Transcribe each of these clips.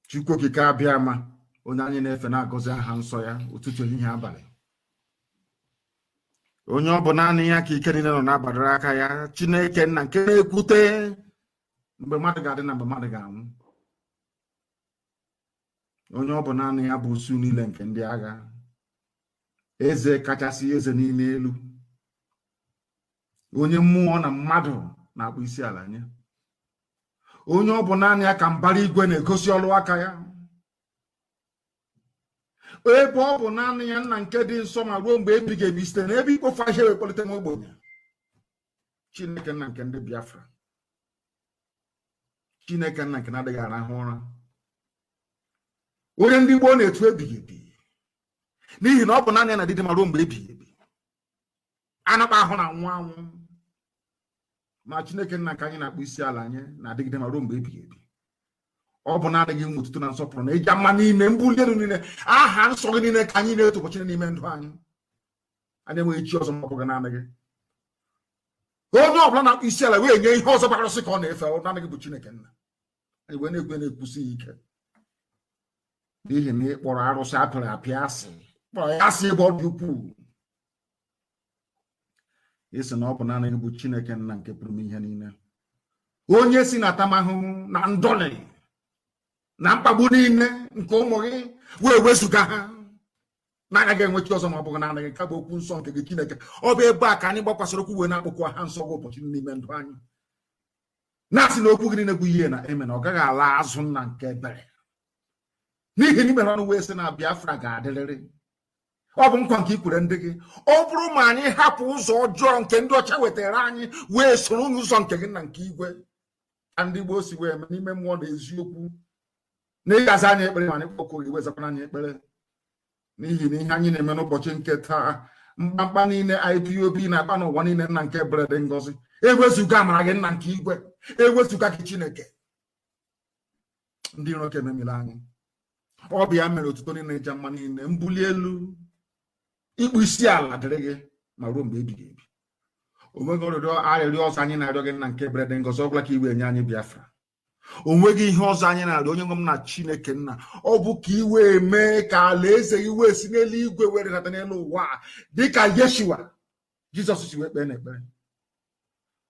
Chukwu okike abịa ma onye anyị na-efe na-agọzi aha nsọ ya ụtụtụ ehihie abalị. Onye ọ bụ naanị ya ka ike niile nọ na-agbadoro aka ya, Chineke nna nke na-ekwute mgbe mmadụ ga-adị na mgbe mmadụ ga-anwụ. Onye ọ bụ naanị ya bụ usu niile nke ndị agha, eze kachasị eze niile elu, onye mmụọ na mmadụ na-akpụ isi ala nye. Onye ọ bụ naanị ya ka mbara igwe na-egosi ọrụ aka ya, ebe ọ bụ naanị ya nna nke dị nsọ ma ruo mgbe ebighị ebi site n'ebe ikpofu ahịa wee kpọlite m ogbenye. Chineke nna nke ndị Biafra, Chineke nna nke na-adịghị arahụ ụra, onye ndị Igbo na-etu ebighị ebi, n'ihi na ọ bụ naanị ya na-adịdị ma ruo mgbe ebighị ebi, anakpa ahụ na anwụ anwụ. Ma Chineke nna nke anyị na-akpụ isi ala anyị na-adịgide ma ruo mgbe ebighị ebi. Ọ bụ na-adịghị nwe otuto na nsọpụrụ na ịja mma niile, mbuli elu niile, aha nsọ gị niile ka anyị na-eto ụbọchị n'ime ndụ anyị. Anyị enweghị chi ọzọ ma ọ bụghị naanị gị. Onye ọbụla na-akpụ isi ala wee nye ihe ọzọ gbarụsị ka ọ na-efe, ọ naanị gị bụ Chineke nna. Anyị wee na-ekwe na-ekwusi ike n'ihi na ịkpọrọ arụsị apịrị apị asị, kpọrọ ya asị ebe ọ dị ukwuu. Isi na ọ bụ naanị gị bụ Chineke nna nke pụrụ m ihe niile, onye si na atamahụhụ na ndọlị na mkpagbu niile nke ụmụ gị wee wezụga ha, na-agaghị enwe chi ọzọ ma ọ bụghị naanị gị, ka bụ okwu nsọ nke gị Chineke. Ọ bụ ebe a ka anyị gbakwasịrị okwu wee na-akpọkwa ha nsọ gị ụbọchị n'ime ndụ anyị, na-asị na okwu gị niile bụ ihe na eme na ọ gaghị ala azụ nna nke ebere, n'ihi na imere ọnụ wee sị na Biafra ga-adịrịrị. Ọ bụ nkwa nke ikwere ndị gị. Ọ bụrụ ma anyị hapụ ụzọ ọjọọ nke ndị ọcha wetara anyị wee soro ụzọ nke gị na nke igwe, ka ndị Igbo si wee mee n'ime mmụọ na eziokwu, na ịgazi anyị ekpere ma anyị kpọkọ gị wezakwana anyị ekpere. N'ihi na ihe anyị na-eme n'ụbọchị nke taa, mkpamkpa niile IPOB na-akpa n'ụwa niile nna nke ebere dị ngọzi, ewezuga amara gị nna nke igwe, ewezuga gị Chineke, ndị nwoke ememila anyị. Ọ bụ ya mere otuto niile ịja mma niile, mbuli elu, ịkpụ isi ala dịrị gị ma ruo mgbe ebighị ebi. Onweghị arịrịọ ọzọ anyị na-arịọ gị nna nke ebere dị ngọzi, ọ bụla ka iwe nye anyị Biafra. Onweghị ihe ọzọ anyị na-arịọ onye nwe m na Chineke nna, ọ bụ ka iwe mee ka alaeze gị wee si n'eluigwe wee rịdata n'elu ụwa dịka Yeshua Jizọs si wee kpee n'ekpere.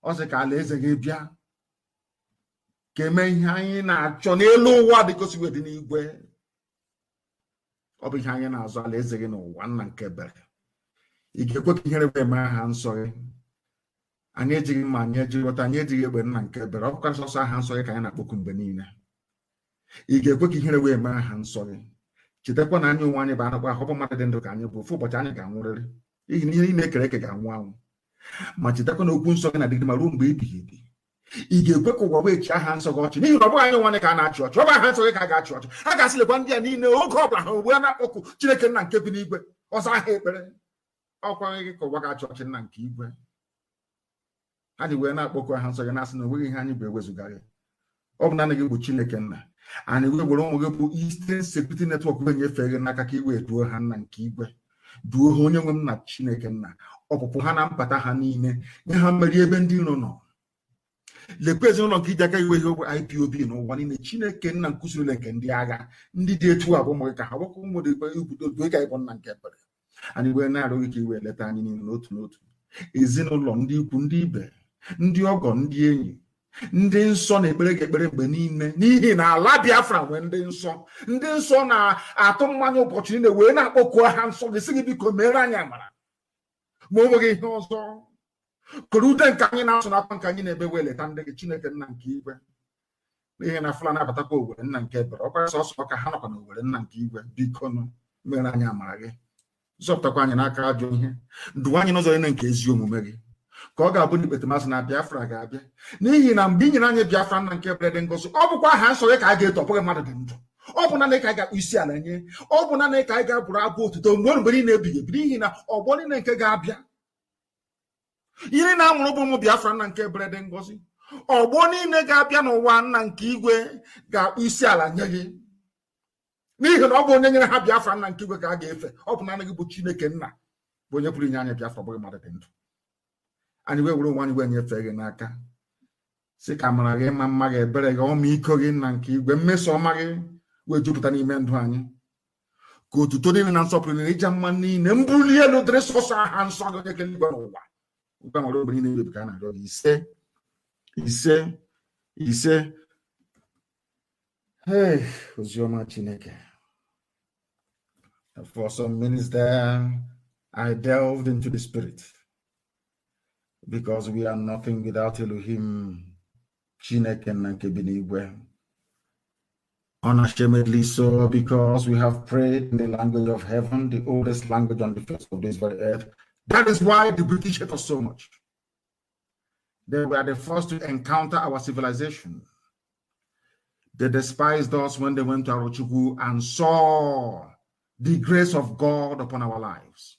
Ọ sị ka alaeze gị bịa, ka eme ihe anyị na-achọ n'elu ụwa dịka o si wee dị n'igwe. Ọ bụ ihe anyị na-azụ, alaeze gị n'ụwa nna nke ebere. Ị ga-ekwe ka ihere wee mee aha nsọ gị. Anyị ejighị mma, anyị ejighị ghọta, anyị ejighị egbe nna nke ebere, ọ bụkwa sọsọ aha nsọ gị ka anyị na-akpọku mgbe niile. Ị ga-ekwe ka ihere wee mee aha nsọ gị. Chetakwa na anyị onwe anyị bụ anụkwa ahụ, ọ bụ mmadụ dị ndụ ka anyị bụ, ofu ụbọchị anyị ga-anwụrịrị, n'ihi na ihe niile ekere eke ga-anwụ anwụ. Ma chetakwa na okwu nsọ gị na-adịgide ma ruo mgbe ebighị ebi. Ị ga-ekwe ka ụwa wee chi aha nsọ gị ọchị, n'ihi na ọ bụghị anyị onwe anyị ka a na-achị ọchị, ọ bụ aha nsọ gị ka a ga-achị ọchị. A ga-asịlekwa ndị a niile oge ọ bụla ha ugbu a na-akpọku Chineke nna nke bi n'igwe, ọzọ aha ekpere. Ọkwa gị ka ụwa ga-achị ọchị nna nke igwe. Anyị wee na-akpọku aha nsọ gị, na-asị na onweghị ihe anyị bụ ewezuga gị. Ọ bụ naanị gị bụ Chineke nna. Anyị wee were ụmụ gị bụ Eastern Security Network wee nyefee gị n'aka ka i wee duo ha nna nke igwe, duo ha onye nwe m na Chineke nna. Ọpụpụ ha na mpata ha niile, nye ha mmeri ebe ndị iro nọ. Lekwa ezinụlọ nke iji aka iwe ihe bụ IPOB n'ụwa niile, Chineke nna nkụziri nke ndị agha ndị dị etu a bụ ụmụ gị ka ha gbakọ ụmụ dị otu ka ịbụ nna nke ebere. Anyị wee na-arịọ gị ka i wee leta anyị niile n'otu n'otu, ezinụlọ, ndị ikwu, ndị ibe, ndị ọgọ, ndị enyi, ndị nsọ na-ekpere gị ekpere mgbe niile, n'ihi na ala Biafra nwee ndị nsọ na-atụ mmanya ụbọchị niile wee na-akpọku ha nsọ gị, sị gị biko mere anyị amara. Ma o nweghị ihe ọzọ, kụrụ ude nke anyị na-asụ n'akwa nke anyị na-ebe wee leta ndị gị Chineke nna nke igwe. N'ihi na Fulani abatakwa Owere nna nke ebere, ọkwa sọsọ ka ha nọkwa na Owere nna nke igwe. Biko nụ mere anyị amara gị, zọpụtakwa anyị n'aka ajọ ihe, ndụ anyị n'ụzọ niile nke ezi omume gị, ka ọ ga-abụ n'ikpete masị na Biafra ga-abịa. N'ihi na mgbe i nyere anyị Biafra nna nke ebere dị ngọzi, ọ bụkwa aha nsọ gị ka a ga-eto, ọ bụghị mmadụ dị ndụ. Ọ bụ naanị ka anyị ga-akpụ isi ala nye, ọ bụ naanị ka anyị ga-abụrụ abụ otuto mgbe niile ebighị ebi, n'ihi na ọgbọ niile nke ga-abịa, ihe na-amụrụ bụ ụmụ Biafra nna nke ebere dị ngọzi, ọgbọ niile ga-abịa n'ụwa nna nke igwe ga-akpụ isi ala nye gị, n'ihi na ọ bụ onye nyere ha Biafra nna nke igwe ka a ga-efe. Ọ bụ naanị gị bụ Chineke nna bụ onye pụrụ inye anyị Biafra, bụghị mmadụ dị ndụ. Anyị wee were onwe anyị wee nyefee gị n'aka, sị ka amara gị, ma mma gị, ebere gị, ọmịiko gị nna nke igwe, mmeso ọma gị we jupụta n'ime ndụ anyị ka otuto niile na nsọpụrụ niile ija mma niile mbuli elu dịrị sọsọ aha nsọ gị onye kele igwe n'ụwa ụkwa nwere ogbe niile ebi ka a na-arịọ gị ise hey oziọma Chineke. For some minutes there I delved into the spirit because we are nothing without Elohim Chineke na nke bi n'igwe. Unashamedly so, because we have prayed in the language of heaven, the oldest language on the face of this very earth. That is why the British hate us so much. They were the first to encounter our civilization. They despised us when they went to Arochukwu and saw the grace of God upon our lives.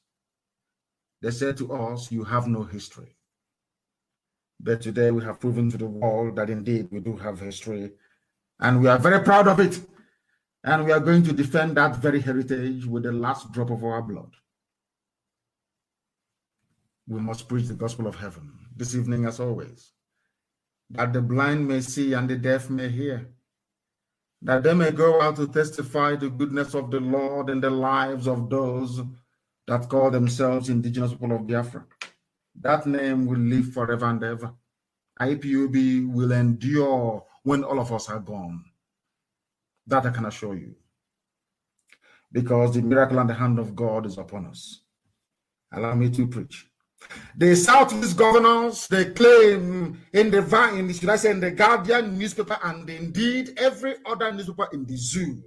They said to us, you have no history. But today we have proven to the world that indeed we do have history. And we are very proud of it. And we are going to defend that very heritage with the last drop of our blood. We must preach the gospel of heaven this evening as always, that the blind may see and the deaf may hear, that they may go out to testify the goodness of the Lord in the lives of those that call themselves indigenous people of Biafra. That name will live forever and ever. IPOB will endure when all of us are gone. That I can assure you. Because the miracle and the hand of God is upon us. Allow me to preach. The Southeast governors, they claim in the Guardian newspaper and indeed every other newspaper in the zoo,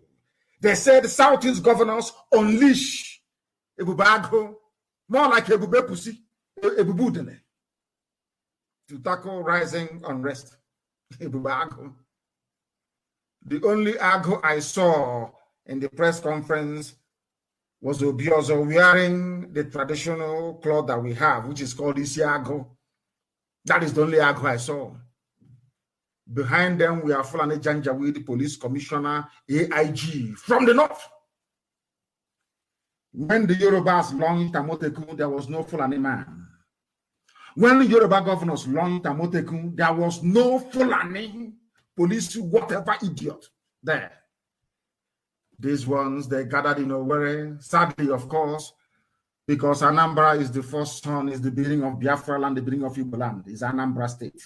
they said the Southeast governors unleash Ebubago, more like Ebube Pussy, Ebubudene, to tackle rising unrest. Ebubago. The only Ago I saw in the press conference was Obiozo wearing the traditional cloth that we have, which is called Isiago. That is the only Ago I saw. Behind them, we are Fulani Janjaweed, Police Commissioner, AIG, from the north. When the Yorubas launched Tamotekun, there was no Fulani man. When the Yoruba governors launched Tamotekun, there was no Fulani police, whatever idiot there. These ones, they gathered in Owerri, sadly, of course, because Anambra is the first son, is the beginning of Biafra land, the beginning of Igbo land, is Anambra state.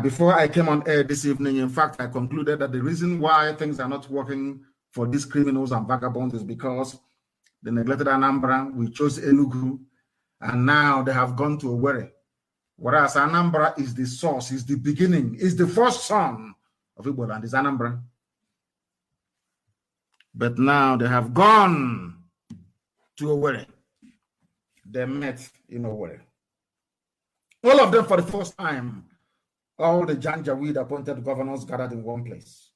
Before I came on air this evening, in fact, I concluded that the reason why things are not working for these criminals and vagabonds is because they neglected Anambra, we chose Enugu, and now they have gone to Owerri. Whereas Anambra is the source, is the beginning, is the first son of Igbo land, is Anambra. But now they have gone to Owerri. They met in Owerri. All of them for the first time, all the Janjaweed appointed governors gathered in one place.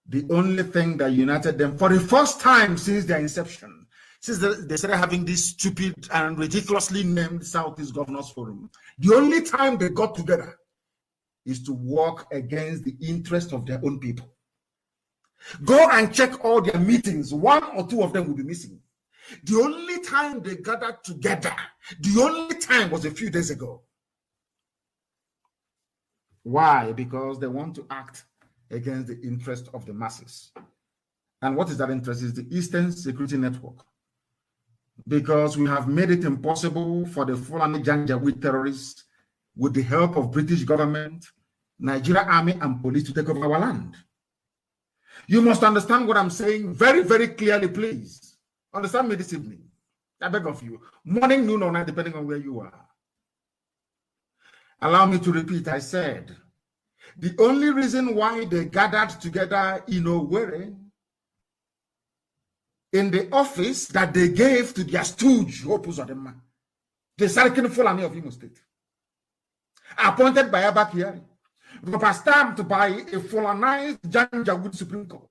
The only thing that united them for the first time since their inception, since they started having this stupid and ridiculously named Southeast Governors Forum, the only time they got together is to work against the interest of their own people. Go and check all their meetings. One or two of them will be missing. The only time they gathered together, the only time was a few days ago. Why? Because they want to act against the interest of the masses. And what is that interest? Is the Eastern Security Network. Because we have made it impossible for the Fulani Janjaweed terrorists, with the help of British government, Nigeria Army and police, to take over our land. You must understand what I'm saying very, very clearly, please. Understand me this evening. I beg of you. Morning, noon, or night, depending on where you are. Allow me to repeat, I said, the only reason why they gathered together in Owerri, in the office that they gave to their stooge, Uzodima, the Sarkin Fulani of Imo State, appointed by Abakiari, rubber stamped by a Fulanized Janjaweed Supreme Court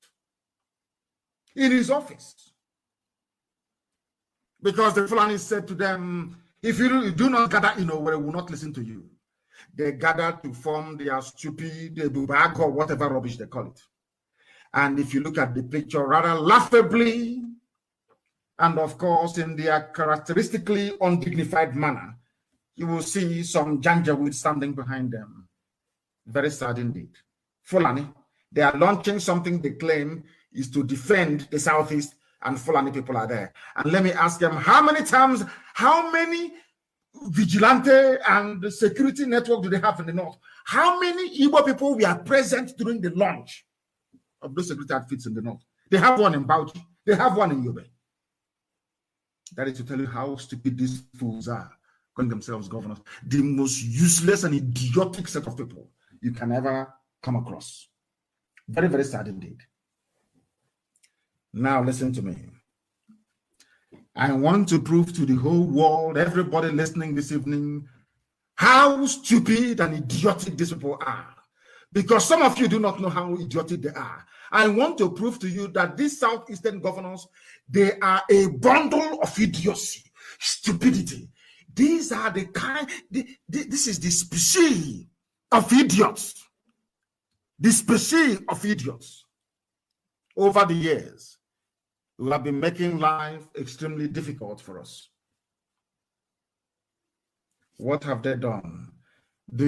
in his office. Because the Fulani said to them, if you do not gather in Owerri, we will not listen to you. They gathered to form their stupid bubag or whatever rubbish they call it. And if you look at the picture rather laughably, and of course in their characteristically undignified manner, you will see some Janjaweed standing behind them. Very sad indeed. Fulani, They are launching something they claim is to defend the Southeast, and Fulani people are there. And let me ask them, how many vigilante and security network do they have in the north? How many Igbo people were present during the launch of those security outfits in the north? They have one in Bauchi. They have one in Yobe. That is to tell you how stupid these fools are, calling themselves governors. The most useless and idiotic set of people you can ever come across. Very, very sad indeed. Now listen to me. I want to prove to the whole world, everybody listening this evening, how stupid and idiotic these people are. Because some of you do not know how idiotic they are. I want to prove to you that these Southeastern governors, they are a bundle of idiocy, stupidity. These are the kind, this is the species of idiots. The species of idiots. Over the years, we have been making life extremely difficult for us. What have they done?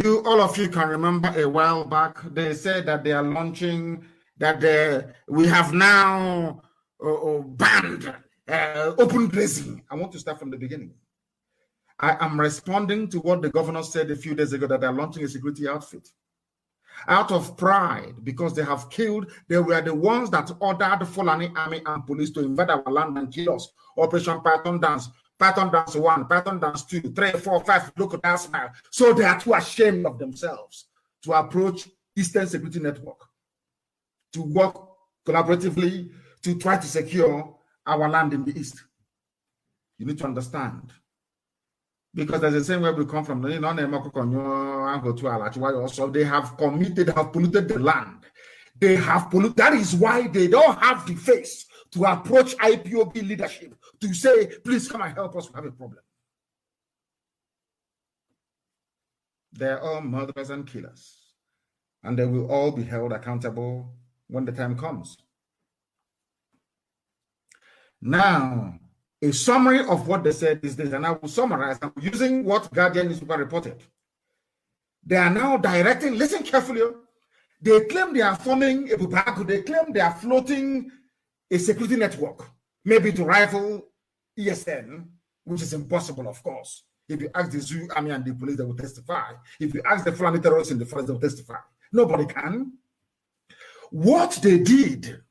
All of you can remember a while back, they said that they are launching, that we have now banned open grazing. I want to start from the beginning. I am responding to what the governor said a few days ago, that they're launching a security outfit. Out of pride, because they have killed, they were the ones that ordered Fulani army and police to invade our land and kill us. Operation Python Dance 1, Python Dance 2, 3, 4, 5, look at that smile. So they are too ashamed of themselves to approach Eastern Security Network, to work collaboratively to try to secure our land in the East. You need to understand. Because there's the same way we come from. So they have polluted the land. They have polluted. That is why they don't have the face to approach IPOB leadership to say, please come and help us, we have a problem. They're all murderers and killers. And they will all be held accountable when the time comes. Now, a summary of what they said is this, and I will summarize. I'm using what Guardian newspaper reported. They are now directing, listen carefully, they claim they are forming a bubago, they claim they are floating a security network, maybe to rival ESN, which is impossible, of course. If you ask the Zoo Army and the police, they will testify. If you ask the Fulani terrorists in the forest, they will testify. Nobody can. What they did,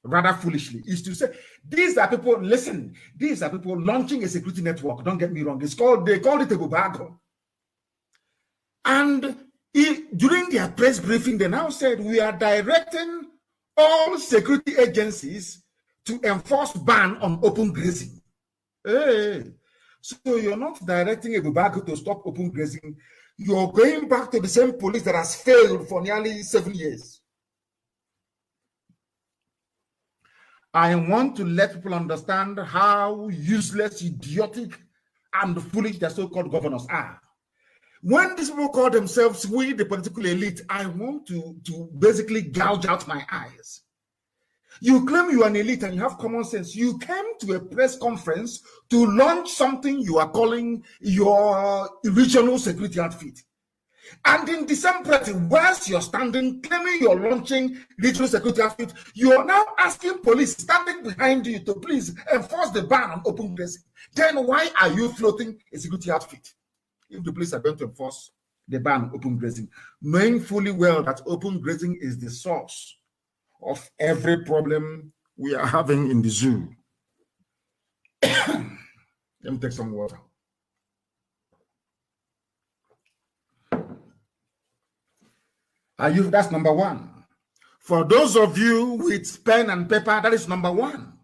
rather foolishly, is to say, these are people, listen, these are people launching a security network. Don't get me wrong. They called it a bubago. And during their press briefing, they now said, we are directing all security agencies to enforce ban on open grazing. Hey, so you're not directing a bubago to stop open grazing. You're going back to the same police that has failed for nearly 7 years. I want to let people understand how useless, idiotic, and foolish the so-called governors are. When these people call themselves we, the political elite, I want to basically gouge out my eyes. You claim you are an elite and you have common sense. You came to a press conference to launch something you are calling your regional security outfit. And in December, whilst you're standing, claiming you're launching regional security outfit, you are now asking police standing behind you to please enforce the ban on open grazing. Then why are you floating a security outfit if the police are going to enforce the ban on open grazing, knowing fully well that open grazing is the source of every problem we are having in the zoo? Let me take some water. That's number one. For those of you with pen and paper, that is number one.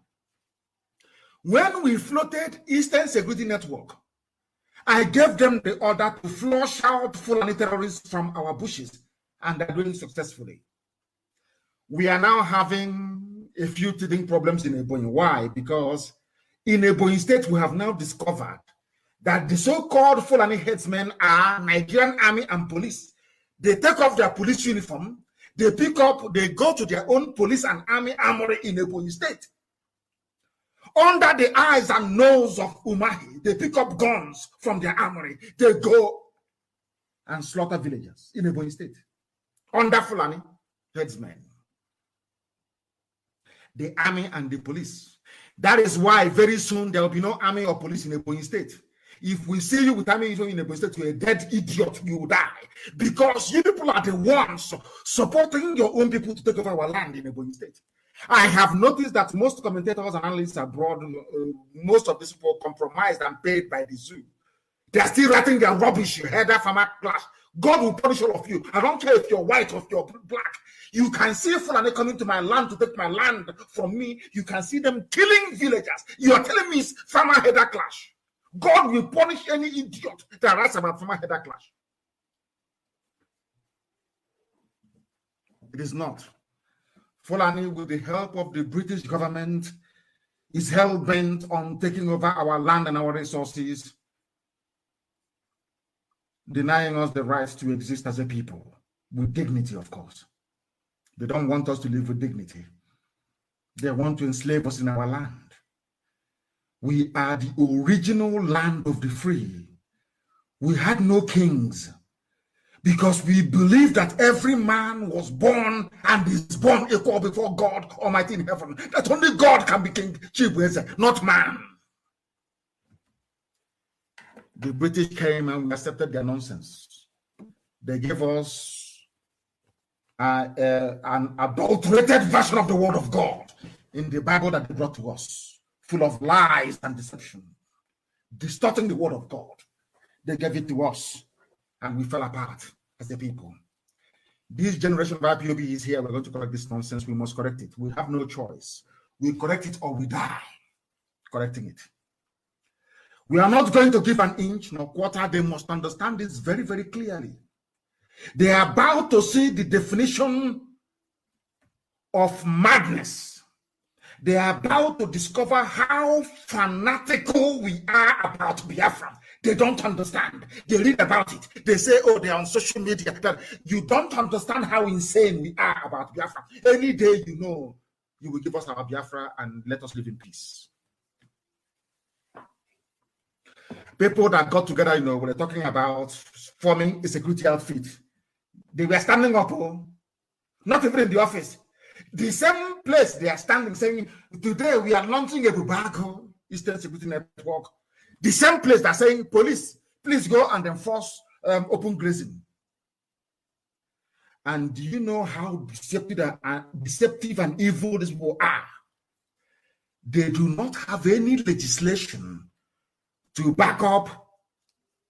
When we floated Eastern Security Network, I gave them the order to flush out Fulani terrorists from our bushes, and they're doing successfully. We are now having a few teething problems in Ebonyi. Why? Because in Ebonyi State, we have now discovered that the so-called Fulani herdsmen are Nigerian army and police. They take off their police uniform, they go to their own police and army armory in Ebonyi State. Under the eyes and nose of Umahi, they pick up guns from their armory. They go and slaughter villagers in Ebonyi State. Under Fulani. herdsmen, the army and the police. That is why very soon there will be no army or police in Ebonyi State. If we see you with army in Ebonyi State, you're a dead idiot, you will die. Because you people are the ones supporting your own people to take over our land in Ebonyi State. I have noticed that most commentators and analysts abroad, most of these people compromised and paid by the zoo. They are still writing their rubbish, you heard that farmer class. God will punish all of you. I don't care if you're white or if you're black. You can see Fulani coming to my land to take my land from me. You can see them killing villagers. You are telling me it's farmer header clash. God will punish any idiot that writes about farmer header clash. It is not. Fulani, with the help of the British government, is hell-bent on taking over our land and our resources, denying us the right to exist as a people, with dignity, of course. They don't want us to live with dignity. They want to enslave us in our land. We are the original land of the free. We had no kings because we believe that every man was born and is born equal before God Almighty in heaven. That only God can be king, not man. The British came and we accepted their nonsense. They gave us an adulterated version of the word of God in the Bible that they brought to us, full of lies and deception, distorting the word of God. They gave it to us and we fell apart as a people. This generation of IPOB is here. We're going to correct this nonsense. We must correct it. We have no choice. We correct it or we die correcting it. We are not going to give an inch nor quarter. They must understand this very, very clearly. They are about to see the definition of madness. They are about to discover how fanatical we are about Biafra. They don't understand. They read about it. They say, oh, they're on social media. You don't understand how insane we are about Biafra. Any day, you know, you will give us our Biafra and let us live in peace. People that got together, you know, were talking about forming a security outfit. They were standing up, not even in the office. The same place they are standing saying, today we are launching a Bubago Eastern Security Network. The same place they're saying, police, please go and enforce open grazing. And do you know how deceptive and evil these people are? They do not have any legislation to back up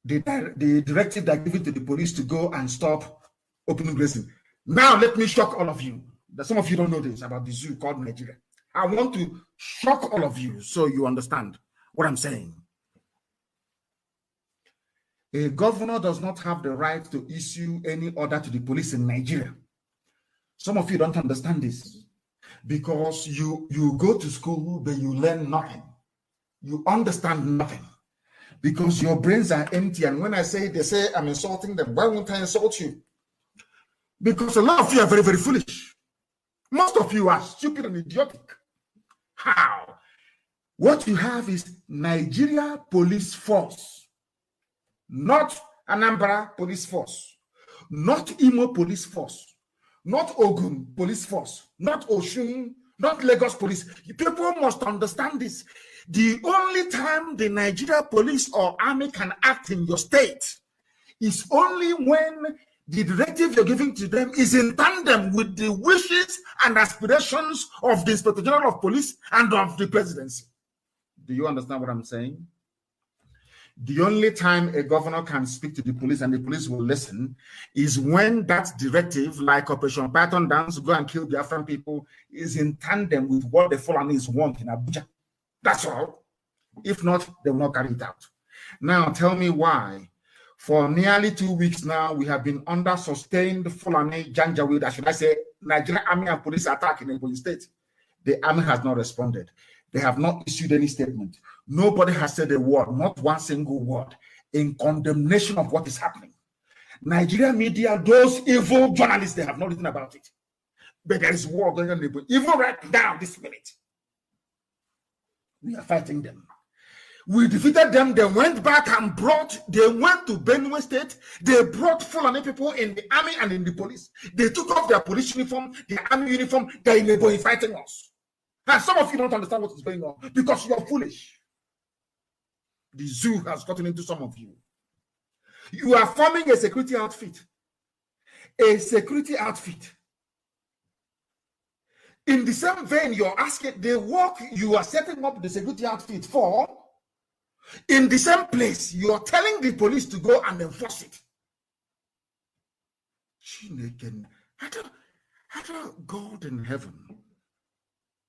the directive that given to the police to go and stop open grazing. Now, let me shock all of you. That some of you don't know this about the zoo called Nigeria. I want to shock all of you so you understand what I'm saying. A governor does not have the right to issue any order to the police in Nigeria. Some of you don't understand this because you go to school, but you learn nothing. You understand nothing because your brains are empty. And when I say, they say I'm insulting them, why won't I insult you? Because a lot of you are very, very foolish. Most of you are stupid and idiotic. How? What you have is Nigeria Police Force, not Anambra Police Force, not Imo Police Force, not Ogun Police Force, not Oshun, not Lagos Police. People must understand this. The only time the Nigeria Police or Army can act in your state is only when the directive you're giving to them is in tandem with the wishes and aspirations of the Inspector General of Police and of the presidency. Do you understand what I'm saying? The only time a governor can speak to the police and the police will listen is when that directive, like Operation Python Dance, go and kill Biafran people, is in tandem with what the Fulanis want in Abuja. That's all. If not, they will not carry it out. Now, tell me why. For nearly 2 weeks now, we have been under sustained Fulani Janjaweed, should I say, Nigerian Army and Police attack in Ebonyi State. The army has not responded. They have not issued any statement. Nobody has said a word, not one single word, in condemnation of what is happening. Nigerian media, those evil journalists, they have not written about it. But there is war going on, even right now, this minute. We are fighting them. We defeated them. They went back and they went to Benue State. They brought Fulani people in the army and in the police. They took off their police uniform, their army uniform. They're in the boy fighting us. And some of you don't understand what is going on because you're foolish. The zoo has gotten into some of you. You are forming a security outfit. A security outfit. In the same vein, you're asking the work you are setting up the security outfit for. In the same place, you are telling the police to go and enforce it. I don't, God in heaven,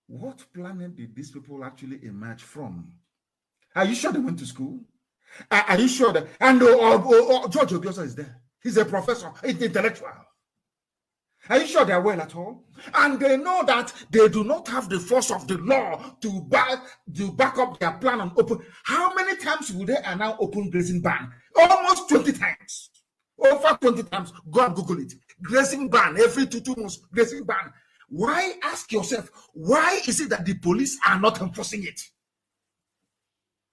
what planet did these people actually emerge from? Are you sure they went to school? Are you sure that? And George Obiosa is there. He's a professor, he's intellectual. Are you sure they're well at all? And they know that they do not have the force of the law to back up their plan and open. How many times will they now open grazing ban? Almost 20 times. Over 20 times. Go and Google it. Grazing ban every 2 months. Grazing ban. Why? Ask yourself, why is it that the police are not enforcing it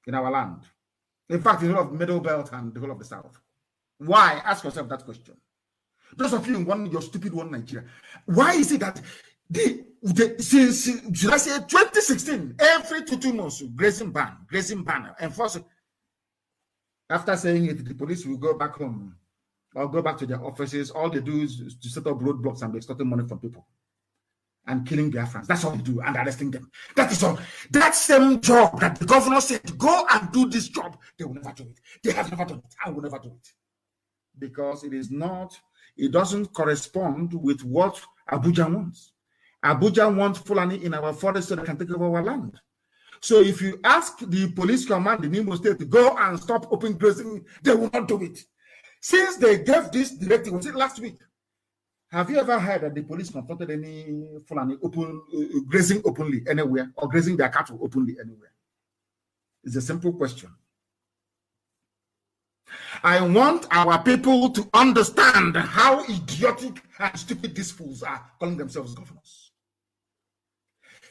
in our land? In fact, in the whole of the Middle Belt and the whole of the South. Why? Ask yourself that question. Those of you in your stupid one Nigeria, why is it that since should I say 2016, every 2 months, grazing ban, enforce? After saying it, the police will go back home or go back to their offices. All they do is to set up roadblocks and be extorting money from people and killing Biafrans. That's all they do, and arresting them. That is all. That same job that the governor said, go and do this job, they will never do it. They have never done it. I will never do it. Because it doesn't correspond with what Abuja wants. Abuja wants Fulani in our forest so they can take over our land. So if you ask the police command in Imo State to go and stop open grazing, they will not do it. Since they gave this directive, was it last week? Have you ever heard that the police confronted any Fulani grazing openly anywhere or grazing their cattle openly anywhere? It's a simple question. I want our people to understand how idiotic and stupid these fools are calling themselves governors.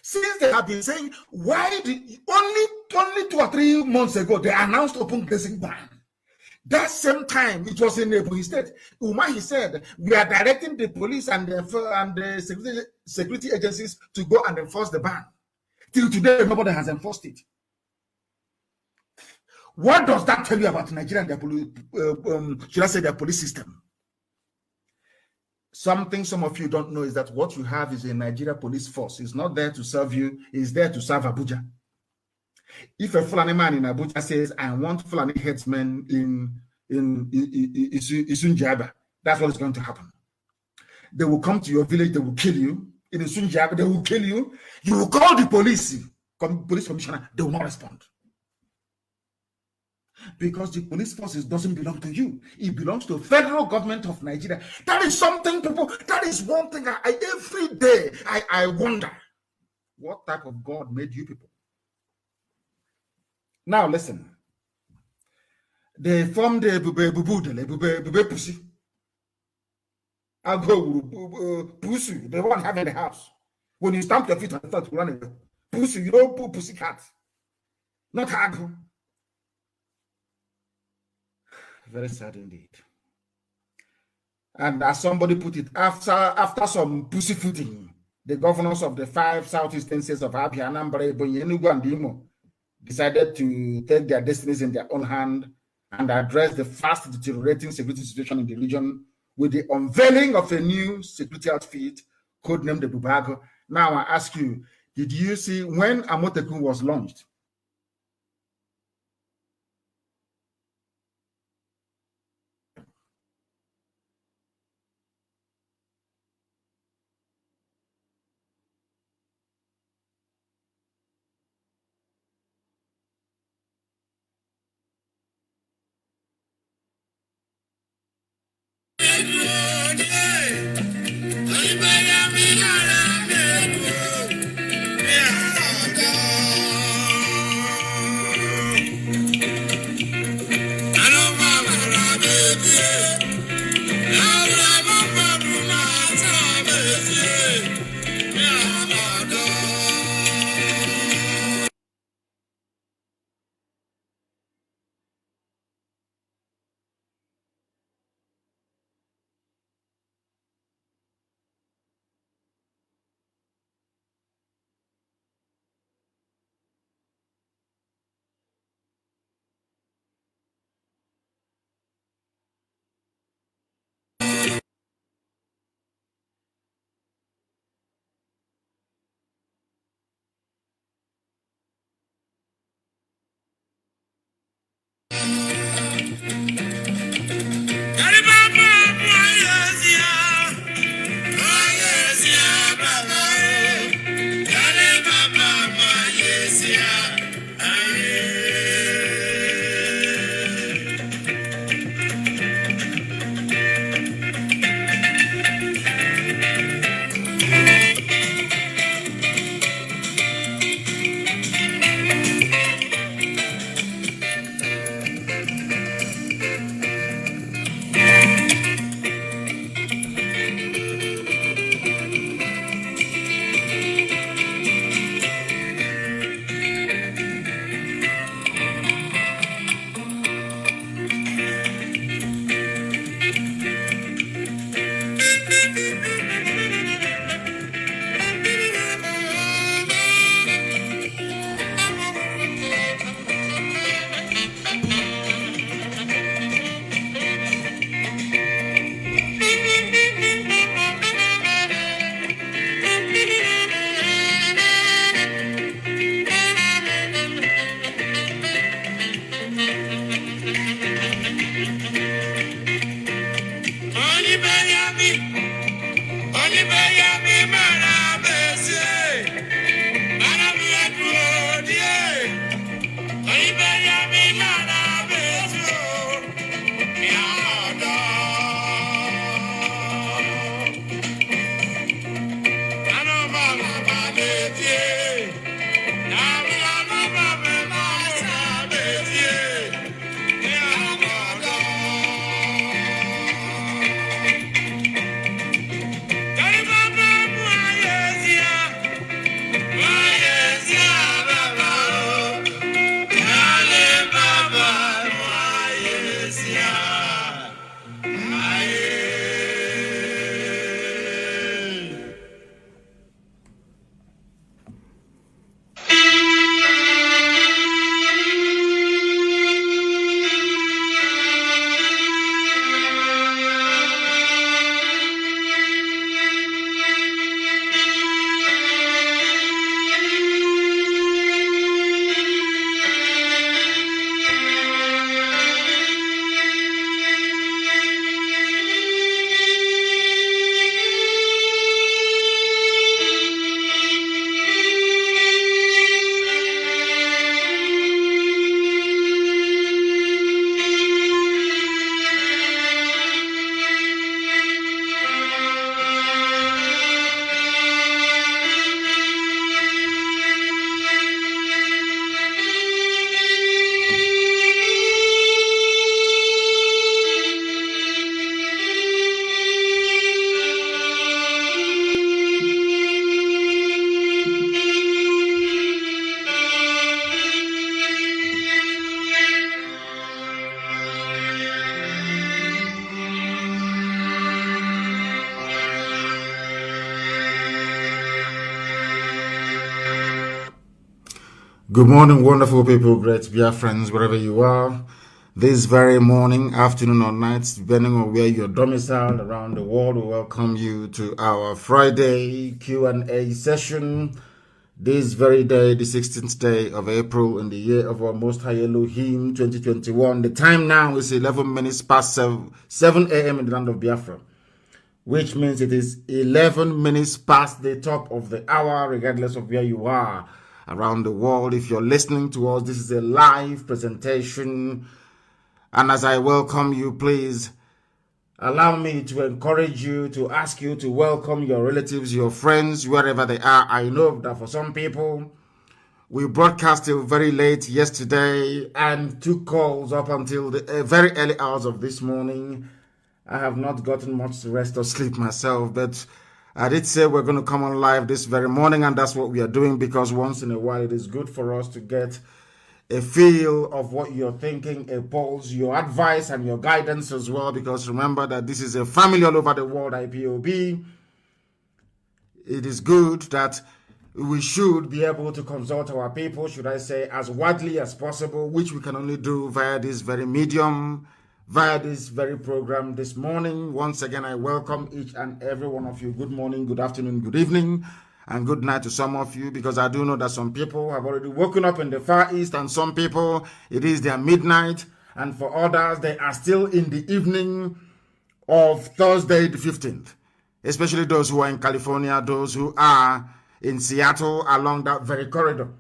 Since they have been saying, why did only 2 or 3 months ago they announced open grazing ban? That same time, it was in Ebonyi State. Umahi said, we are directing the police and the security agencies to go and enforce the ban. Till today, nobody has enforced it. What does that tell you about Nigeria and their their police system? Something some of you don't know is that what you have is a Nigeria police force. It's not there to serve you, it's there to serve Abuja. If a Fulani man in Abuja says, I want Fulani herdsmen in Isunjaba, that's what is going to happen. They will come to your village, they will kill you. In Isunjaba, they will kill you. You will call the police commissioner, they will not respond. Because the police forces doesn't belong to you. It belongs to the federal government of Nigeria. That is something, people, that is one thing every day I wonder. What type of God made you people? Now listen. They formed a bube pussy. I'll go pussy, the one having the house. When you stamp your feet and start running, pussy, you don't put pussy cat. Not agro. Very sad indeed. And as somebody put it, after some pussyfooting, the governors of the 5 southeastern states of Abia, Anambra, Ebonyi, Enugu, and Imo decided to take their destinies in their own hand and address the fast deteriorating security situation in the region with the unveiling of a new security outfit codenamed the Bubago. Now I ask you, did you see when Amotekun was launched? Good morning, wonderful people, great Biafrans, wherever you are. This very morning, afternoon, or night, depending on where you're domiciled around the world, we welcome you to our Friday Q&A session. This very day, the 16th day of April, in the year of our Most High Elohim, 2021. The time now is 11 minutes past 7 a.m. in the land of Biafra, which means it is 11 minutes past the top of the hour, regardless of where you are around the world. If you're listening to us, this is a live presentation. And as I welcome you, please allow me to encourage you, to ask you to welcome your relatives, your friends, wherever they are. I know that for some people, we broadcast till very late yesterday and took calls up until the very early hours of this morning. I have not gotten much rest or sleep myself, but I did say we're going to come on live this very morning, and that's what we are doing, because once in a while it is good for us to get a feel of what you're thinking, a pulse, your advice and your guidance as well, because remember that this is a family all over the world, IPOB. It is good that we should be able to consult our people, should I say, as widely as possible, which we can only do via this very medium, via this very program this morning. Once again, I welcome each and every one of you. Good morning, good afternoon, good evening, and good night to some of you, because I do know that some people have already woken up in the Far East, and some people, it is their midnight, and for others, they are still in the evening of Thursday the 15th, especially those who are in California, those who are in Seattle along that very corridor.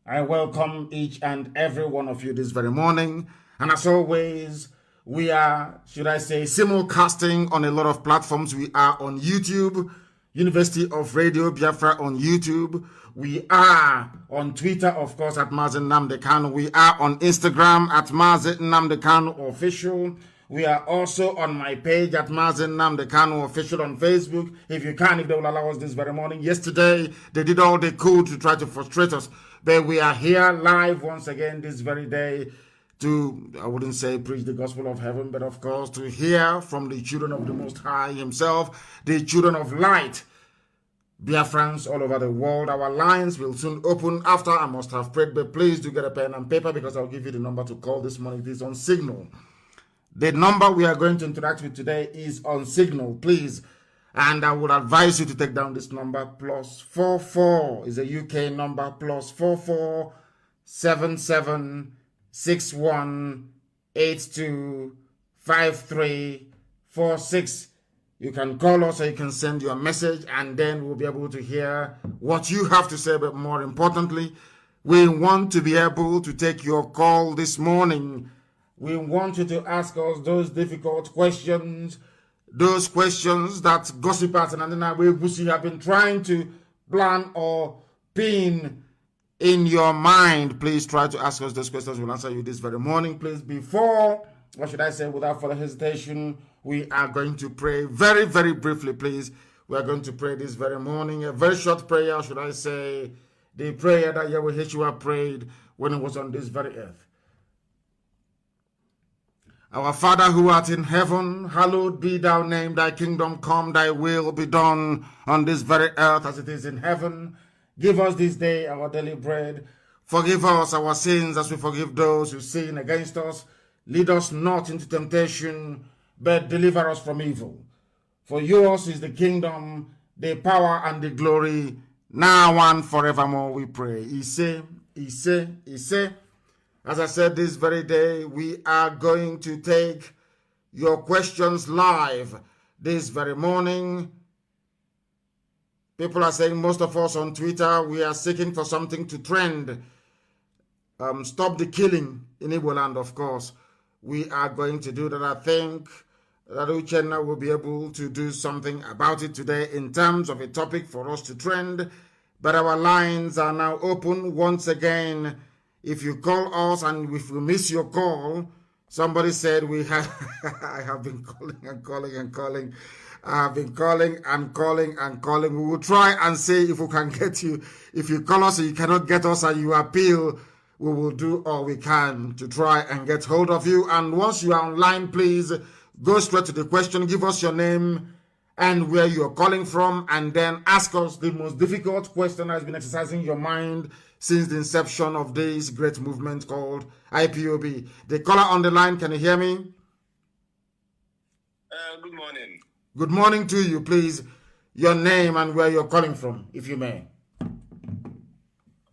I welcome each and every one of you this very morning. And as always, we are, should I say, simulcasting on a lot of platforms. We are on YouTube, University of Radio Biafra on YouTube. We are on Twitter, of course, at Mazi Nnamdi. We are on Instagram at Mazi Nnamdi Official. We are also on my page at Mazi Nnamdi Official on Facebook. If you can, if they will allow us this very morning. Yesterday, they did all they could to try to frustrate us. But we are here live once again this very day to, I wouldn't say preach the gospel of heaven, but of course to hear from the children of the Most High himself, the children of light, Biafrans all over the world. Our lines will soon open after I must have prayed, but please do get a pen and paper, because I'll give you the number to call this morning. It is on Signal. The number we are going to interact with today is on Signal, please. And I would advise you to take down this number, +44 is a UK number, +44 77 6182 5346. You can call us or you can send your message, and then we'll be able to hear what you have to say. But more importantly, we want to be able to take your call this morning. We want you to ask us those difficult questions, those questions that gossipers and Busi have been trying to plan or pin in your mind. Please try to ask us those questions. We'll answer you this very morning. Please, before, what should I say, without further hesitation, we are going to pray very, very briefly, please. We are going to pray this very morning, a very short prayer, should I say, the prayer that Yahweh Yeshua prayed when he was on this very earth. Our Father who art in heaven, hallowed be thy name, thy kingdom come, thy will be done on this very earth as it is in heaven. Give us this day our daily bread. Forgive us our sins as we forgive those who sin against us. Lead us not into temptation, but deliver us from evil. For yours is the kingdom, the power, and the glory, now and forevermore, we pray. Ise, Ise, Ise. As I said, this very day, we are going to take your questions live this very morning. People are saying, most of us on Twitter, we are seeking for something to trend. Stop the killing in Igbo land, of course. We are going to do that. I think that Uchenna will be able to do something about it today in terms of a topic for us to trend. But our lines are now open once again. If you call us and if we miss your call, somebody said we have, I have been calling and calling and calling. I have been calling and calling and calling. We will try and see if we can get you. If you call us and you cannot get us and you appeal, we will do all we can to try and get hold of you. And once you are online, please go straight to the question. Give us your name and where you're calling from, and then ask us the most difficult question that has been exercising your mind since the inception of this great movement called IPOB. The caller on the line, can you hear me? Good morning. Good morning to you. Please, your name and where you're calling from, if you may.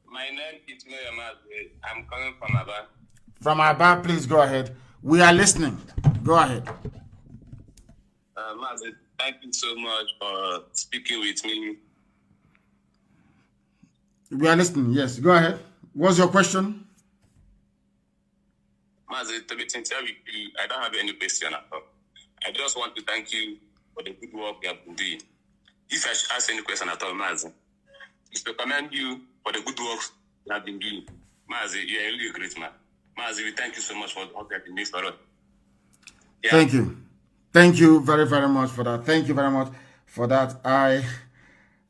My name is Mazi. I'm calling from Aba. From Aba, please go ahead. We are listening. Go ahead. Mazi, thank you so much for speaking with me. We are listening. Yes, go ahead. What's your question? Mazi, to be sincere with you, I don't have any question at all. I just want to thank you for the good work you have been doing. If I should ask any question at all, Mazi, it's to commend you for the good work you have been doing. Mazi, you are really a great man. Mazi, we thank you so much for what you have been doing for us. Yeah. Thank you. Thank you very, very much for that. Thank you very much for that.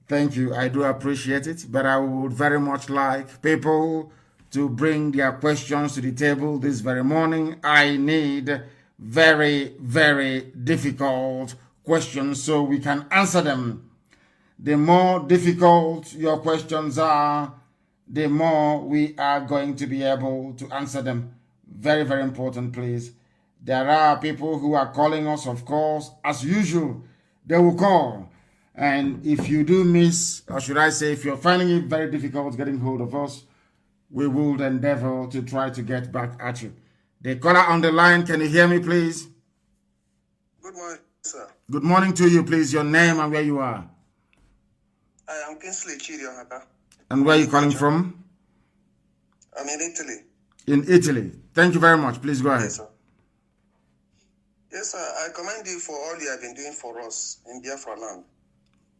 Thank you. I do appreciate it, but I would very much like people to bring their questions to the table this very morning. I need very, very difficult questions so we can answer them. The more difficult your questions are, the more we are going to be able to answer them. Very, very important, please. There are people who are calling us, of course, as usual. They will call. And if you do miss, or should I say, if you're finding it very difficult getting hold of us, we will endeavor to try to get back at you. The caller on the line, can you hear me, please? Good morning, sir. Good morning to you, please. Your name and where you are. I am Kingsley Chidiohaka. And where are you calling from? I'm in Italy. In Italy. Thank you very much. Please go ahead. Yes, sir. Yes, sir. I commend you for all you have been doing for us in Biafra land.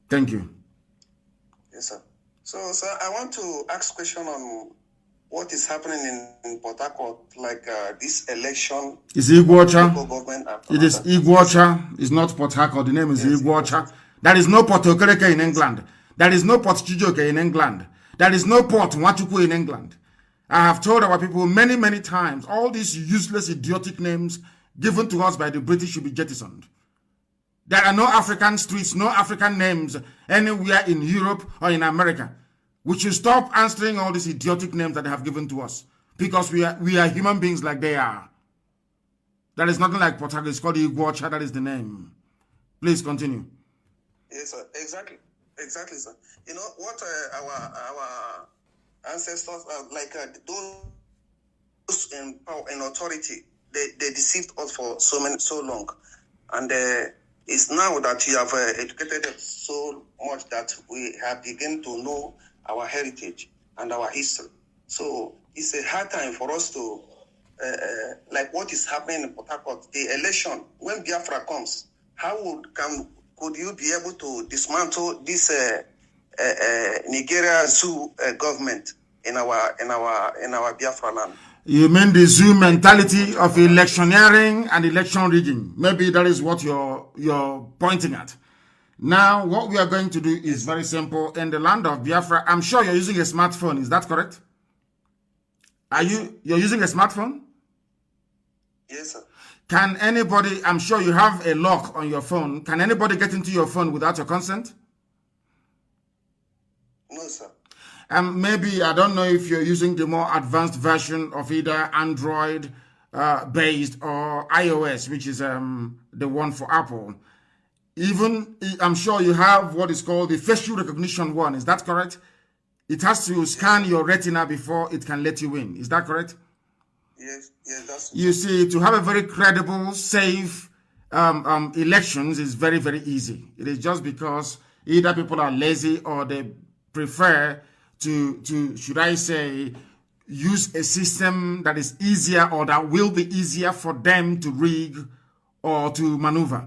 Thank you. Yes, sir. So, sir, I want to ask a question on what is happening in Port Harcourt, like this election. It's Iguacha. It is Iguacha. It's not Port Harcourt. The name is Iguacha. There is no Port Okereke in England. There is no Port Chijoke in England. There is no Port Wachuku in England. I have told our people many, many times, all these useless, idiotic names given to us by the British should be jettisoned. There are no African streets, no African names anywhere in Europe or in America. We should stop answering all these idiotic names that they have given to us, because we are human beings like they are. There is nothing like Port Harcourt. It's called Iguacha. That is the name. Please continue. Yes, sir. Exactly, sir. You know what our ancestors like those in power and authority. They deceived us for so long, and it's now that you have educated us so much that we have begun to know our heritage and our history. So it's a hard time for us to like what is happening in Port Harcourt. The election, when Biafra comes, could you be able to dismantle this Nigeria zoo government in our Biafra land? You mean the zoo mentality of electioneering and election rigging? Maybe that is what you're pointing at. Now, what we are going to do is very simple. In the land of Biafra, I'm sure you're using a smartphone. Is that correct? You're using a smartphone? Yes, sir. Can anybody, I'm sure you have a lock on your phone. Can anybody get into your phone without your consent? No, sir. Maybe, I don't know if you're using the more advanced version of either Android based or iOS, which is the one for Apple. Even, I'm sure you have what is called the facial recognition one. Is that correct? It has to scan your retina before it can let you in. Is that correct? Yes, that's... You see, to have a very credible, safe elections is very, very easy. It is just because either people are lazy or they prefer to should I say, use a system that is easier or that will be easier for them to rig or to maneuver.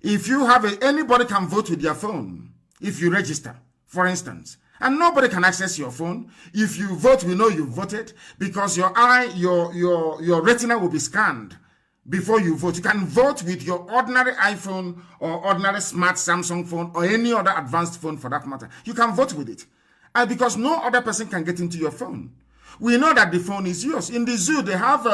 If you have anybody can vote with their phone, if you register, for instance, and nobody can access your phone. If you vote, we know you voted because your retina will be scanned before you vote. You can vote with your ordinary iPhone or ordinary smart Samsung phone or any other advanced phone for that matter. You can vote with it. And because no other person can get into your phone. We know that the phone is yours. In the zoo, they have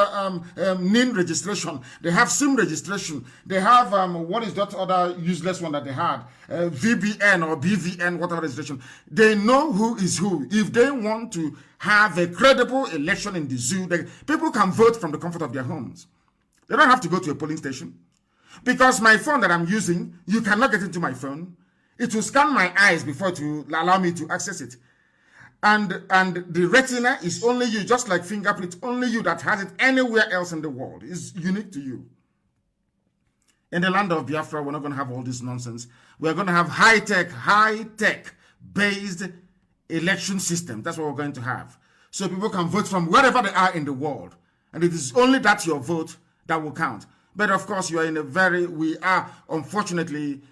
NIN registration. They have SIM registration. They have, what is that other useless one that they had? VBN or BVN, whatever registration. They know who is who. If they want to have a credible election in the zoo, people can vote from the comfort of their homes. They don't have to go to a polling station. Because my phone that I'm using, you cannot get into my phone. It will scan my eyes before it will allow me to access it. And the retina is only you, just like fingerprint, only you that has it anywhere else in the world. It's unique to you. In the land of Biafra, we're not going to have all this nonsense. We're going to have high-tech based election system. That's what we're going to have. So people can vote from wherever they are in the world. And it is only that your vote that will count. But of course, we are unfortunately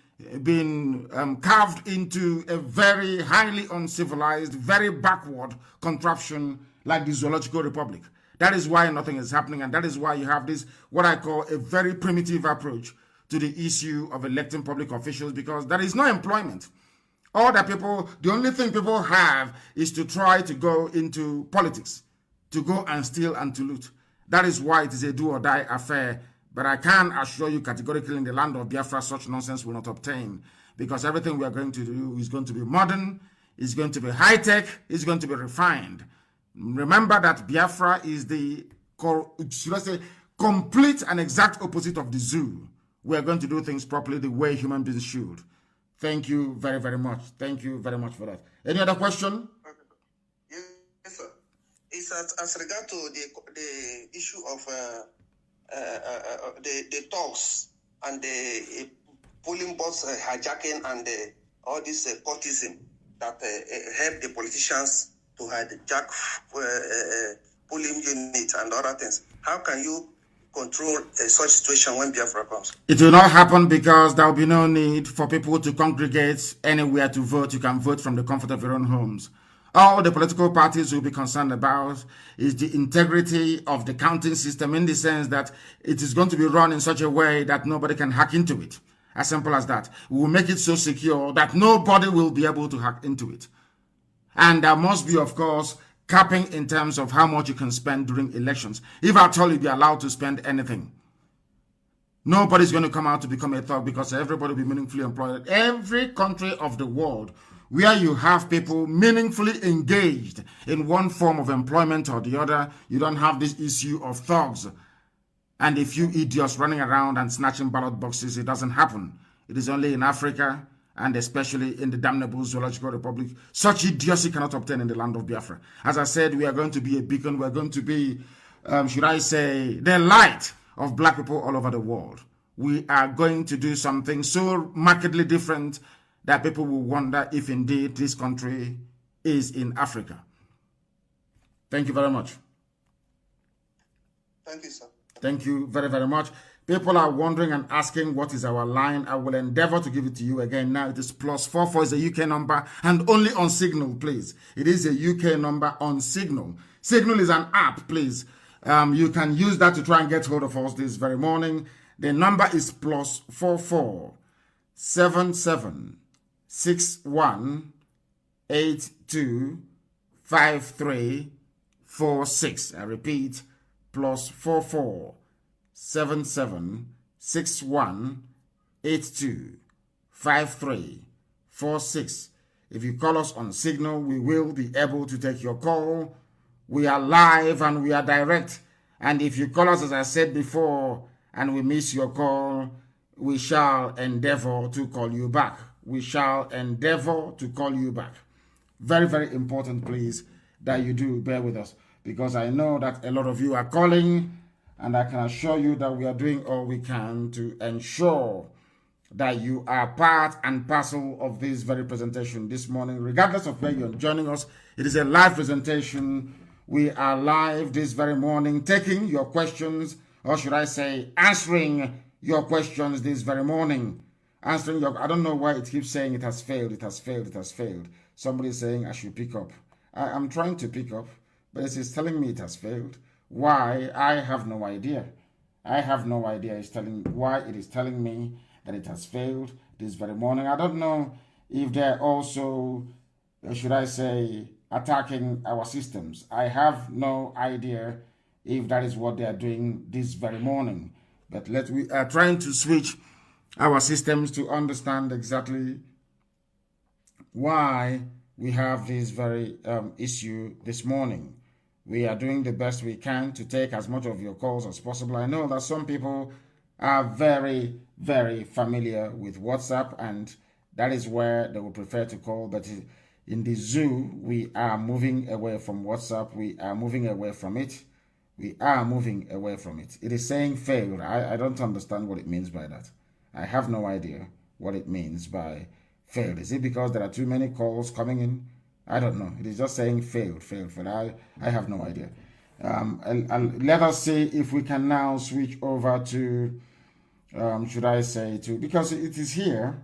been carved into a very highly uncivilized, very backward contraption like the Zoological Republic. That is why nothing is happening, and that is why you have this, what I call a very primitive approach to the issue of electing public officials, because there is no employment. The only thing people have is to try to go into politics, to go and steal and to loot. That is why it is a do or die affair. But I can assure you categorically, in the land of Biafra, such nonsense will not obtain, because everything we are going to do is going to be modern, is going to be high-tech, is going to be refined. Remember that Biafra is the, should I say, complete and exact opposite of the zoo. We are going to do things properly the way human beings should. Thank you very, very much. Thank you very much for that. Any other question? Yes, sir. It's as regard to the issue of the talks and the polling box hijacking and all this courtism that help the politicians to hijack polling units and other things. How can you control such situation when Biafra comes? It will not happen, because there will be no need for people to congregate anywhere to vote. You can vote from the comfort of your own homes. All the political parties will be concerned about is the integrity of the counting system, in the sense that it is going to be run in such a way that nobody can hack into it. As simple as that. We will make it so secure that nobody will be able to hack into it. And there must be, of course, capping in terms of how much you can spend during elections. If at all you be allowed to spend anything, nobody's going to come out to become a thug, because everybody will be meaningfully employed. Every country of the world where you have people meaningfully engaged in one form of employment or the other, you don't have this issue of thugs and a few idiots running around and snatching ballot boxes. It doesn't happen. It is only in Africa, and especially in the damnable Zoological Republic. Such idiocy cannot obtain in the land of Biafra. As I said, we are going to be a beacon. We are going to be, should I say, the light of black people all over the world. We are going to do something so markedly different that people will wonder if indeed this country is in Africa. Thank you very much. Thank you, sir. Thank you very, very much. People are wondering and asking what is our line. I will endeavor to give it to you again. Now it is +44 is a UK number, and only on Signal, please. It is a UK number on Signal. Signal is an app, please. You can use that to try and get hold of us this very morning. The number is +44 77 61 82 53 46. I repeat, +44 77 61 82 53 46. If you call us on Signal, we will be able to take your call. We are live and we are direct. And if you call us, as I said before, and we miss your call, we shall endeavor to call you back. We shall endeavor to call you back. Very, very important, please, that you do bear with us, because I know that a lot of you are calling, and I can assure you that we are doing all we can to ensure that you are part and parcel of this very presentation this morning, regardless of where you're joining us. It is a live presentation. We are live this very morning, taking your questions, or should I say, answering your questions this very morning. I don't know why it keeps saying it has failed, it has failed, it has failed. Somebody is saying I should pick up. I'm trying to pick up, but it is telling me it has failed. Why? I have no idea. I have no idea. It's telling why it is telling me that it has failed this very morning. I don't know if they're also, should I say, attacking our systems. I have no idea if that is what they are doing this very morning. But we are trying to switch our systems to understand exactly why we have this very issue this morning. We are doing the best we can to take as much of your calls as possible. I know that some people are very, very familiar with WhatsApp, and that is where they would prefer to call. But in the zoo, we are moving away from WhatsApp. We are moving away from it. We are moving away from it. It is saying failed. I don't understand what it means by that. I have no idea what it means by failed. Is it because there are too many calls coming in? I don't know. It is just saying failed. I have no idea. Let us see if we can now switch over to, should I say to, because it is here,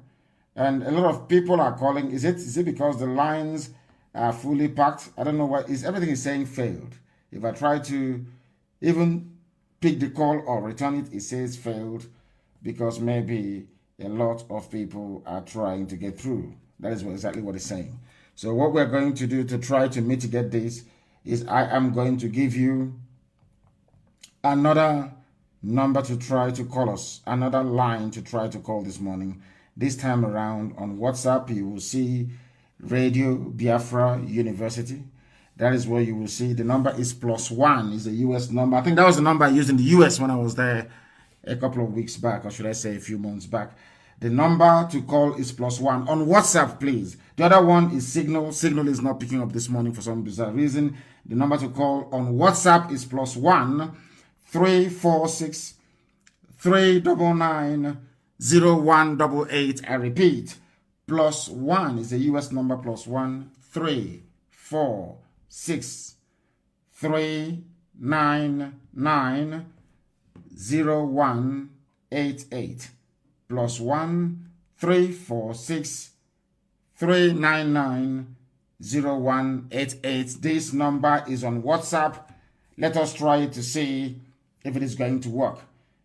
and a lot of people are calling. Is it because the lines are fully packed? I don't know why. Everything is saying failed. If I try to even pick the call or return it, it says failed, because maybe a lot of people are trying to get through. That is exactly what it's saying. So what we're going to do to try to mitigate this is I am going to give you another number to try to call us, another line to try to call this morning. This time around on WhatsApp, you will see Radio Biafra University. That is where you will see the number is +1, is a US number. I think that was the number I used in the US when I was there a couple of weeks back, or should I say a few months back. The number to call is +1 on WhatsApp, please. The other one is Signal. Signal is not picking up this morning for some bizarre reason. The number to call on WhatsApp is +1 346 399 0188. I repeat, +1 is a US number. +1 346 399 0188. +1 346 399 0188. This number is on WhatsApp. Let us try to see if it is going to work.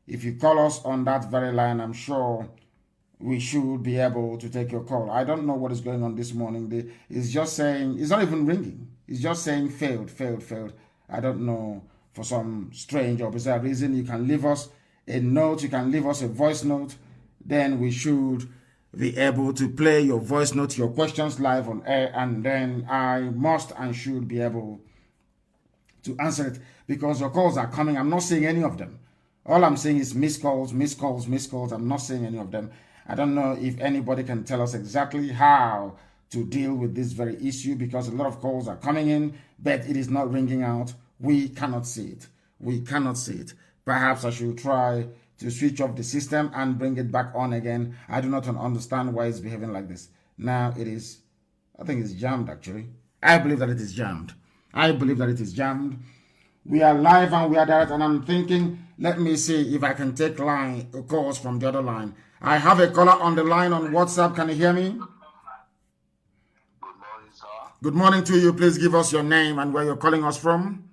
If you call us on that very line, I'm sure we should be able to take your call. I don't know what is going on this morning. It's just saying, it's not even ringing. It's just saying failed. I don't know, for some strange or bizarre reason. You can leave us a note, you can leave us a voice note. Then we should be able to play your voice note, your questions live on air, and then I must and should be able to answer it, because your calls are coming. I'm not seeing any of them. All I'm seeing is missed calls. I'm not seeing any of them. I don't know if anybody can tell us exactly how to deal with this very issue, because a lot of calls are coming in, but it is not ringing out. We cannot see it. Perhaps I should try to switch off the system and bring it back on again. I do not understand why it's behaving like this. Now it is, I think it's jammed actually. I believe that it is jammed. We are live and we are direct, and I'm thinking, let me see if I can take calls from the other line. I have a caller on the line on WhatsApp. Can you hear me? Good morning, sir. Good morning to you. Please give us your name and where you're calling us from.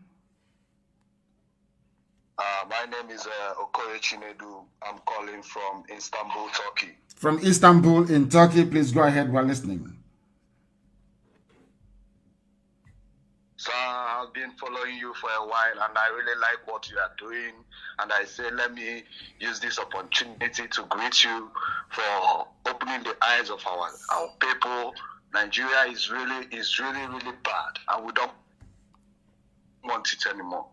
My name is Okoye Chinedu. I'm calling from Istanbul, Turkey. From Istanbul in Turkey. Please go ahead while listening. So I've been following you for a while, and I really like what you are doing. And I say, let me use this opportunity to greet you for opening the eyes of our people. Nigeria is really bad, and we don't want it anymore.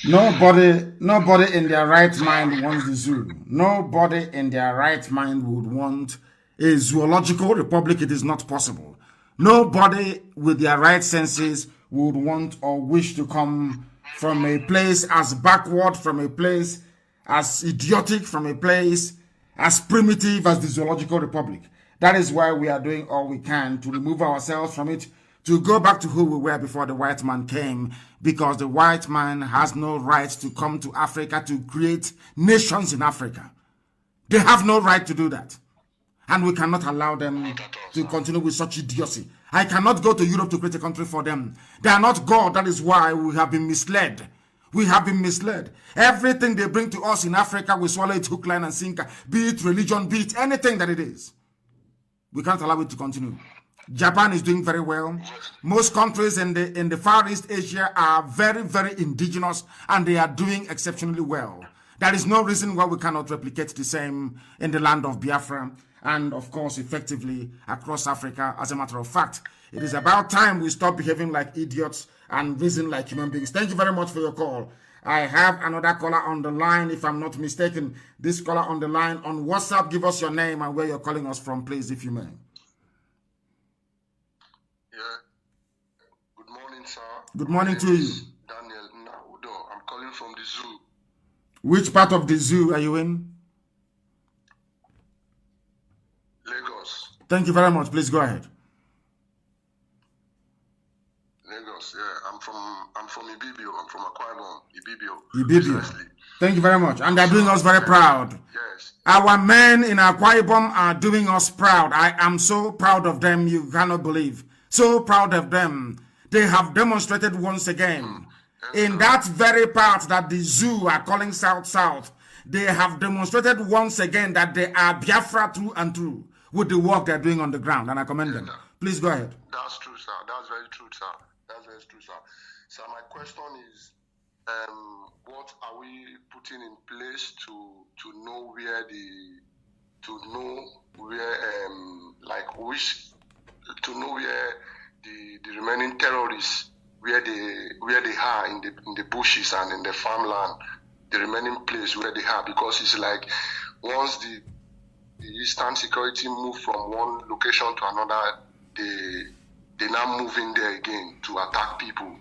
Nobody in their right mind wants the zoo. Nobody in their right mind would want a zoological republic. It is not possible. Nobody with their right senses would want or wish to come from a place as backward, from a place as idiotic, from a place as primitive as the zoological republic. That is why we are doing all we can to remove ourselves from it, to go back to who we were before the white man came, because the white man has no right to come to Africa to create nations in Africa. They have no right to do that. And we cannot allow them to continue with such idiocy. I cannot go to Europe to create a country for them. They are not God. That is why we have been misled. Everything they bring to us in Africa, we swallow it hook, line, and sinker. Be it religion, be it anything that it is. We can't allow it to continue. Japan is doing very well. Most countries in the Far East Asia are very, very indigenous, and they are doing exceptionally well. There is no reason why we cannot replicate the same in the land of Biafra and, of course, effectively across Africa. As a matter of fact, it is about time we stop behaving like idiots and reason like human beings. Thank you very much for your call. I have another caller on the line, if I'm not mistaken. This caller on the line on WhatsApp, give us your name and where you're calling us from, please, if you may. Yeah. Good morning, sir. Good morning to you. Daniel Naudo. I'm calling from the zoo. Which part of the zoo are you in? Lagos. Thank you very much. Please go ahead. Lagos, yeah. I'm from Ibibio. I'm from Akwa Ibom. Ibibio. Precisely. Thank you very much. And they're doing us very proud. Yes. Our men in Akwa Ibom are doing us proud. I am so proud of them, you cannot believe. So proud of them. They have demonstrated once again. In that very part that the zoo are calling South, they have demonstrated once again that they are Biafra through and through with the work they're doing on the ground, and I commend them. Please go ahead. That's true, sir. That's very true, sir. That's very true, sir. So my question is, what are we putting in place to know where the remaining terrorists, where they are in the bushes and in the farmland, the remaining place where they are, because it's like once the Eastern Security move from one location to another, they now move in there again to attack people.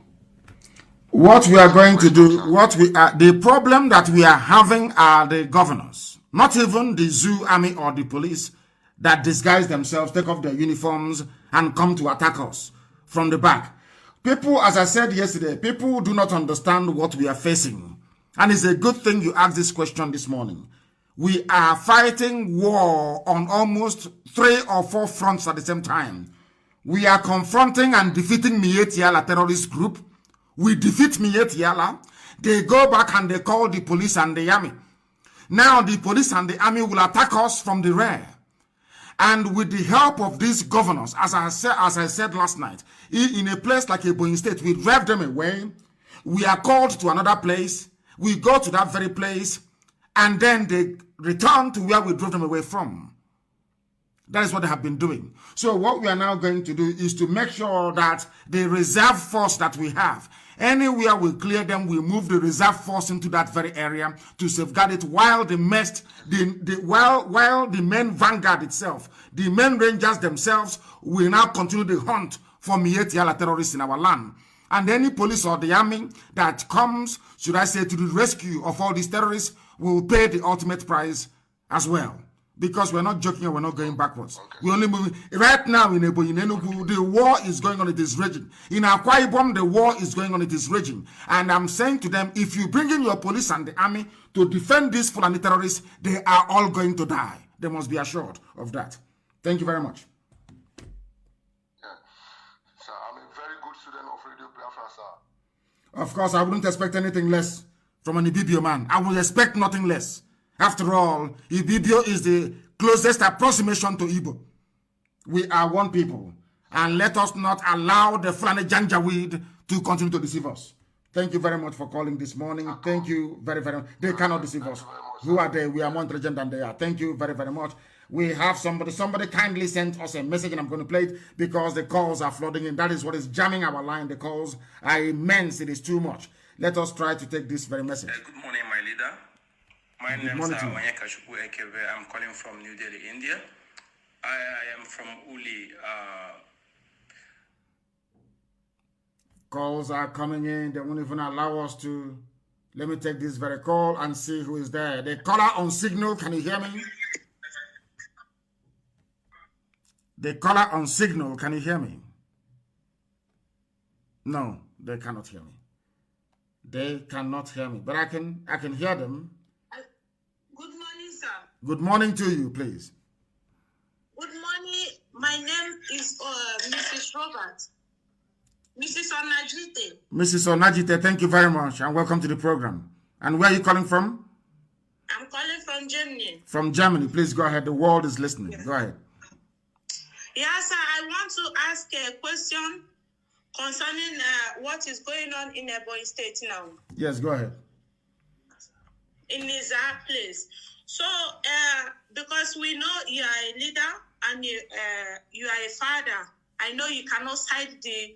What we are going to do, the problem that we are having are the governors, not even the zoo army or the police that disguise themselves, take off their uniforms and come to attack us from the back. People, as I said yesterday, people do not understand what we are facing. And it's a good thing you asked this question this morning. We are fighting war on almost 3 or 4 fronts at the same time. We are confronting and defeating Miyetti Allah terrorist group. We defeat Miyetti Allah. They go back and they call the police and the army. Now the police and the army will attack us from the rear. And with the help of these governors, as I said last night, in a place like Ebonyi State, we drive them away. We are called to another place. We go to that very place, and then they return to where we drove them away from. That is what they have been doing. So what we are now going to do is to make sure that the reserve force that we have, anywhere we clear them, we move the reserve force into that very area to safeguard it, while the main vanguard itself, the main rangers themselves, will now continue the hunt for Miyetti Allah terrorists in our land. And any police or the army that comes, should I say, to the rescue of all these terrorists will pay the ultimate price as well. Because we're not joking and we're not going backwards. Okay. We're only moving. Right now in Enugu, the war is going on, it is raging. In Akwa Ibom, the war is going on, it is raging. And I'm saying to them, if you bring in your police and the army to defend these Fulani terrorists, they are all going to die. They must be assured of that. Thank you very much. Yeah. Sir, I'm a very good student of Radio Biafra, sir. Of course, I wouldn't expect anything less from an Ibibio man. I would expect nothing less. After all, Ibibio is the closest approximation to Igbo. We are one people. And let us not allow the Fulani Janjaweed to continue to deceive us. Thank you very much for calling this morning. Thank you very, very much. They cannot deceive us. Who are they? We are more intelligent than they are. Thank you very, very much. We have somebody kindly sent us a message, and I'm going to play it because the calls are flooding in. That is what is jamming our line. The calls are immense. It is too much. Let us try to take this very message. Good morning, my leader. My name is Wanyeka Shukwu Ekebe. I'm calling from New Delhi, India. I am from Uli. Calls are coming in. They won't even allow us to. Let me take this very call and see who is there. The caller on signal, can you hear me? The caller on signal, can you hear me? No, they cannot hear me. They cannot hear me, but I can hear them. Good morning, sir. Good morning to you, please. Good morning. My name is Mrs. Robert. Mrs. Onajite. Mrs. Onajite, thank you very much and welcome to the program. And where are you calling from? I'm calling from Germany. From Germany. Please go ahead. The world is listening. Yes. Go ahead. Yeah, sir, I want to ask a question concerning what is going on in Ebonyi State now. Yes, go ahead. In his place. So, because we know you are a leader and you are a father, I know you cannot side the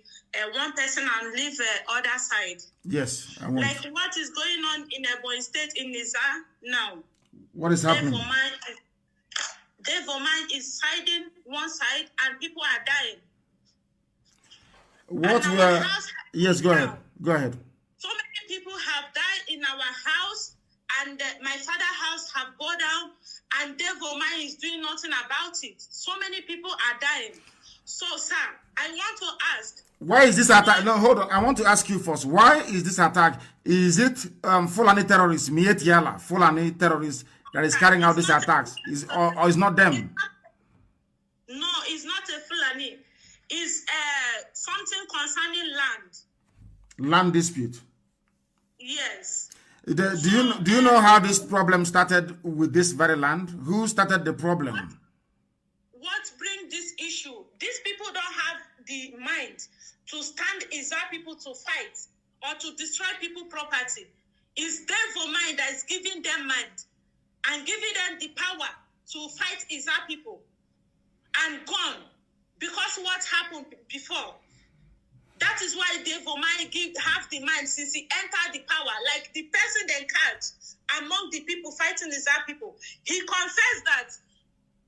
one person and leave the other side. Yes, I want. Like what is going on in Ebonyi State in Niza now? What is happening? Devorman is siding one side and people are dying. What were... Yes, go ahead. Go ahead. So many people have died in our house, and my father's house have gone down, and Devorman is doing nothing about it. So many people are dying. So, sir, I want to ask... Why is this attack? No, hold on. I want to ask you first. Why is this attack? Is it Fulani terrorists, Miet Yala, Fulani terrorists that is carrying out these attacks? Or is not them? No, it's not a Fulani. It's something concerning land. Land dispute. Yes. Do you know how this problem started with this very land? Who started the problem? What brings this issue? These people don't have the mind to stand Izar people to fight or to destroy people property. It's them for mind that is giving them mind and giving them the power to fight Izar people and gone. Because what happened before, that is why they for mind have the mind since he entered the power, like the person they catch among the people fighting Izar people. He confessed that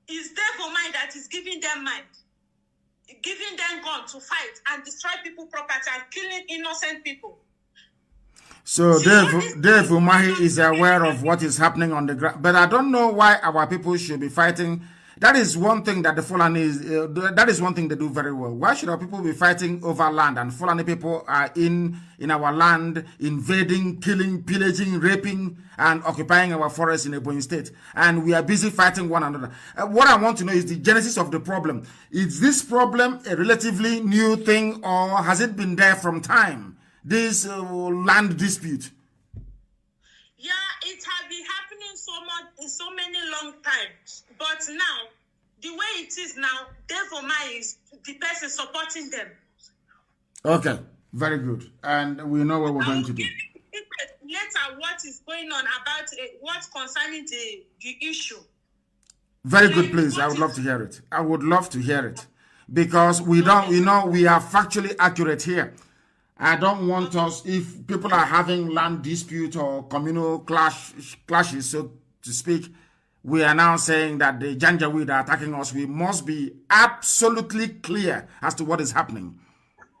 it's there for mind that is giving them mind, giving them gun to fight and destroy people property and killing innocent people. So Dave Umahi is aware of what is happening on the ground, but I don't know why our people should be fighting. That is one thing that the Fulani that is one thing they do very well. Why should our people be fighting over land? And Fulani people are in our land, invading, killing, pillaging, raping, and occupying our forests in Ebonyi State. And we are busy fighting one another. What I want to know is the genesis of the problem. Is this problem a relatively new thing, or has it been there from time? This land dispute. Yeah, it has been happening so much in so many long times. But now, the way it is now, Devomai is the person supporting them. Okay, very good. And we know what we're going to do. Later, what is going on about what's concerning the issue. Very good, please. I would love to hear it. I would love to hear it. Because we are factually accurate here. I don't want us, if people are having land dispute or communal clashes, so to speak, we are now saying that the Janjaweed are attacking us. We must be absolutely clear as to what is happening.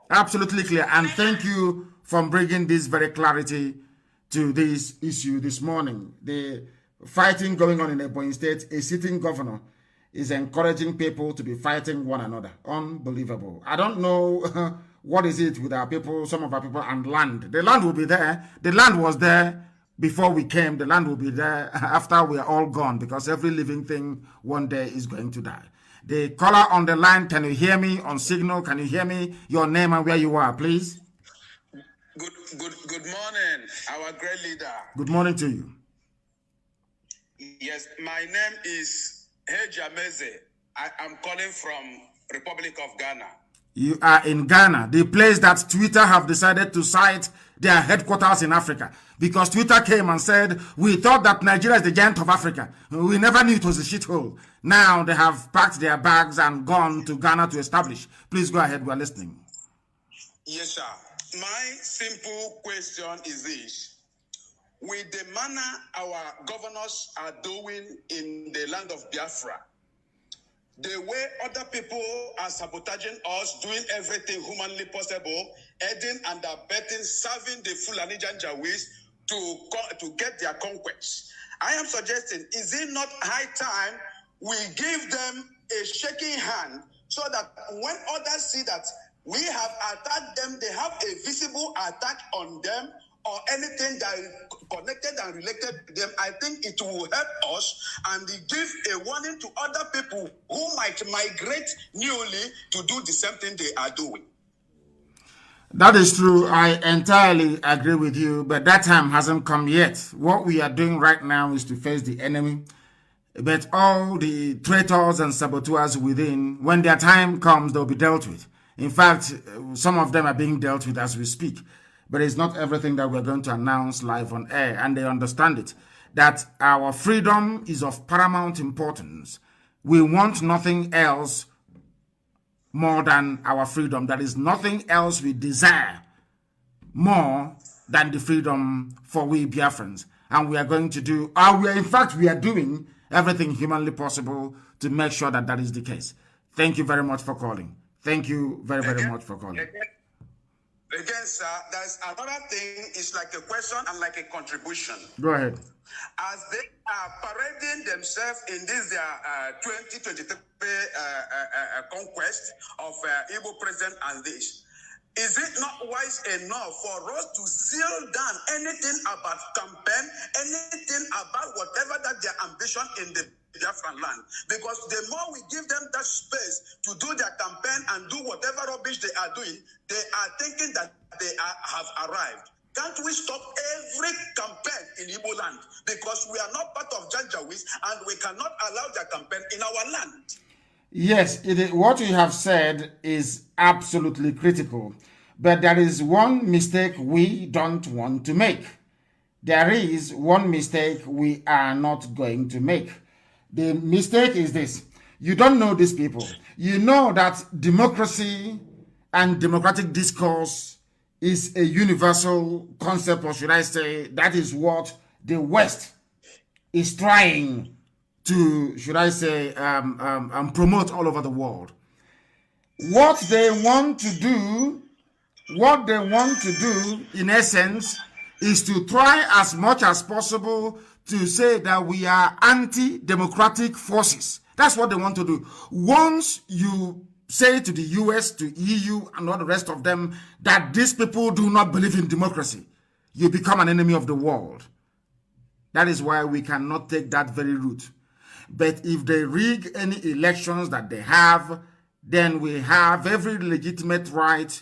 Absolutely clear. And thank you for bringing this very clarity to this issue this morning. The fighting going on in Ebonyi State, a sitting governor is encouraging people to be fighting one another. Unbelievable. I don't know what is it with our people, some of our people, and land. The land will be there. The land was there before we came. The land will be there after we are all gone, because every living thing one day is going to die. The caller on the line, can you hear me on signal? Can you hear me? Your name and where you are, please. Good morning, our great leader. Good morning to you. Yes, my name is Meze. I am calling from Republic of Ghana. You are in Ghana, the place that Twitter have decided to site their headquarters in Africa. Because Twitter came and said, we thought that Nigeria is the giant of Africa. We never knew it was a shithole. Now they have packed their bags and gone to Ghana to establish. Please go ahead, we are listening. Yes, sir. My simple question is this. With the manner our governors are doing in the land of Biafra, the way other people are sabotaging us, doing everything humanly possible, aiding and abetting, serving the Fulani Janjaweeds to get their conquest. I am suggesting, is it not high time we give them a shaking hand so that when others see that we have attacked them, they have a visible attack on them or anything that is connected and related to them? I think it will help us and give a warning to other people who might migrate newly to do the same thing they are doing. That is true. I entirely agree with you, but that time hasn't come yet. What we are doing right now is to face the enemy. But all the traitors and saboteurs within, when their time comes, they'll be dealt with. In fact, some of them are being dealt with as we speak. But it's not everything that we're going to announce live on air, and they understand it. That our freedom is of paramount importance. We want nothing else more than our freedom. There is nothing else we desire more than the freedom for we Biafrans. And we are going to do, we are doing everything humanly possible to make sure that that is the case. Thank you very much for calling. Thank you very, very much for calling. Again, sir, there's another thing. It's like a question and like a contribution. Go ahead. As they are parading themselves in this their 2023 conquest of Igbo president and this, is it not wise enough for us to seal down anything about campaign, anything about whatever that their ambition in the Biafran land? Because the more we give them that space to do their campaign and do whatever rubbish they are doing, they are thinking that they have arrived. Can't we stop every campaign in Igbo land? Because we are not part of Janjaweed and we cannot allow their campaign in our land. Yes, what you have said is absolutely critical. But there is one mistake we don't want to make. There is one mistake we are not going to make. The mistake is this. You don't know these people. You know that democracy and democratic discourse is a universal concept, or should I say, that is what the West is trying to, should I say, promote all over the world. What they want to do, in essence, is to try as much as possible to say that we are anti-democratic forces. That's what they want to do. Once you say to the US, to EU, and all the rest of them that these people do not believe in democracy, you become an enemy of the world. That is why we cannot take that very route. But if they rig any elections that they have, then we have every legitimate right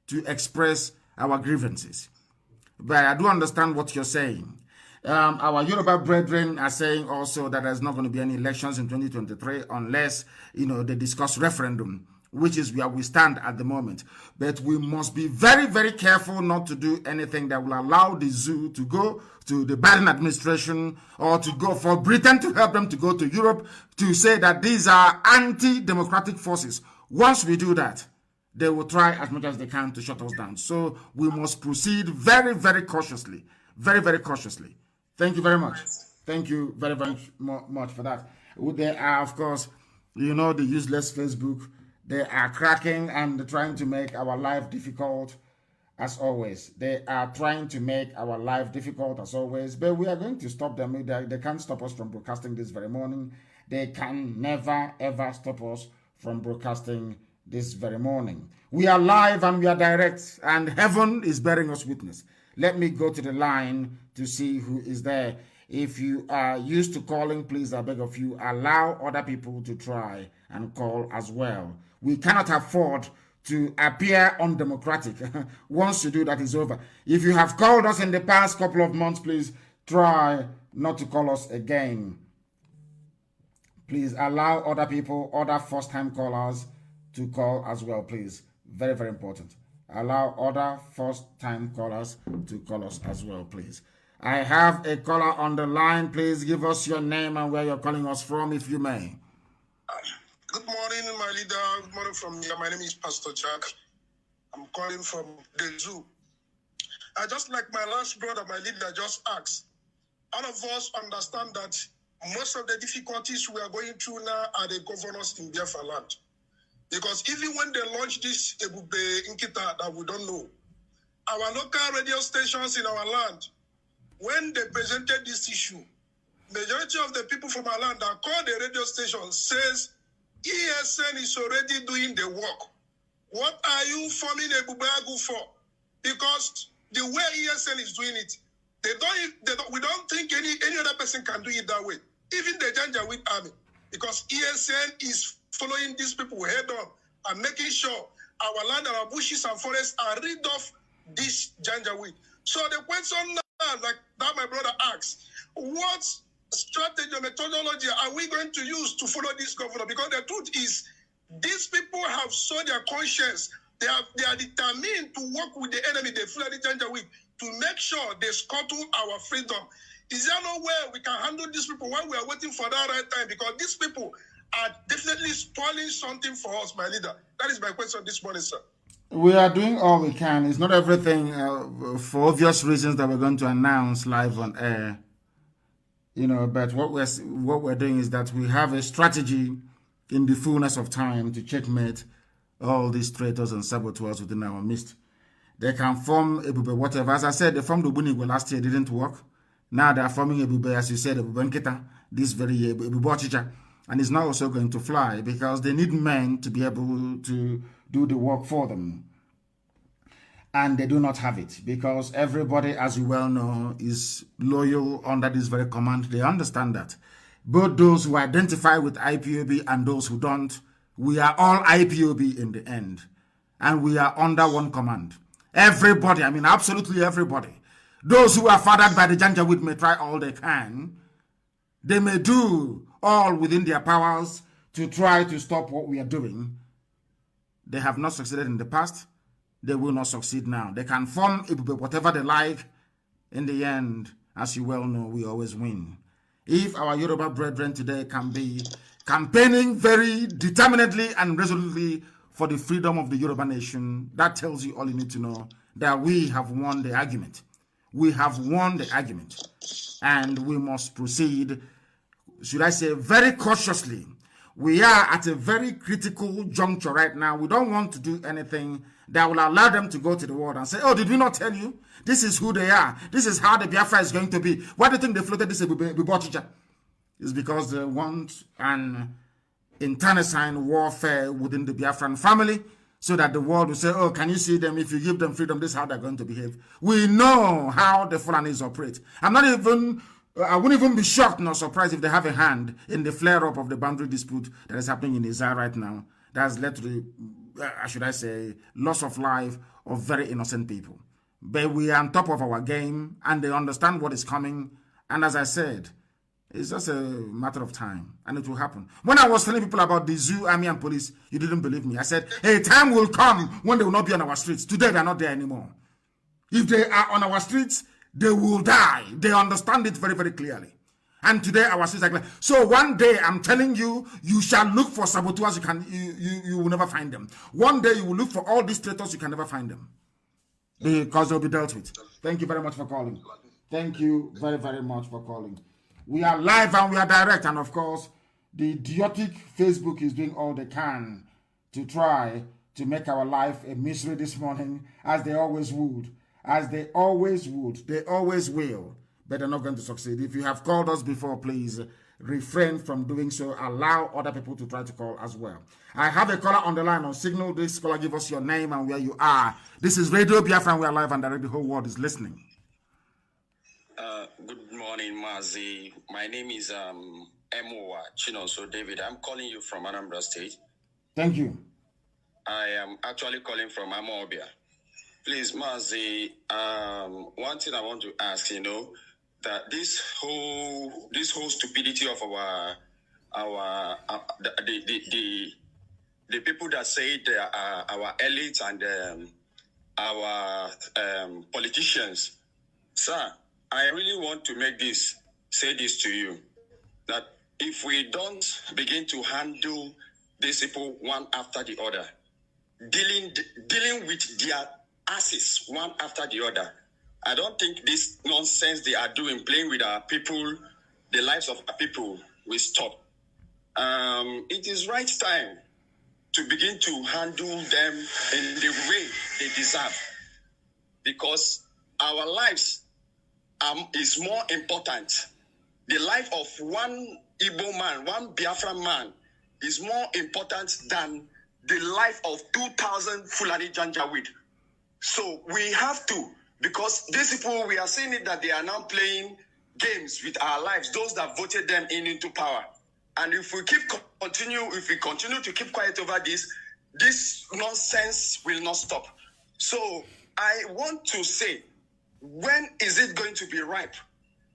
to express our grievances. But I do understand what you're saying. Our Yoruba brethren are saying also that there's not going to be any elections in 2023 unless, they discuss referendum, which is where we stand at the moment. But we must be very, very careful not to do anything that will allow the zoo to go to the Biden administration or to go for Britain to help them to go to Europe to say that these are anti-democratic forces. Once we do that, they will try as much as they can to shut us down. So we must proceed very, very cautiously. Very, very cautiously. Thank you very much. Thank you very, very much for that. There are, of course, the useless Facebook. They are cracking and trying to make our life difficult as always. They are trying to make our life difficult as always. But we are going to stop them. They can't stop us from broadcasting this very morning. They can never, ever stop us from broadcasting this very morning. We are live and we are direct, and heaven is bearing us witness. Let me go to the line to see who is there. If you are used to calling, please, I beg of you, allow other people to try and call as well. We cannot afford to appear undemocratic. Once you do that, it's over. If you have called us in the past couple of months, please try not to call us again. Please allow other people, other first-time callers to call as well, please. Very, very important. Allow other first-time callers to call us as well, please. I have a caller on the line. Please give us your name and where you're calling us from, if you may. Good morning, my leader. Good morning from here. My name is Pastor Jack. I'm calling from the zoo. Just like my last brother, my leader, just asked, all of us understand that most of the difficulties we are going through now are the governors in Biafra land. Because even when they launched this Ebube Nkita that we don't know, our local radio stations in our land, when they presented this issue, majority of the people from our land that call the radio station says ESN is already doing the work. What are you forming Ebube Agu for? Because the way ESN is doing it, we don't think any other person can do it that way. Even the Janjaweed army, because ESN is following these people head on and making sure our land, our bushes and forests are rid of this Janjaweed. So the question now, like that my brother asked, what strategy or methodology are we going to use to follow this governor? Because the truth is, these people have sold their conscience. They are determined to work with the enemy, the Fulani Janjaweed, to make sure they scuttle our freedom. Is there no way we can handle these people while we are waiting for that right time? Because these people are definitely spoiling something for us, my leader. That is my question this morning, sir. We are doing all we can. It's not everything for obvious reasons that we're going to announce live on air. But what we're doing is that we have a strategy in the fullness of time to checkmate all these traitors and saboteurs within our midst. They can form Ebube, whatever. As I said, they formed Ubunigwe last year, didn't work. Now they are forming Ebube, as you said, Ebube Nkita, this very year, Ebube Ochicha. And it's not also going to fly because they need men to be able to do the work for them. And they do not have it because everybody, as you well know, is loyal under this very command. They understand that. Both those who identify with IPOB and those who don't, we are all IPOB in the end. And we are under one command. Everybody, I mean absolutely everybody. Those who are fathered by the Janjaweed may try all they can. They may do all within their powers to try to stop what we are doing. They have not succeeded in the past. They will not succeed now. They can form whatever they like. In the end, as you well know, we always win. If our Yoruba brethren today can be campaigning very determinedly and resolutely for the freedom of the Yoruba nation, that tells you all you need to know, that we have won the argument. We have won the argument. And we must proceed, should I say, very cautiously. We are at a very critical juncture right now. We don't want to do anything that will allow them to go to the world and say, oh, did we not tell you? This is who they are. This is how the Biafra is going to be. Why do you think they floated this Bibochicha? It's because they want an internecine warfare within the Biafran family so that the world will say, oh, can you see them? If you give them freedom, this is how they're going to behave. We know how the Fulanis operate. I wouldn't even be shocked nor surprised if they have a hand in the flare-up of the boundary dispute that is happening in Israel right now. That has led to the, should I say, loss of life of very innocent people. But we are on top of our game, and they understand what is coming. And as I said, it's just a matter of time, and it will happen. When I was telling people about the zoo, army, and police, you didn't believe me. I said, hey, time will come when they will not be on our streets. Today, they're not there anymore. If they are on our streets, they will die. They understand it very, very clearly. And today our streets are clear. So one day, I'm telling you, you shall look for saboteurs. You will never find them. One day you will look for all these traitors. You can never find them because they'll be dealt with. Thank you very much for calling. Thank you very, very much for calling. We are live and we are direct. And of course, the idiotic Facebook is doing all they can to try to make our life a misery this morning, as they always would. As they always would. They always will. But they're not going to succeed. If you have called us before, please refrain from doing so. Allow other people to try to call as well. I have a caller on the line on Signal. This caller, give us your name and where you are. This is Radio Biafra, and we are live and direct. The whole world is listening. Good morning, Mazi. My name is Emowa Chinoso David. I'm calling you from Anambra State. Thank you. I am actually calling from Amobia. Please, Mazi, one thing I want to ask, that this whole stupidity of the people that say they are our elites and our politicians, sir, I really want to say this to you, that if we don't begin to handle these people one after the other, dealing with their asses one after the other, I don't think this nonsense they are doing, playing with our people, the lives of our people, will stop. It is right time to begin to handle them in the way they deserve, because our lives is more important. The life of one Igbo man, one Biafra man, is more important than the life of 2,000 Fulani Janjaweed. So we have to, because these people, we are seeing it that they are now playing games with our lives, those that voted them into power. And if we continue to keep quiet over this nonsense will not stop. So I want to say, when is it going to be ripe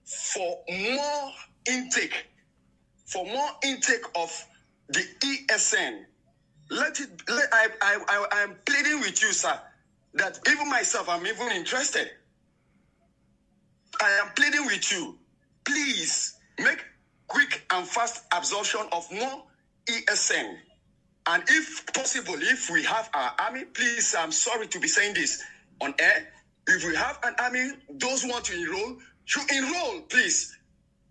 for more intake, of the ESN. I'm pleading with you, sir, that even myself, I'm even interested. I am pleading with you. Please make quick and fast absorption of more ESN. And if possible, if we have our army, please, I'm sorry to be saying this on air. If we have an army, those who want to enroll, should enroll, please.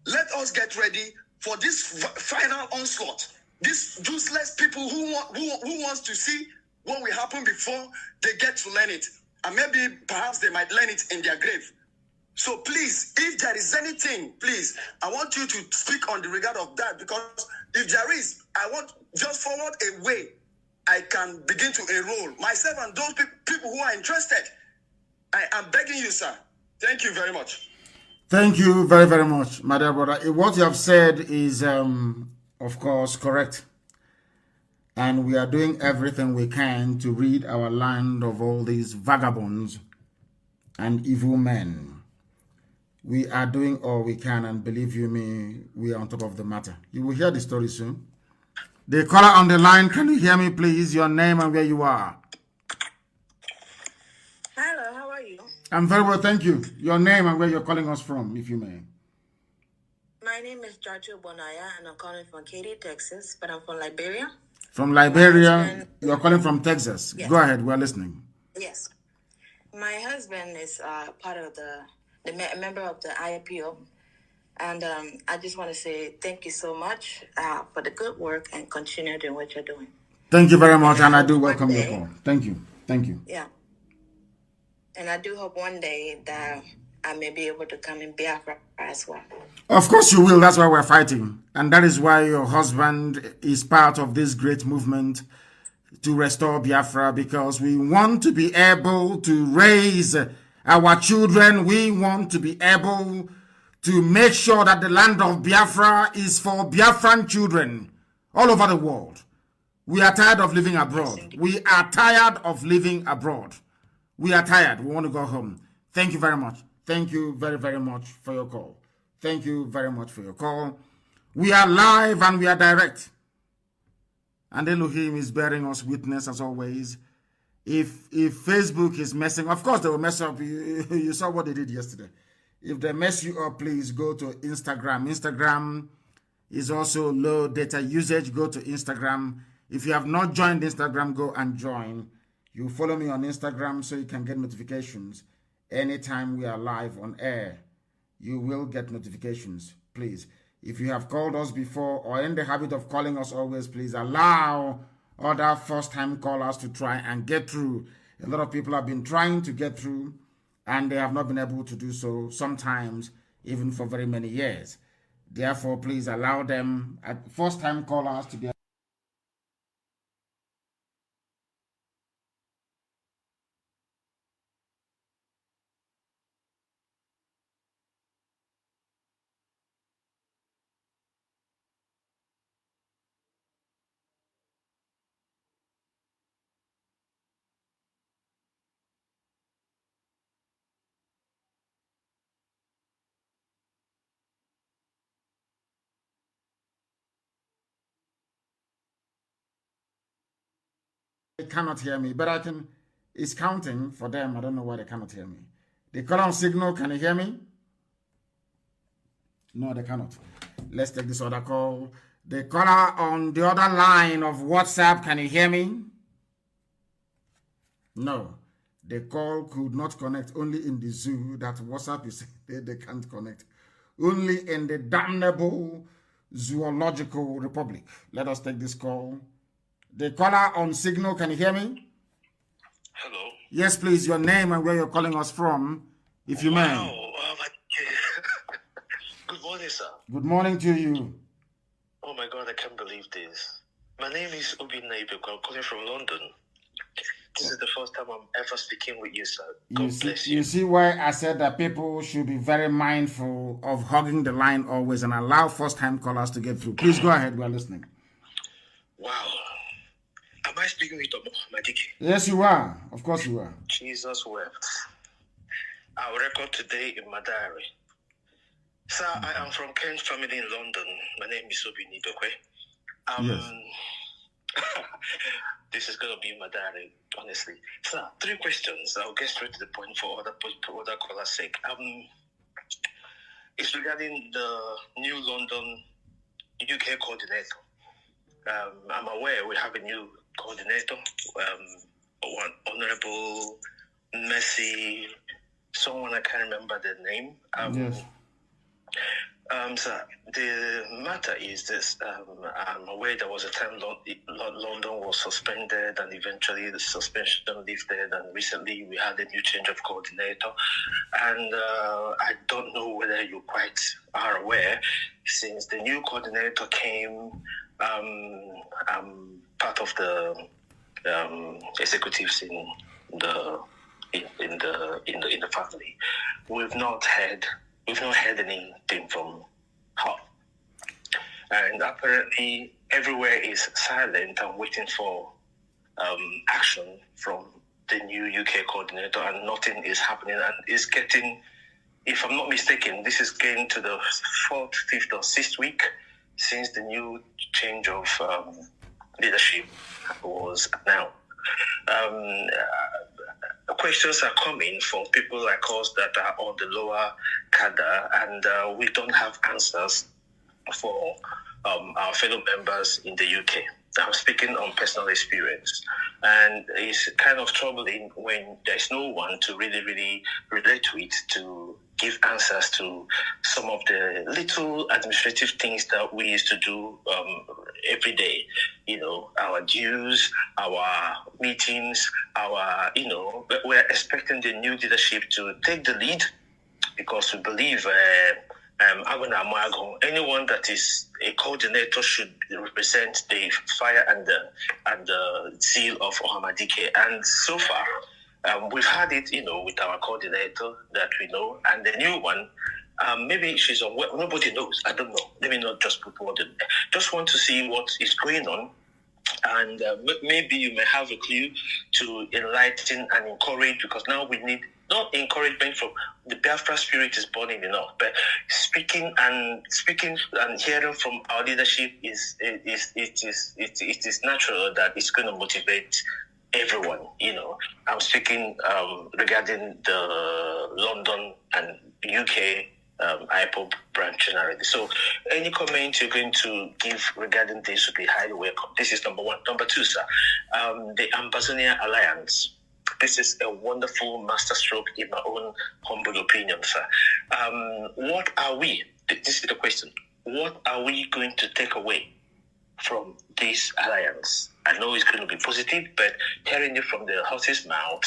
Let us get ready for this final onslaught. These useless people who wants to see what will happen before they get to learn it. And maybe perhaps they might learn it in their grave. So please, if there is anything, please, I want you to speak on the regard of that, because if there is, I want just forward a way I can begin to enroll myself and those people who are interested. I am begging you, sir. Thank you very much. Thank you very, very much, my dear brother. What you have said is, of course, correct. And we are doing everything we can to rid our land of all these vagabonds and evil men. We are doing all we can, and believe you me, we are on top of the matter. You will hear the story soon. The caller on the line, can you hear me, please? Your name and where you are. Hello, how are you? I'm very well, thank you. Your name and where you're calling us from, if you may. My name is Jajo Bonaya, and I'm calling from Katy, Texas, but I'm from Liberia. From Liberia, you're calling from Texas. Yes. Go ahead, we're listening. Yes. My husband is part of a member of the IPO, and I just want to say thank you so much for the good work, and continue doing what you're doing. Thank you very much, and I do welcome your call. Thank you. Thank you. Yeah. And I do hope one day that I may be able to come in Biafra as well. Of course you will. That's why we're fighting. And that is why your husband is part of this great movement to restore Biafra, because we want to be able to raise our children. We want to be able to make sure that the land of Biafra is for Biafran children all over the world. We are tired of living abroad. We are tired of living abroad. We are tired. We want to go home. Thank you very much. Thank you very, very much for your call. Thank you very much for your call. We are live and we are direct. And Elohim is bearing us witness as always. If Facebook is messing, of course they will mess up. You saw what they did yesterday. If they mess you up, please go to Instagram. Instagram is also low data usage. Go to Instagram. If you have not joined Instagram, go and join. You follow me on Instagram so you can get notifications. Anytime we are live on air, you will get notifications, please. If you have called us before or in the habit of calling us always, please allow other first-time callers to try and get through. A lot of people have been trying to get through and they have not been able to do so, sometimes even for very many years. Therefore, please allow them, first-time callers, to be They cannot hear me, but I can. It's counting for them. I don't know why they cannot hear me. The call on signal, can you hear me? No, they cannot. Let's take this other call. The caller on the other line of WhatsApp, can you hear me? No. The call could not connect. Only in the zoo that WhatsApp is they can't connect. Only in the damnable zoological republic. Let us take this call. The caller on signal, can you hear me? Hello. Yes, please. Your name and where you're calling us from, if you may. Good morning, sir. Good morning to you. Oh my God, I can't believe this. My name is Uzodima. I'm calling from London. This is the first time I'm ever speaking with you, sir. God bless you. You see why I said that people should be very mindful of hugging the line always and allow first-time callers to get through. Please go ahead. We are listening. Wow. Am I speaking with Umahi? Yes, you are. Of course you are. Jesus wept. Our record today in my diary. Sir, I am from Kent family in London. My name is Uzodima. Yes. This is going to be my diary, honestly. Sir, 3 questions. I'll get straight to the point for other callers' sake. It's regarding the new London UK coordinator. I'm aware we have a new coordinator, one Honorable Mazi, someone I can't remember the name. Yes. Sir, the matter is this. I'm aware there was a time London was suspended and eventually the suspension lifted, and recently we had a new change of coordinator. And I don't know whether you quite are aware, since the new coordinator came, part of the executives in the family. We've not heard anything from her, and apparently everywhere is silent and waiting for action from the new UK coordinator, and nothing is happening. And it's getting, if I'm not mistaken, this is getting to the 4th, 5th, or 6th week since the new change of leadership was announced. Questions are coming from people like us that are on the lower cadre, and we don't have answers for our fellow members in the UK. I'm speaking on personal experience, and it's kind of troubling when there's no one to really relate with to give answers to some of the little administrative things that we used to do every day. You know, our dues, our meetings, we're expecting the new leadership to take the lead, because we believe anyone that is a coordinator should represent the fire and the zeal of Ohamadike. And so far, we've had it, with our coordinator that we know, and the new one, maybe she's on. Nobody knows. I don't know. Let me not just put word in there. Just want to see what is going on, and maybe you may have a clue to enlighten and encourage, because now we need not encouragement from the Biafra spirit is burning enough, but speaking and hearing from our leadership is natural that it's going to motivate everyone. I'm speaking regarding the London and UK IPOB branch generally. So any comment you're going to give regarding this would be highly welcome. This is number one. Number two, sir, the Ambazonia Alliance. This is a wonderful masterstroke in my own humble opinion, sir. What are we? This is the question. What are we going to take away from this alliance? I know it's going to be positive, but hearing it from the horse's mouth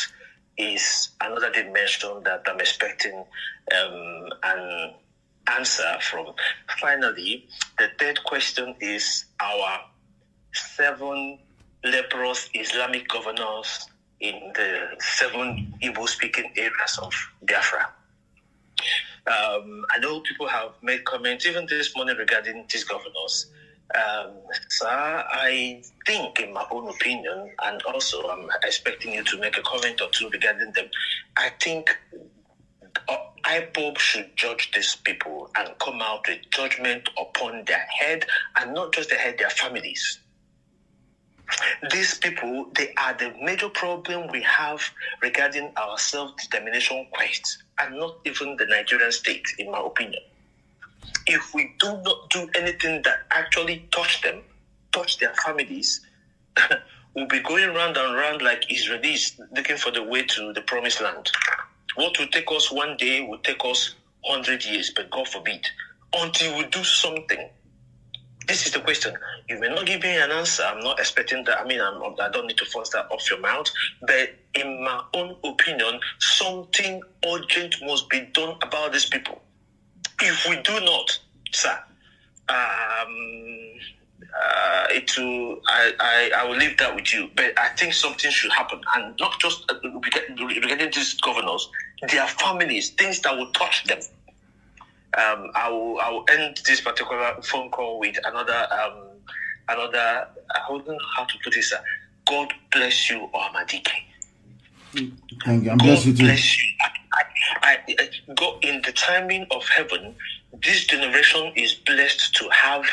is another dimension that I'm expecting an answer from. Finally, the third question is our 7 leprous Islamic governors in the 7 Igbo-speaking areas of Biafra. I know people have made comments even this morning regarding these governors. Sir, I think, in my own opinion, and also I'm expecting you to make a comment or two regarding them, I think IPOB should judge these people and come out with judgment upon their head, and not just their head, their families. These people, they are the major problem we have regarding our self-determination quest, and not even the Nigerian state, in my opinion. If we do not do anything that actually touch them, touch their families, we'll be going round and round like Israelis looking for the way to the promised land. What will take us one day will take us 100 years, but God forbid, until we do something. This is the question. You may not give me an answer. I'm not expecting that. I don't need to force that off your mouth. But in my own opinion, something urgent must be done about these people. If we do not, sir, I will leave that with you. But I think something should happen, and not just regarding these governors, their families, things that will touch them. I will end this particular phone call with another. I don't know how to put this. God bless you, Ohamadike. Thank you. God bless you too. Bless you. I go in the timing of heaven. this generation is blessed to have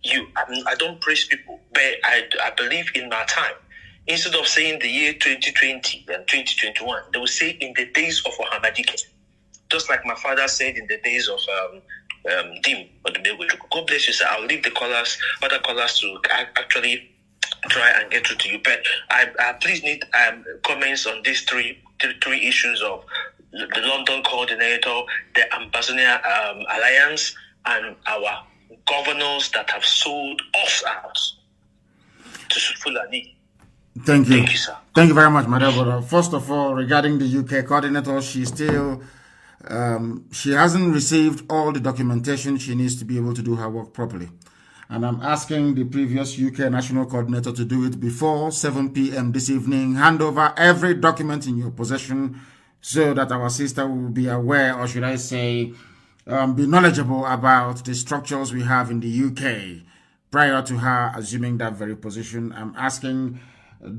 you. I don't praise people, but I believe in our time. Instead of saying the year 2020 and 2021, they will say in the days of Ohamadike. Just like my father said in the days of Dim. God bless you, sir. I'll leave the other callers to actually try and get through to you. But I please need comments on these three issues of the London coordinator, the Ambazonian Alliance, and our governors that have sold us out to Fulani. Thank you. Thank you, sir. Thank you very much, my dear brother. First of all, regarding the UK coordinator, she still she hasn't received all the documentation she needs to be able to do her work properly. And I'm asking the previous UK national coordinator to do it before 7 p.m. this evening. Hand over every document in your possession so that our sister will be aware, or should I say, be knowledgeable about the structures we have in the UK prior to her assuming that very position. I'm asking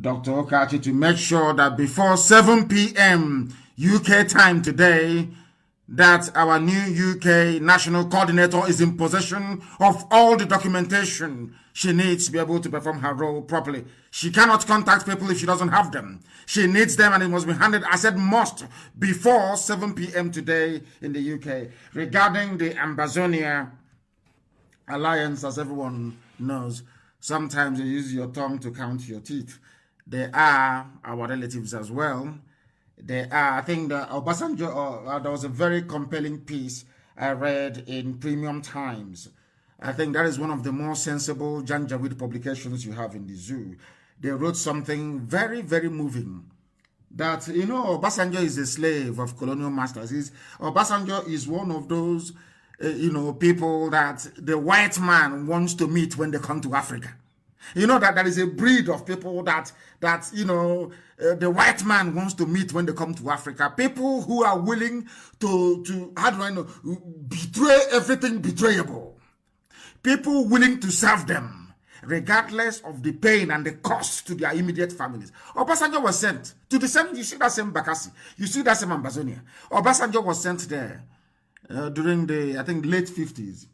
Dr. Okachi to make sure that before 7 p.m. UK time today, that our new UK national coordinator is in possession of all the documentation she needs to be able to perform her role properly. She cannot contact people if she doesn't have them. She needs them, and it must be handed, I said must, before 7 p.m. today in the UK. Regarding the Ambazonia Alliance, as everyone knows, sometimes you use your tongue to count your teeth. They are our relatives as well. They are, I think that Obasanjo, there was a very compelling piece I read in Premium Times. I think that is one of the more sensible Janjaweed publications you have in the zoo. They wrote something very, very moving. That, you know, Obasanjo is a slave of colonial masters. Obasanjo is one of those, people that the white man wants to meet when they come to Africa. You know that there is a breed of people that the white man wants to meet when they come to Africa. People who are willing to how do I know, betray everything betrayable. People willing to serve them, regardless of the pain and the cost to their immediate families. Obasanjo was sent to the same, you see that same Bakassi, you see that same Ambazonia. Obasanjo was sent there during the, I think, late 50s,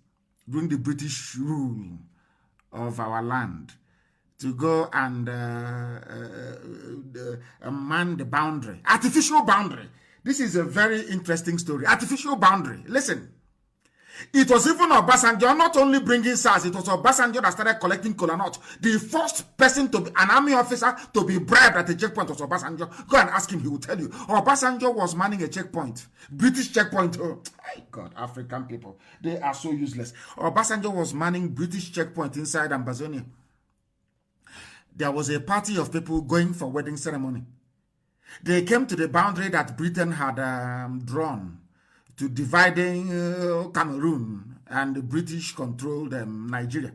during the British rule of our land, to go and man the boundary, artificial boundary. This is a very interesting story. Artificial boundary. Listen, it was even Obasanjo not only bringing SARS, it was Obasanjo that started collecting kola nut. The first person to be an army officer to be bribed at a checkpoint was Obasanjo. Go and ask him, he will tell you. Obasanjo was manning a checkpoint, British checkpoint. Oh my God, African people, they are so useless. Obasanjo was manning British checkpoint inside Ambazonia. There was a party of people going for wedding ceremony. They came to the boundary that Britain had drawn to dividing Cameroon, and the British controlled Nigeria.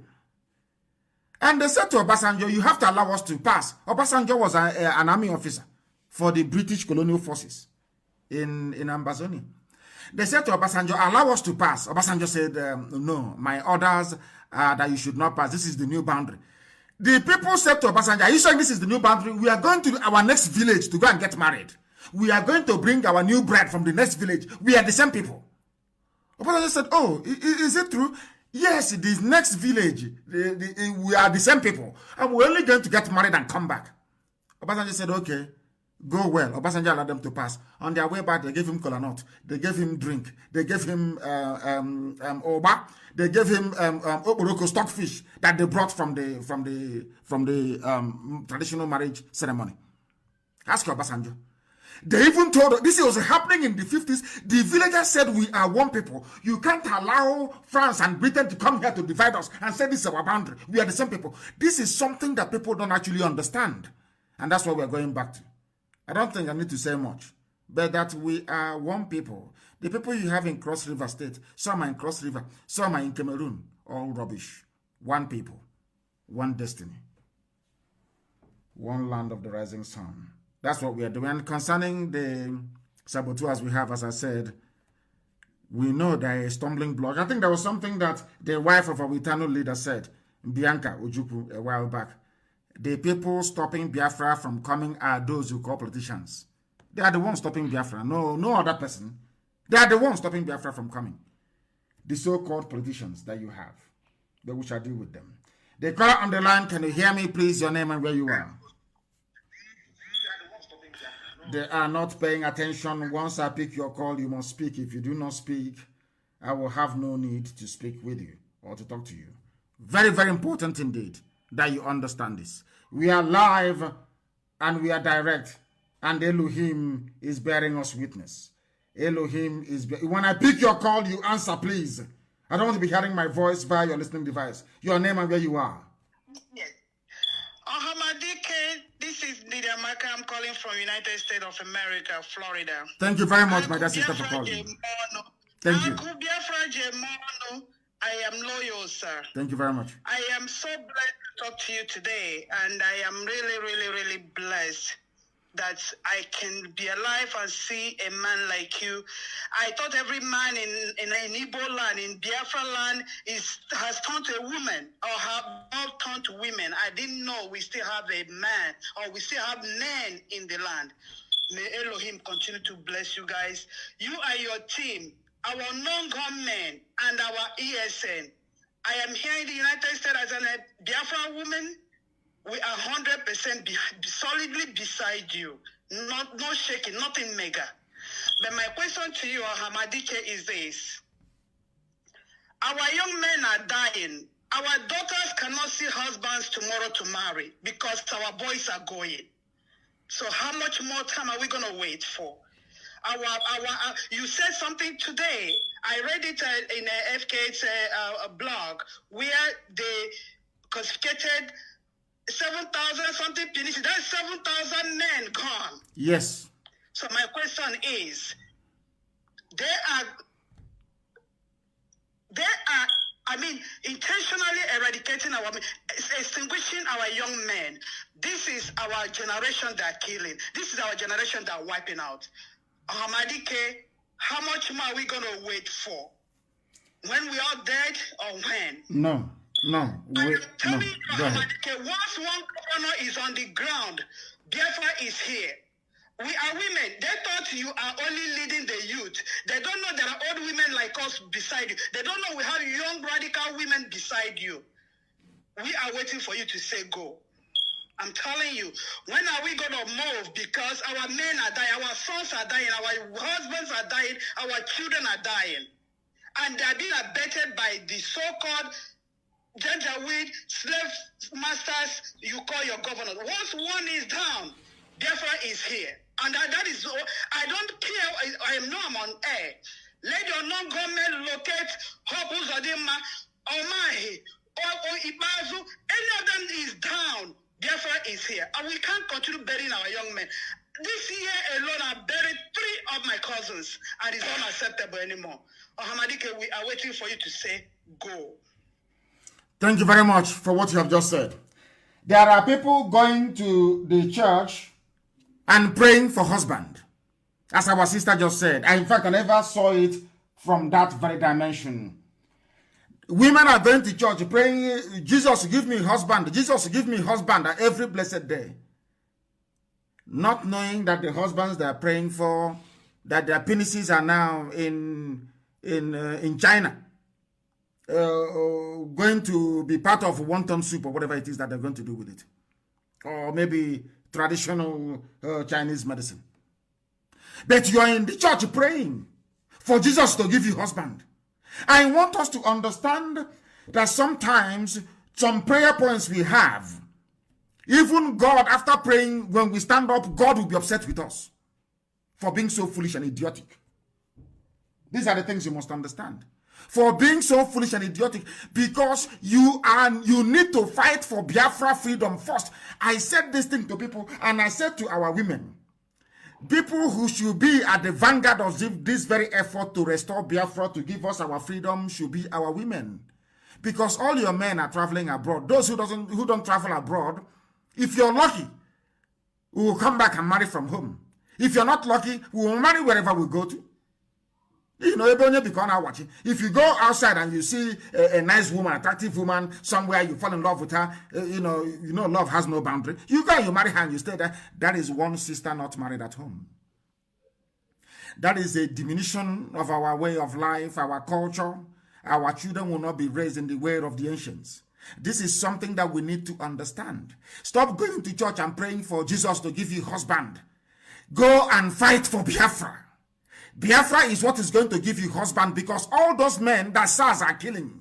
And they said to Obasanjo, you have to allow us to pass. Obasanjo was an army officer for the British colonial forces in Ambazonia. They said to Obasanjo, allow us to pass. Obasanjo said, no, my orders are that you should not pass. This is the new boundary. The people said to Obasanjo, are you saying this is the new boundary? We are going to our next village to go and get married. We are going to bring our new bride from the next village. We are the same people. Obasanjo said, oh, is it true? Yes, this next village, we are the same people. And we're only going to get married and come back. Obasanjo said, okay, go well. Obasanjo allowed them to pass. On their way back, they gave him kola nut. They gave him drink. They gave him oba. They gave him oboroko stockfish that they brought from the traditional marriage ceremony. Ask Obasanjo. They even told, this was happening in the 50s. The villagers said, we are one people. You can't allow France and Britain to come here to divide us and say this is our boundary. We are the same people. This is something that people don't actually understand. And that's what we're going back to. I don't think I need to say much, but that we are one people. The people you have in Cross River State, some are in Cross River, some are in Cameroon, all rubbish. One people, one destiny, one land of the rising sun. That's what we are doing. And concerning the saboteurs we have, as I said, we know there is a stumbling block. I think there was something that the wife of our eternal leader said, Bianca Ojukwu, a while back. The people stopping Biafra from coming are those who call politicians. They are the ones stopping Biafra. No other person. They are the ones stopping Biafra from coming. the so-called politicians that you have. But we shall deal with them. The caller on the line, can you hear me, please? Your name and where you are. They are not paying attention. Once I pick your call, you must speak. If you do not speak, I will have no need to speak with you or to talk to you. Very, very important indeed that you understand this. We are live and we are direct, and Elohim is bearing us witness. Elohim is... When I pick your call, you answer, please. I don't want to be hearing my voice via your listening device. Your name and where you are. Yes. This is Lydia Maka. I'm calling from United States of America, Florida. Thank you very much, my dear sister, for calling. Thank you. I am loyal, sir. Thank you very much. I am so blessed to talk to you today, and I am really, really, really blessed that I can be alive and see a man like you. I thought every man in Igbo land, in Biafra land, has turned to a woman or have not turned to women. I didn't know we still have a man or we still have men in the land. May Elohim continue to bless you guys. You and your team, our non-government and our ESN. I am here in the United States as a Biafra woman. We are 100% solidly beside you. No shaking, nothing mega. But my question to you, Hamadike, is this. Our young men are dying. Our daughters cannot see husbands tomorrow to marry because our boys are going. So how much more time are we going to wait for? You said something today. I read it in a FK's blog where they confiscated 7,000 something Tunisians. That's 7,000 men gone. Yes. So my question is, they are intentionally eradicating extinguishing our young men. This is our generation they're killing. This is our generation they're wiping out. Hamadike, how much more are we going to wait for? When we are dead or when? No. Tell me, Hamadike, once one governor is on the ground, Biafra is here. We are women. They thought you are only leading the youth. They don't know there are old women like us beside you. They don't know we have young radical women beside you. We are waiting for you to say go. I'm telling you, when are we going to move? Because our men are dying, our sons are dying, our husbands are dying, our children are dying. And they are being abetted by the so-called Janjaweed slave masters you call your governor. Once one is down, Biafra is here. And that is, I don't care, I'm on air. Let your non-government locate Hope Uzodima, Umahi, or Ibazu. Any of them is down. Biafra is here. And we can't continue burying our young men. This year alone, I buried 3 of my cousins, and it's unacceptable anymore. Hamadike, we are waiting for you to say go. Thank you very much for what you have just said. There are people going to the church and praying for husband. As our sister just said. In fact, I never saw it from that very dimension. Women are going to church praying, Jesus, give me husband. Jesus, give me husband every blessed day. Not knowing that the husbands they are praying for, that their penises are now in China. Going to be part of wonton soup or whatever it is that they're going to do with it. Or maybe traditional Chinese medicine. But you are in the church praying for Jesus to give you husband. I want us to understand that sometimes some prayer points we have, even God, after praying, when we stand up, God will be upset with us for being so foolish and idiotic. These are the things you must understand. For being so foolish and idiotic, because you need to fight for Biafra freedom first. I said this thing to people, and I said to our women, people who should be at the vanguard of this very effort to restore Biafra, to give us our freedom, should be our women. Because all your men are traveling abroad. Those who don't travel abroad, if you're lucky, we will come back and marry from home. If you're not lucky, we will marry wherever we go to. You know, if you go outside and you see a nice woman, attractive woman, somewhere you fall in love with her, you know, love has no boundary. You go, you marry her and you stay there. That is one sister not married at home. That is a diminution of our way of life, our culture, Our children will not be raised in the way of the ancients. This is something that we need to understand. Stop going to church and praying for Jesus to give you husband. Go and fight for Biafra. Biafra is what is going to give you husband, because all those men that SARS are killing,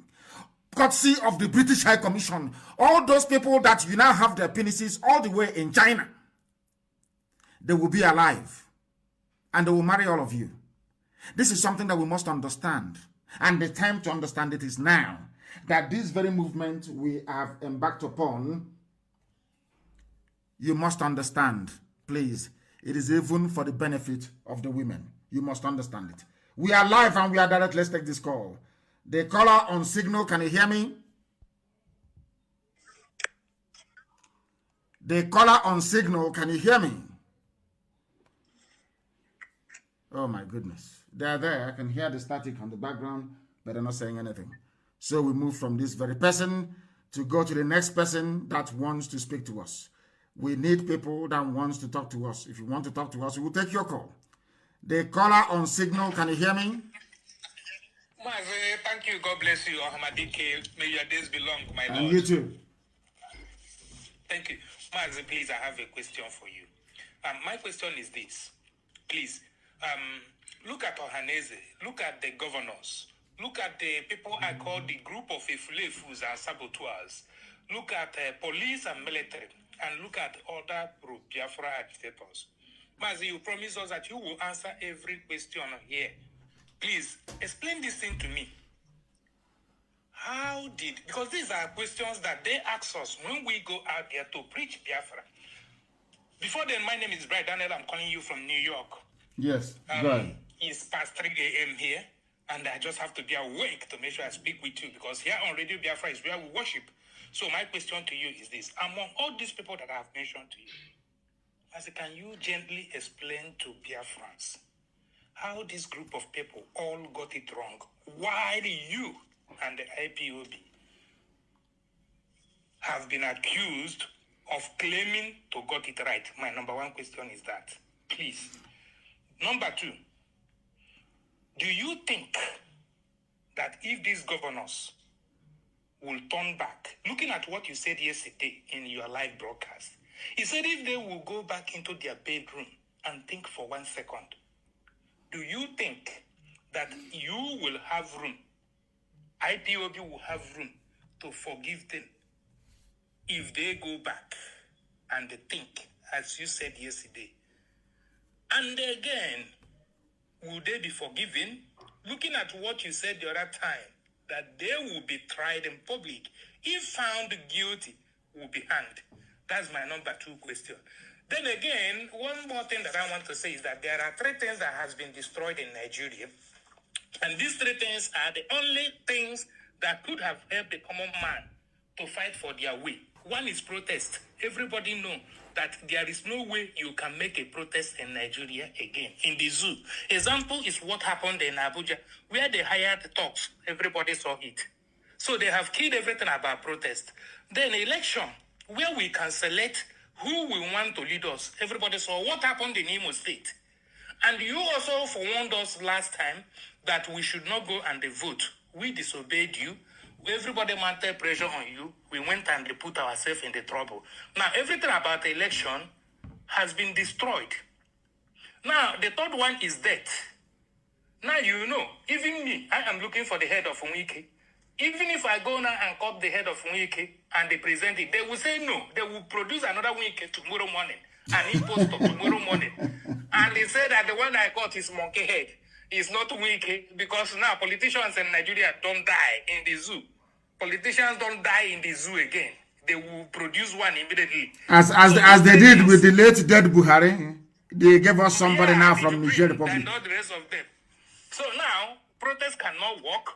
courtesy of the British High Commission, all those people that you now have their penises all the way in China, they will be alive and they will marry all of you. This is something that we must understand, and the time to understand it is now. That this very movement we have embarked upon, you must understand, please. It is even for the benefit of the women. You must understand it. We are live and we are direct. Let's take this call. The caller on signal, can you hear me? The caller on signal, can you hear me? Oh my goodness. They're there. I can hear the static on the background, but they're not saying anything. So we move from this very person to go to the next person that wants to speak to us. We need people that wants to talk to us. If you want to talk to us, we will take your call. The caller on signal, can you hear me? Mazi, thank you. God bless you. Ohamadike. May your days be long, my Lord. And you too. Thank you. Mazi, please, I have a question for you. My question is this. Please, look at Ohaneze. Look at the governors. Look at the people I call the group of Efulefus and saboteurs. Look at police and military. And look at other pro-Biafra agitators. Mazi, you promised us that you will answer every question here. Please, explain this thing to me. How did... Because these are questions that they ask us when we go out there to preach Biafra. Before then, my name is Brian Daniel. I'm calling you from New York. Yes, go ahead. It's past 3 a.m. here. And I just have to be awake to make sure I speak with you, because here on Radio Biafra is where we worship. So my question to you is this. Among all these people that I have mentioned to you, can you gently explain to Biafrans how this group of people all got it wrong? Why you and the IPOB have been accused of claiming to got it right? My number one question is that. Please. Number two, do you think that if these governors will turn back, looking at what you said yesterday in your live broadcast, he said if they will go back into their bedroom and think for 1 second, do you think that you will have room, IPOB will have room to forgive them if they go back and they think, as you said yesterday? And again, will they be forgiven? Looking at what you said the other time, that they will be tried in public. If found guilty, will be hanged. That's my number two question. Then again, one more thing that I want to say is that there are 3 things that has been destroyed in Nigeria. And these 3 things are the only things that could have helped the common man to fight for their way. One is protest. Everybody knows that there is no way you can make a protest in Nigeria again. In the zoo. Example is what happened in Abuja, where they hired thugs. Everybody saw it. So they have killed everything about protest. Then election, where we can select who we want to lead us. Everybody saw what happened in Imo State. And you also warned us last time that we should not go and vote. We disobeyed you. Everybody mounted pressure on you. We went and put ourselves in the trouble. Now, everything about the election has been destroyed. Now, the third one is death. Now, you know, even me, I am looking for the head of Nwike. Even if I go now and cut the head of Nwike and they present it, they will say no. They will produce another Nwike tomorrow morning, an imposter tomorrow morning. And they say that the one I cut is monkey head. It's not Nwike, because now politicians in Nigeria don't die in the zoo. Politicians don't die in the zoo again. They will produce one immediately. As they did with the late dead Buhari, they gave us somebody now from Niger Republic. And all the rest of them. So now, protest cannot work.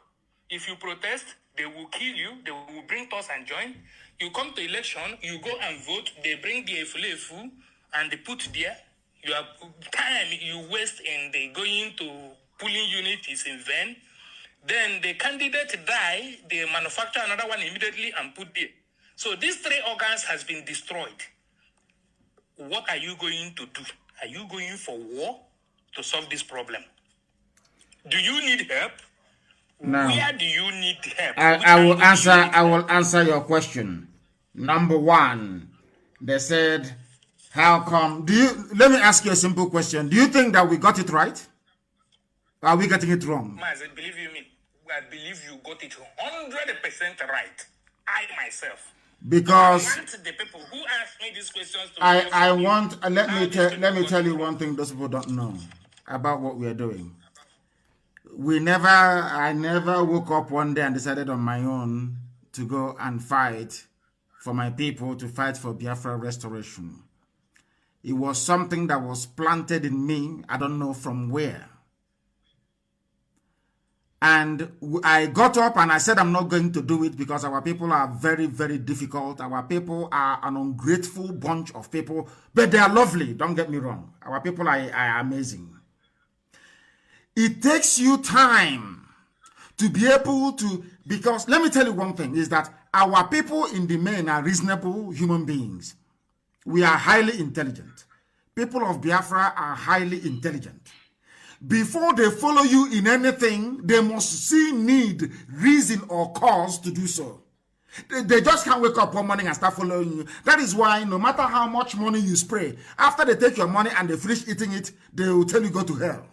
If you protest, they will kill you. They will bring us and join. You come to election, you go and vote. They bring the Efulefu and they put there. Your time you waste in the going to polling unit is in vain. Then the candidate die, they manufacture another one immediately and put there. So these 3 organs has been destroyed. What are you going to do? Are you going for war to solve this problem? Do you need help? Now, where do you need help? I will answer your question. Number one, they said, how come? Let me ask you a simple question. Do you think that we got it right? Are we getting it wrong? Mazi, believe you me, I believe you got it 100% right. I myself. Because I want the people who ask me these questions to let me tell you one thing those people don't know about what we are doing. I never woke up one day and decided on my own to go and fight for my people, to fight for Biafra restoration. It was something that was planted in me, I don't know from where. And I got up and I said I'm not going to do it because our people are very, very difficult. Our people are an ungrateful bunch of people, but they are lovely, don't get me wrong. Our people are amazing. It takes you time to be able to, because let me tell you one thing, is that our people in the main are reasonable human beings. We are highly intelligent. People of Biafra are highly intelligent. Before they follow you in anything, they must see need, reason, or cause to do so. They just can't wake up one morning and start following you. That is why no matter how much money you spray, after they take your money and they finish eating it, they will tell you go to hell.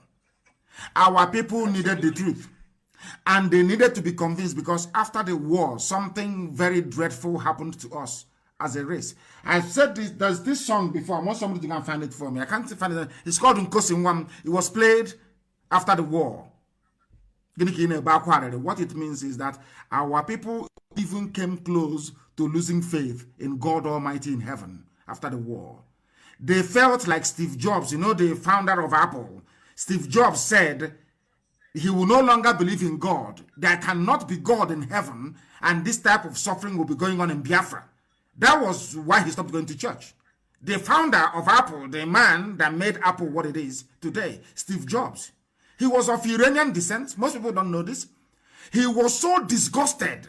Our people needed the truth. And they needed to be convinced because after the war, something very dreadful happened to us as a race. I've said this, there's this song before. I want somebody to go and find it for me. I can't find it. It's called Nkosinwam. It was played after the war. What it means is that our people even came close to losing faith in God Almighty in heaven after the war. They felt like Steve Jobs, you know, the founder of Apple. Steve Jobs said he will no longer believe in God. There cannot be God in heaven, and this type of suffering will be going on in Biafra. That was why he stopped going to church. The founder of Apple, the man that made Apple what it is today, Steve Jobs, he was of Iranian descent. Most people don't know this. He was so disgusted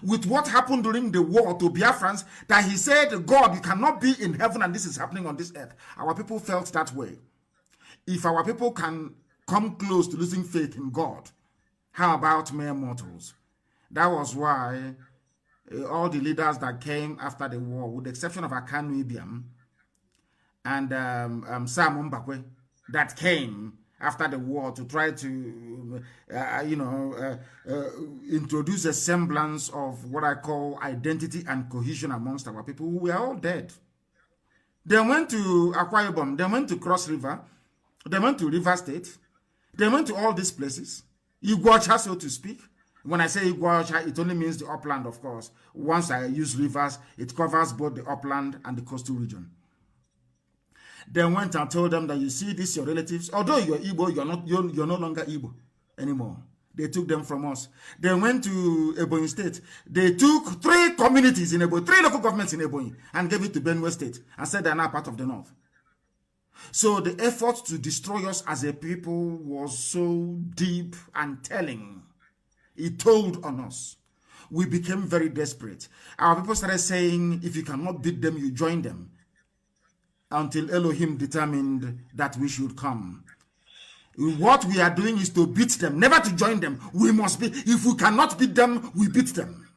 with what happened during the war to Biafrans that he said, God, you cannot be in heaven and this is happening on this earth. Our people felt that way. If our people can come close to losing faith in God, how about mere mortals? That was why all the leaders that came after the war, with the exception of KANU and Sam Mbakwe, that came after the war to try to, introduce a semblance of what I call identity and cohesion amongst our people, who were all dead. They went to Akwa Ibom, they went to Cross River, they went to River State, they went to all these places, Iguacha, so to speak. When I say Iguacha, it only means the upland, of course. Once I use rivers, it covers both the upland and the coastal region. They went and told them that, you see, these your relatives, although you're Igbo, you're no longer Igbo anymore. They took them from us. They went to Ebonyi State. They took 3 communities in Ebonyi, 3 local governments in Ebonyi, and gave it to Benue State and said they're now part of the North. So the effort to destroy us as a people was so deep and telling. It told on us. We became very desperate. Our people started saying, if you cannot beat them, you join them. Until Elohim determined that we should come. What we are doing is to beat them, never to join them. We must be. If we cannot beat them, we beat them.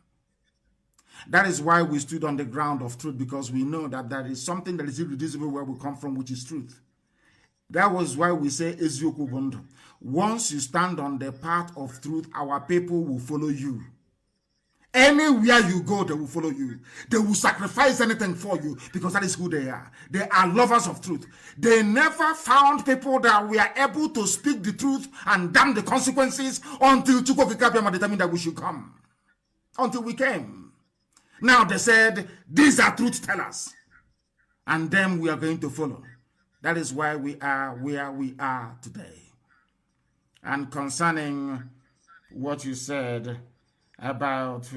That is why we stood on the ground of truth, because we know that there is something that is irreducible where we come from, which is truth. That was why we say, Ezioku Bondo. Once you stand on the path of truth, our people will follow you. Anywhere you go, they will follow you. They will sacrifice anything for you because that is who they are. They are lovers of truth. They never found people that were able to speak the truth and damn the consequences until Chukwokikabiyama determined that we should come. Until we came. Now they said, these are truth tellers. And them we are going to follow. That is why we are where we are today. And concerning what you said about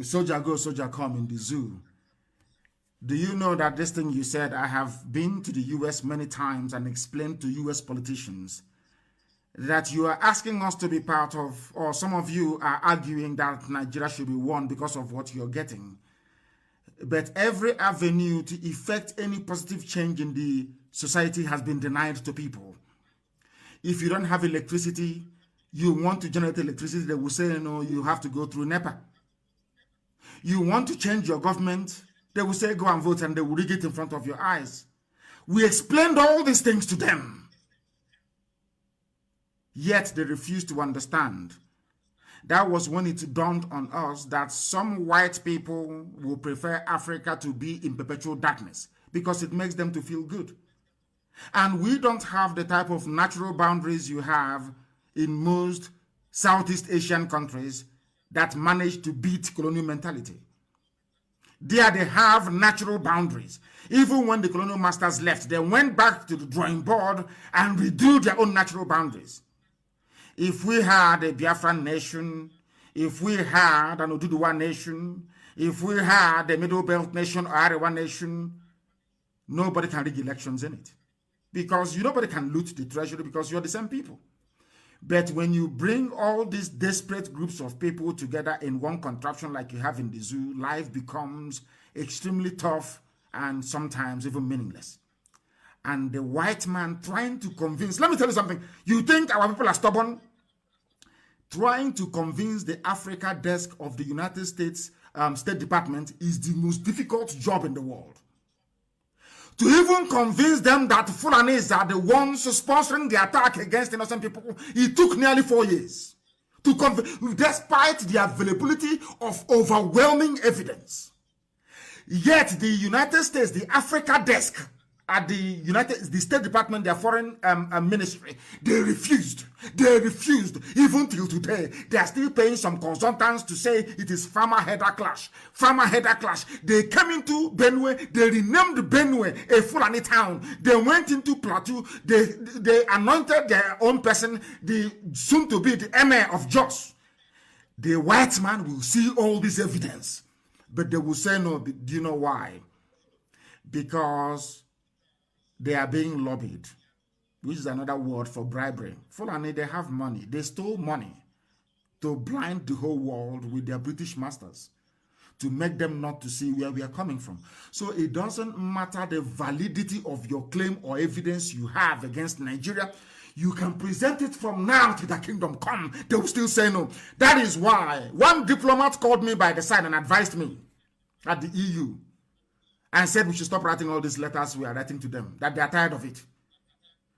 soldier go, soldier come in the zoo. Do you know that this thing you said, I have been to the US many times and explained to US politicians that you are asking us to be part of, or some of you are arguing that Nigeria should be won because of what you're getting. But every avenue to effect any positive change in the society has been denied to people. If you don't have electricity, You want to generate electricity, they will say, no, you have to go through NEPA. You want to change your government, they will say, go and vote, and they will rig it in front of your eyes. We explained all these things to them. Yet they refused to understand. That was when it dawned on us that some white people will prefer Africa to be in perpetual darkness because it makes them to feel good. And we don't have the type of natural boundaries you have in most Southeast Asian countries that manage to beat colonial mentality. There they have natural boundaries. Even when the colonial masters left, they went back to the drawing board and redrew their own natural boundaries. If we had a Biafran nation, if we had an Uzodima nation, if we had a Middle Belt nation or Arewa nation, nobody can rig elections in it. Because nobody can loot the treasury because you're the same people. But when you bring all these desperate groups of people together in one contraption like you have in the zoo, life becomes extremely tough and sometimes even meaningless. And the white man trying to convince, let me tell you something, you think our people are stubborn? Trying to convince the Africa desk of the United States State Department is the most difficult job in the world. To even convince them that Fulanis are the ones sponsoring the attack against innocent people, it took nearly 4 years. To despite the availability of overwhelming evidence. Yet the United States, the Africa desk at the State Department, their foreign ministry, they refused. They refused. Even till today, they are still paying some consultants to say it is farmer-header clash. Farmer-header clash. They came into Benue. They renamed Benue a Fulani town. They went into Plateau. They anointed their own person, the soon-to-be the emir of Jos. The white man will see all this evidence, but they will say no. Do you know why? Because they are being lobbied, which is another word for bribery. Fulani, they have money. They stole money to blind the whole world with their British masters, to make them not to see where we are coming from. So it doesn't matter the validity of your claim or evidence you have against Nigeria. You can present it from now to the kingdom come. They will still say no. That is why one diplomat called me by the side and advised me at the EU and said we should stop writing all these letters we are writing to them, that they are tired of it.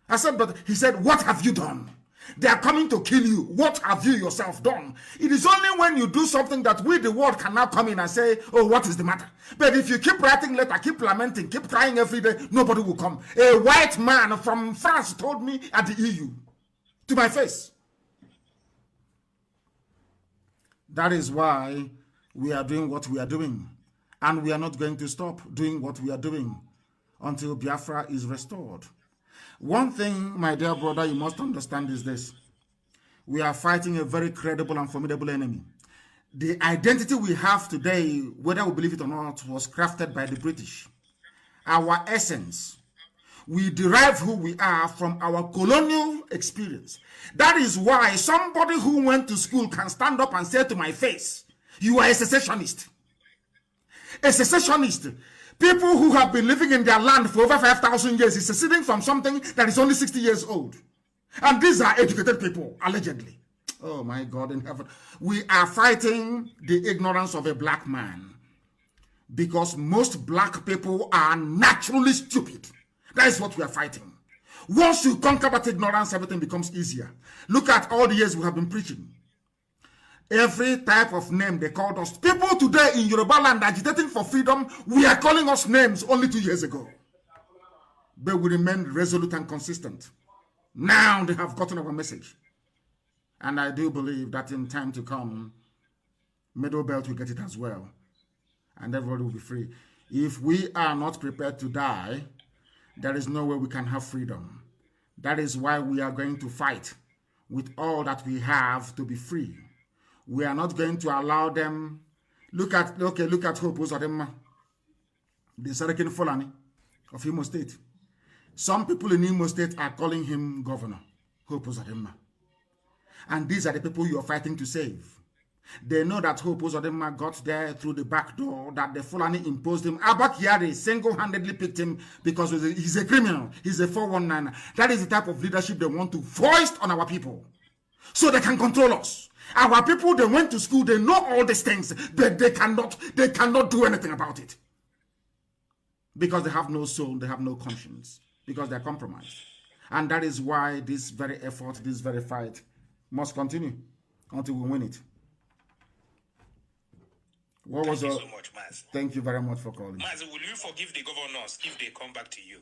I said, but he said, what have you done? They are coming to kill you. What have you yourself done? It is only when you do something that we, the world, can now come in and say, oh, what is the matter? But if you keep writing letters, keep lamenting, keep crying every day, nobody will come. A white man from France told me at the EU, to my face. That is why we are doing what we are doing. And we are not going to stop doing what we are doing until Biafra is restored. One thing, my dear brother, you must understand is this. We are fighting a very credible and formidable enemy. The identity we have today, whether we believe it or not, was crafted by the British. Our essence, we derive who we are from our colonial experience. That is why somebody who went to school can stand up and say to my face, you are a secessionist. A secessionist. People who have been living in their land for over 5,000 years is seceding from something that is only 60 years old. And these are educated people, allegedly. Oh my God in heaven. We are fighting the ignorance of a black man. Because most black people are naturally stupid. That is what we are fighting. Once you conquer that ignorance, everything becomes easier. Look at all the years we have been preaching. Every type of name they called us. People today in Yoruba land agitating for freedom, we are calling us names only 2 years ago. But we remain resolute and consistent. Now they have gotten our message. And I do believe that in time to come, Middle Belt will get it as well. And everybody will be free. If we are not prepared to die, there is no way we can have freedom. That is why we are going to fight with all that we have to be free. We are not going to allow them. Look at Hope Uzodima, the Sarkin Fulani of Imo State. Some people in Imo State are calling him Governor Hope Uzodima. And these are the people you are fighting to save. They know that Hope Uzodima got there through the back door, that the Fulani imposed him. Abba Kyari single-handedly picked him because he's a criminal. He's a 419. That is the type of leadership they want to foist on our people. so they can control us. Our people, they went to school, they know all these things, but they cannot do anything about it. Because they have no soul, they have no conscience, because they're compromised. And that is why this very effort, this very fight must continue until we win it. Thank you so much, Mazi. Thank you very much for calling. Mazi, will you forgive the governors if they come back to you?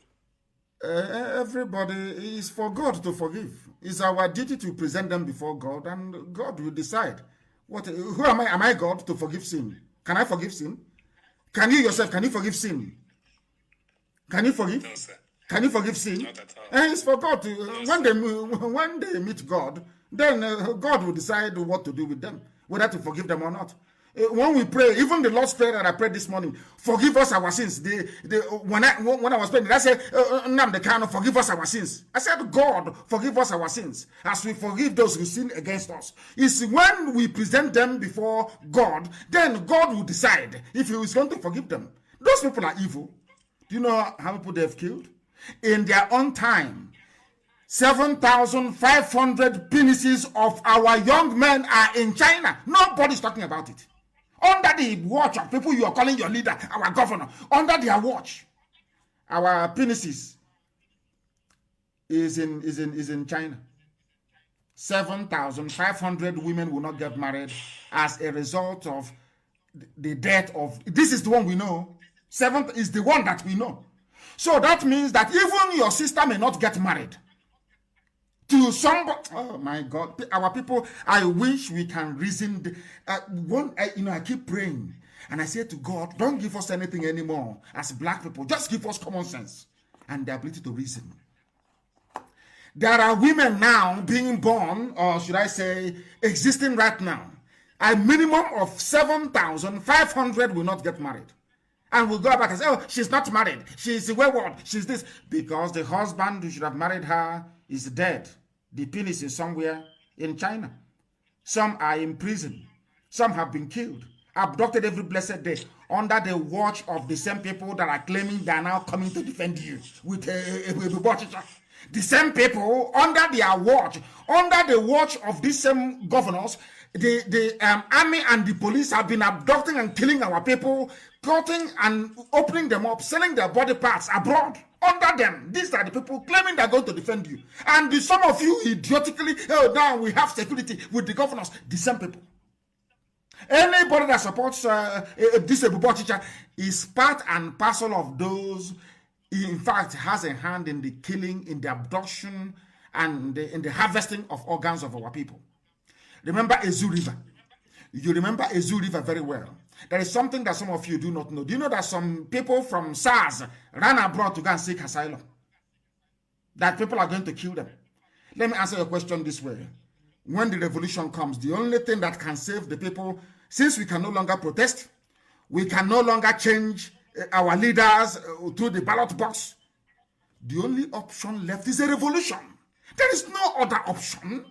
Everybody is for God to forgive. It's our duty to present them before God, and God will decide. Who am I? Am I God to forgive sin? Can I forgive sin? Can you yourself, can you forgive sin? Can you forgive? No, sir. Can you forgive sin? Not at all. And it's for God to, when they meet God, then God will decide what to do with them, whether to forgive them or not. When we pray, even the Lord's Prayer that I prayed this morning, forgive us our sins. When I was praying, I said, Nnamdi KANU, forgive us our sins. I said, God, forgive us our sins, as we forgive those who sin against us. It's when we present them before God, then God will decide if He is going to forgive them. Those people are evil. Do you know how many people they've killed? In their own time, 7,500 penises of our young men are in China. Nobody's talking about it. Under the watch of people you are calling your leader, our governor, under their watch, our penises is in China. 7,500 women will not get married as a result of the death of. This is the one we know. 7th is the one that we know. So that means that even your sister may not get married to somebody. Oh my God, our people, I wish we can reason. I keep praying and I say to God, don't give us anything anymore as black people, just give us common sense and the ability to reason. There are women now being born, or should I say existing right now. A minimum of 7,500 will not get married. And we'll go back and say, oh, she's not married, she's a wayward, she's this. Because the husband who should have married her is dead. The penis is somewhere in China. Some are in prison. Some have been killed, abducted every blessed day, under the watch of the same people that are claiming they are now coming to defend you with a the same people under their watch, under the watch of these same governors, the army and the police have been abducting and killing our people, cutting and opening them up, selling their body parts abroad. Under them, these are the people claiming they're going to defend you. And some of you idiotically, oh, now we have security with the governors, the same people. Anybody that supports this teacher is part and parcel of those, in fact, has a hand in the killing, in the abduction, and in the harvesting of organs of our people. Remember Ezu River. You remember Ezu River very well. There is something that some of you do not know. Do you know that some people from SARS ran abroad to go and seek asylum? That people are going to kill them. Let me answer your question this way. When the revolution comes, the only thing that can save the people, since we can no longer protest, we can no longer change our leaders through the ballot box, the only option left is a revolution. There is no other option.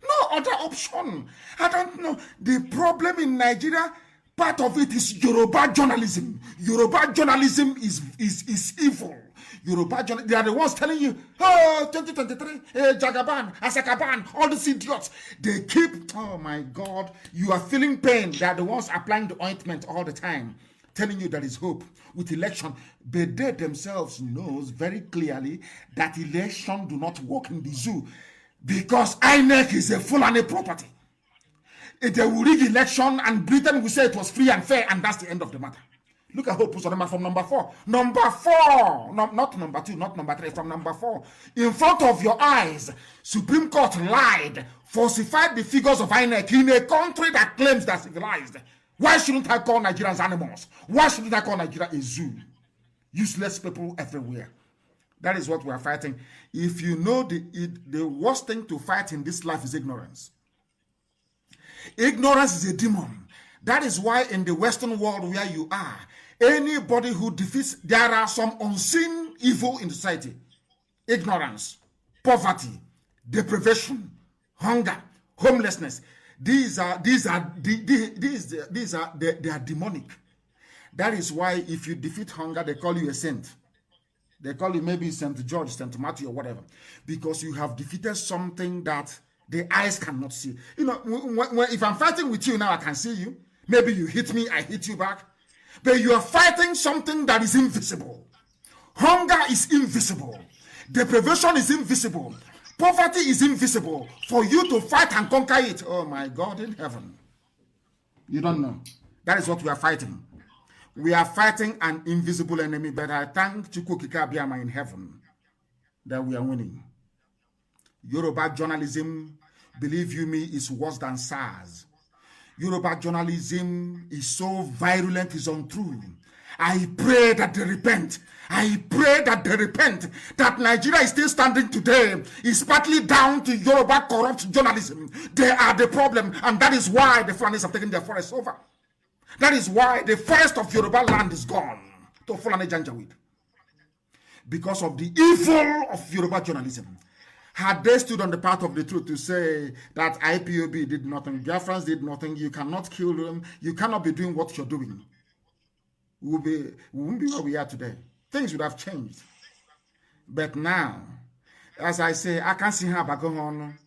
No other option. I don't know. The problem in Nigeria, part of it is Yoruba journalism. Yoruba journalism is evil. Yoruba journalism, they are the ones telling you, oh, 2023, Jagaban, Asakaban, all these idiots. They keep, oh my God, you are feeling pain. They are the ones applying the ointment all the time, telling you there is hope with election. But they themselves knows very clearly that election do not work in the zoo, because INEC is a Fulani property. They will rig election and Britain will say it was free and fair, and that's the end of the matter. Look at Hope Uzodima from number 4. Number 4, not number 2, not number 3, from number 4. In front of your eyes, Supreme Court lied, falsified the figures of INEC in a country that claims they're civilized. Why shouldn't I call Nigerians animals? Why shouldn't I call Nigeria a zoo? Useless people everywhere. That is what we are fighting. If you know the worst thing to fight in this life is ignorance. Ignorance is a demon. That is why in the Western world where you are, anybody who defeats, there are some unseen evil in society. Ignorance, poverty, deprivation, hunger, homelessness. They are demonic. That is why if you defeat hunger, they call you a saint. They call you maybe St. George, St. Matthew, or whatever. Because you have defeated something that The eyes cannot see. You know, if I'm fighting with you now, I can see you. Maybe you hit me, I hit you back. But you are fighting something that is invisible. Hunger is invisible. Deprivation is invisible. Poverty is invisible. For you to fight and conquer it, oh my God in heaven. You don't know. That is what we are fighting. We are fighting an invisible enemy, but I thank Chukwukika Abiyama in heaven that we are winning. Yoruba journalism, believe you me, is worse than SARS. Yoruba journalism is so virulent, it's untrue. I pray that they repent. I pray that they repent. That Nigeria is still standing today is partly down to Yoruba corrupt journalism. They are the problem, and that is why the Fulanis have taken their forests over. That is why the forest of Yoruba land is gone to Fulani Janjaweed. Because of the evil of Yoruba journalism. Had they stood on the path of the truth to say that IPOB did nothing, Biafrans did nothing, you cannot kill them, you cannot be doing what you're doing, we wouldn't be where we are today. Things would have changed. But now, as I say, I can't see how back on.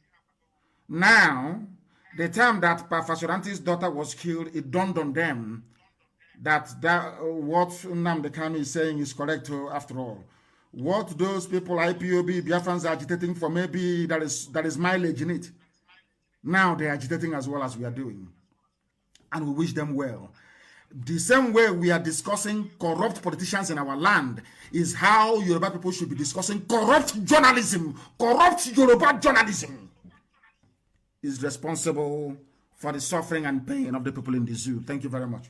Now, the time that Pafasoranti's daughter was killed, it dawned on them that what Nnamdi KANU is saying is correct after all. What those people, IPOB, Biafrans are agitating for, maybe that is mileage in it. Now they're agitating as well as we are doing. And we wish them well. The same way we are discussing corrupt politicians in our land is how Yoruba people should be discussing corrupt journalism. Corrupt Yoruba journalism is responsible for the suffering and pain of the people in the zoo. Thank you very much.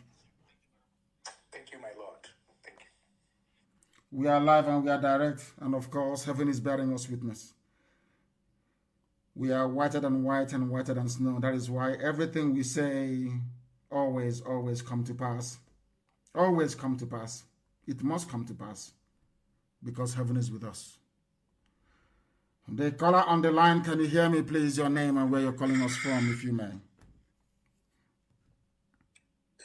Thank you, my Lord. Thank you. We are live and we are direct, and of course, heaven is bearing us witness. We are whiter than white and whiter than snow. That is why everything we say always come to pass. Always come to pass. It must come to pass because heaven is with us. The caller on the line, can you hear me, please? Your name and where you're calling us from, if you may.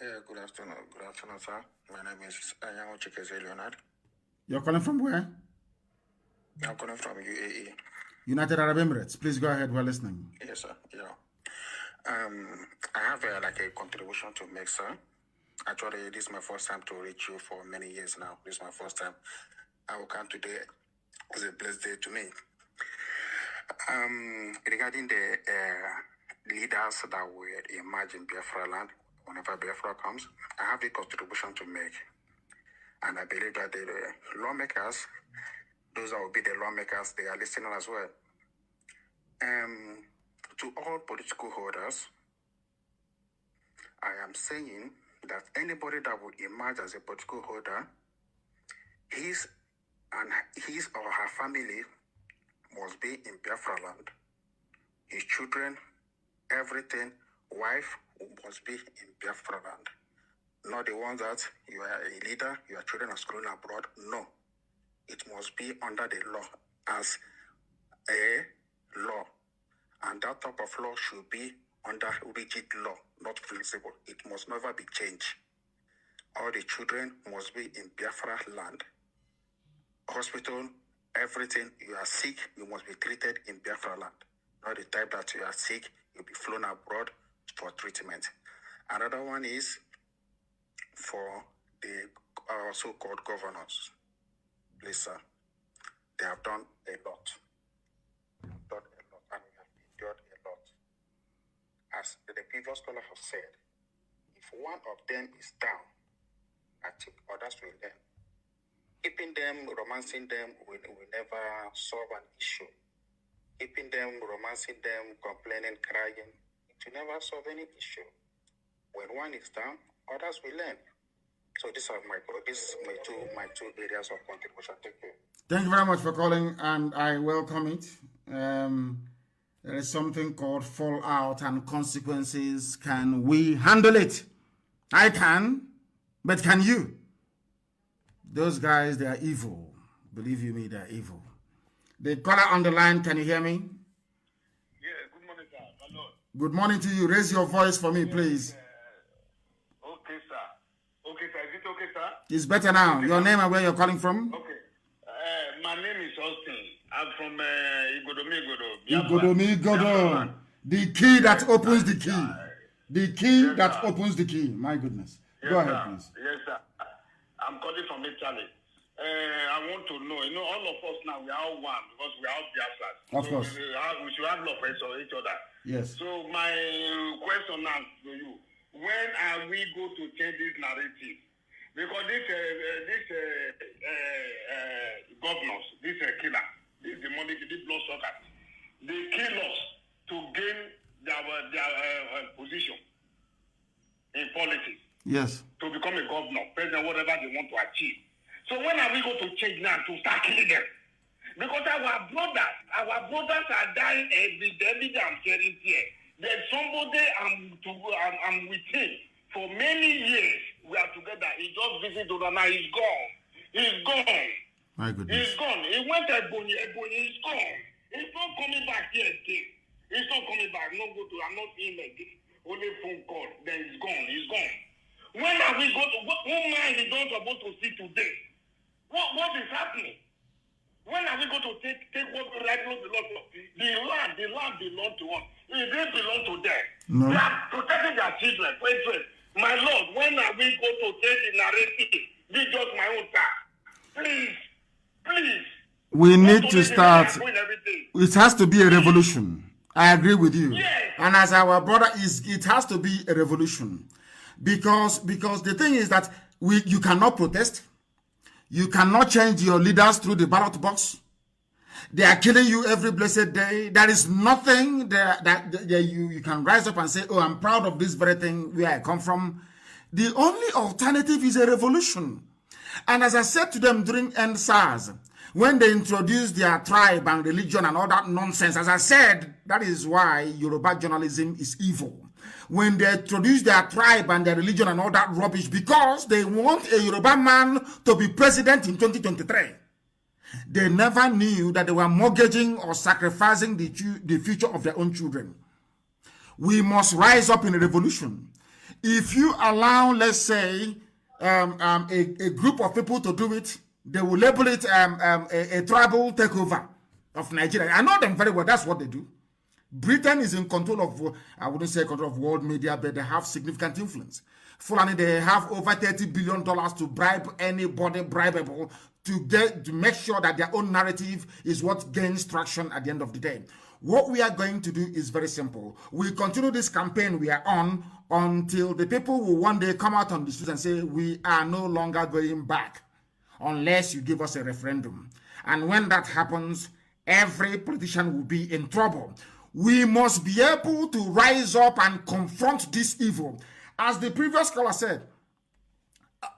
Yeah, good afternoon. Good afternoon, sir. My name is Anyango Chikeze Leonard. You're calling from where? I'm calling from UAE. United Arab Emirates. Please go ahead. We're listening. Yes, sir. Yeah. I have a contribution to make, sir. Actually, this is my first time to reach you for many years now. This is my first time. I will come today. It's a blessed day to me. Regarding the leaders that will emerge in Biafra land, whenever Biafra comes, I have a contribution to make. And I believe that the lawmakers, those that will be the lawmakers, they are listening as well. To all political holders, I am saying that anybody that will emerge as a political holder, his or her family must be in Biafra land. His children, everything, wife must be in Biafra land. Not the ones that you are a leader, your children are schooling abroad. No. It must be under the law as a law. And that type of law should be under rigid law, not flexible. It must never be changed. All the children must be in Biafra land. Hospital, everything. You are sick, you must be treated in Biafra land. Not the type that you are sick, you'll be flown abroad for treatment. Another one is for the so-called governors. Please, sir, they have done a lot. And we have endured a lot. As the previous scholar has said, if one of them is down, I think others will learn. Keeping them, romancing them will never solve an issue. Keeping them, romancing them, complaining, crying, it will never solve any issue. When one is down, others will learn. So these are my two areas of contribution. Thank you. Thank you very much for calling, and I welcome it. There is something called fallout and consequences. Can we handle it? I can, but can you? Those guys, they are evil. Believe you me, they are evil. The caller on the line, can you hear me? Yeah, good morning, sir. Hello. Good morning to you. Raise your voice for me, please. Okay, sir. Okay, sir. Is it okay, sir? It's better now. Okay, your name and where you're calling from? Okay. My name is Austin. I'm from Igodomi. The key that opens the key. The key that opens the key. My goodness. Go ahead, please. Yes, sir. I'm calling from Italy. I want to know, all of us now, we are all one because we are all Biafras. Of course. We should have love for each other. Yes. So my question now to you, when are we going to change this narrative? Because this governors, this killer, this demonic, this bloodsucker, they kill us to gain their position in politics. Yes. To become a governor, president, whatever they want to achieve. So when are we going to change now to start killing them? Because our brothers are dying every day. I'm sharing here. There's somebody I'm with him for many years. We are together. He just visited Uzodima. He's gone. He's gone. My goodness. He's gone. He went to Ebonyi. He's gone. He's not coming back here again. He's not coming back. I'm not seeing him again. Only phone call. Then he's gone. He's gone. When are we going to? Who mind is not supposed to see today? What is happening? When are we going to take what rightfully belongs to us? The land belongs to us. It didn't belong to them. No. They are protecting their children. Wait. My Lord, when are we going to take the narrative? Be just my own task. Please. We need to start. It has to be a revolution. I agree with you. Yes. And as our brother it has to be a revolution. Because the thing is that you cannot protest. You cannot change your leaders through the ballot box. They are killing you every blessed day. There is nothing that you can rise up and say, oh, I'm proud of this very thing where I come from. The only alternative is a revolution. And as I said to them during EndSARS, when they introduced their tribe and religion and all that nonsense, as I said, that is why Yoruba journalism is evil. When they introduce their tribe and their religion and all that rubbish, because they want a Yoruba man to be president in 2023. They never knew that they were mortgaging or sacrificing the future of their own children. We must rise up in a revolution. If you allow, let's say, a group of people to do it, they will label it a tribal takeover of Nigeria. I know them very well. That's what they do. Britain is in control of, I wouldn't say control of world media, but they have significant influence. Fulani, they have over $30 billion to bribe anybody bribable to make sure that their own narrative is what gains traction at the end of the day. What we are going to do is very simple. We continue this campaign we are on until the people will one day come out on the streets and say, we are no longer going back unless you give us a referendum. And when that happens, every politician will be in trouble. We must be able to rise up and confront this evil. As the previous caller said,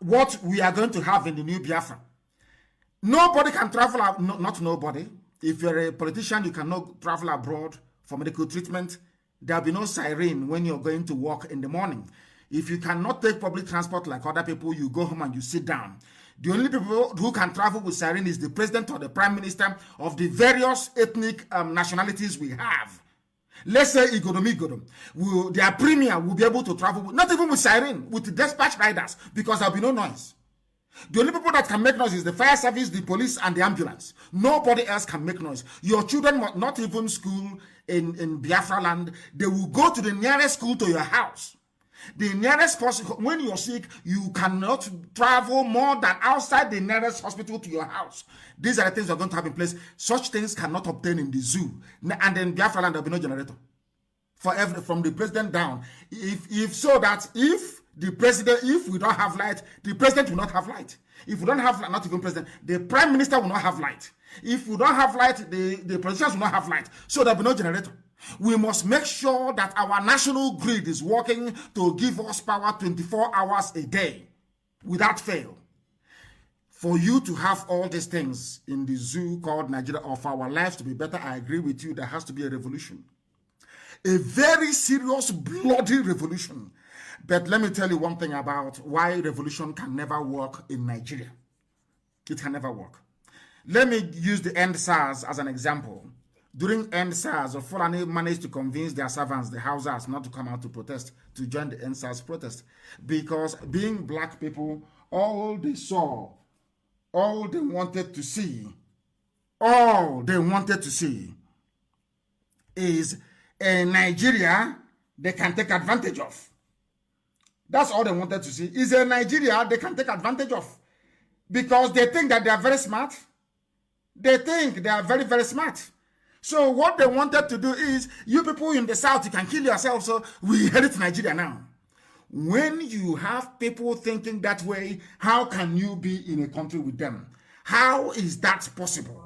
what we are going to have in the new Biafra. Nobody can travel out, not nobody. If you're a politician, you cannot travel abroad for medical treatment. There'll be no siren when you're going to work in the morning. If you cannot take public transport like other people, you go home and you sit down. The only people who can travel with siren is the president or the prime minister of the various ethnic nationalities we have. Let's say Igodomi, their premier will be able to travel, not even with siren, with dispatch riders, because there'll be no noise. The only people that can make noise is the fire service, the police, and the ambulance. Nobody else can make noise. Your children must not even school in Biafra land. They will go to the nearest school to your house. The nearest person, when you're sick, you cannot travel more than outside the nearest hospital to your house. These are the things we're going to have in place. Such things cannot obtain in the zoo. And then Biafra land, there'll be no generator. From the president down. If we don't have light, the president will not have light. If we don't have light, not even president, the prime minister will not have light. If we don't have light, the politicians will not have light. So there'll be no generator. We must make sure that our national grid is working to give us power 24 hours a day without fail. For you to have all these things in the zoo called Nigeria, or for our lives to be better, I agree with you, there has to be a revolution. A very serious, bloody revolution. But let me tell you one thing about why revolution can never work in Nigeria. It can never work. Let me use the EndSARS as an example. During EndSARS, Fulani managed to convince their servants, the Hausas, not to come out to protest, to join the EndSARS protest. Because being black people, all they saw, all they wanted to see all they wanted to see is a Nigeria they can take advantage of. That's all they wanted to see, is a Nigeria they can take advantage of. Because they think that they are very smart. They think they are very, very smart. So what they wanted to do is, you people in the South, you can kill yourselves, so we head to Nigeria now. When you have people thinking that way, how can you be in a country with them? How is that possible?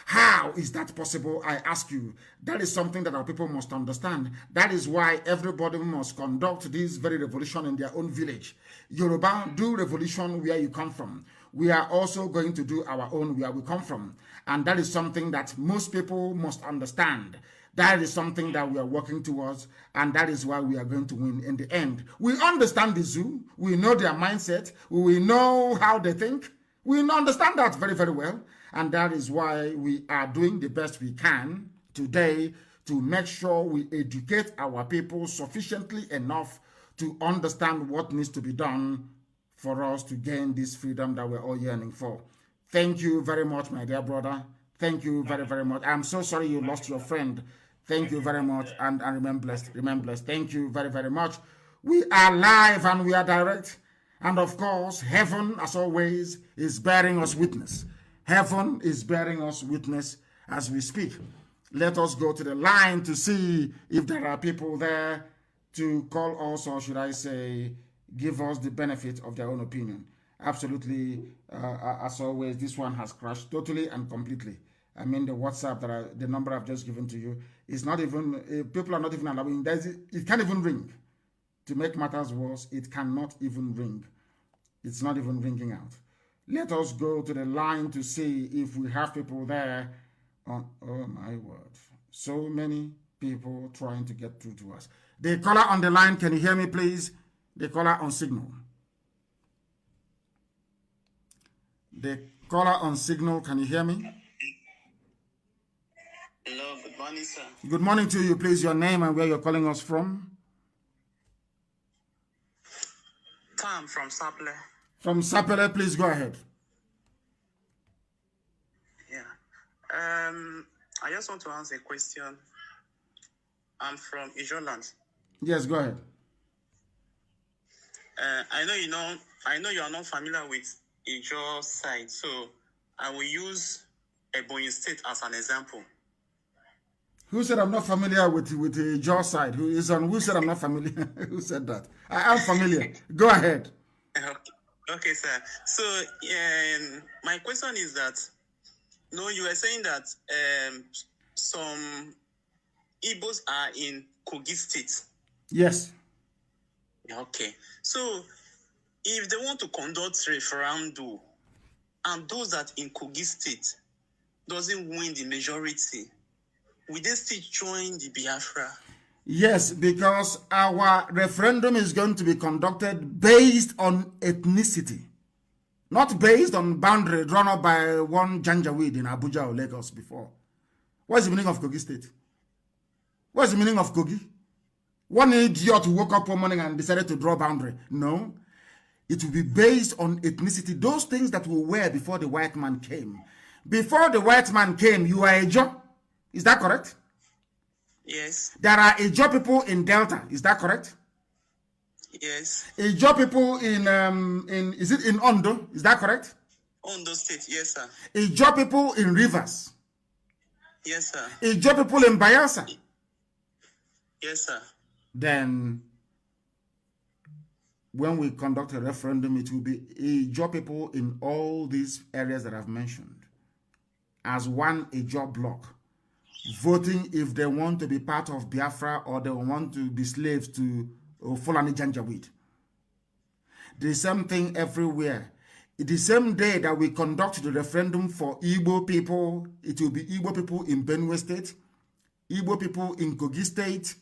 How is that possible? I ask you. That is something that our people must understand. That is why everybody must conduct this very revolution in their own village. Yoruba, do revolution where you come from. We are also going to do our own where we come from. And that is something that most people must understand. That is something that we are working towards, and that is why we are going to win in the end. We understand the zoo. We know their mindset. We know how they think. We understand that very, very well. And that is why we are doing the best we can today to make sure we educate our people sufficiently enough to understand what needs to be done for us to gain this freedom that we're all yearning for. Thank you very much, my dear brother. Thank you very, very much. I'm so sorry you lost your friend. Thank you very much, and remain blessed. Remain blessed. Thank you very, very much. We are live and we are direct. And of course, heaven, as always, is bearing us witness. Heaven is bearing us witness as we speak. Let us go to the line to see if there are people there to call us, or should I say, give us the benefit of their own opinion. Absolutely, as always, this one has crashed totally and completely. I mean, the WhatsApp, the number I've just given to you, is not even, people are not even allowing, it can't even ring. To make matters worse, it cannot even ring. It's not even ringing out. Let us go to the line to see if we have people there. Oh my word. So many people trying to get through to us. The caller on the line, can you hear me, please? The caller on signal. The caller on signal, can you hear me? Hello, good morning, sir. Good morning to you, please. Your name and where you're calling us from? Tom from Sapele. From Sapele, please go ahead. Yeah. I just want to ask a question. I'm from Ijoland. Yes, go ahead. I know you are not familiar with Ijo side, so I will use Ebonyi State as an example. Who said I'm not familiar with the Ijo side? Who said I'm not familiar? Who said that? I am familiar. Go ahead. Okay, sir. So my question is that, no, you were saying that some Igbos are in Kogi State. Yes. Okay. So if they want to conduct referendum and those that in Kogi State doesn't win the majority, will they still join the Biafra? Yes, because our referendum is going to be conducted based on ethnicity, not based on boundary drawn up by one Janjaweed in Abuja or Lagos before. What's the meaning of Kogi State? What's the meaning of Kogi? One idiot who woke up one morning and decided to draw a boundary. No, it will be based on ethnicity. Those things that we were before the white man came. Before the white man came, you are a Ijo. Is that correct? Yes. There are Ijo people in Delta. Is that correct? Yes. Ijo people is it in Ondo? Is that correct? Ondo State, yes, sir. Ijo people in Rivers. Yes, sir. Ijo people in Bayelsa. Yes, sir. Then, when we conduct a referendum, it will be Ijo people in all these areas that I've mentioned as one Ijo block, voting if they want to be part of Biafra or they want to be slaves to Fulani Janjaweed. The same thing everywhere. The same day that we conduct the referendum for Igbo people, it will be Igbo people in Benue State, Igbo people in Kogi State,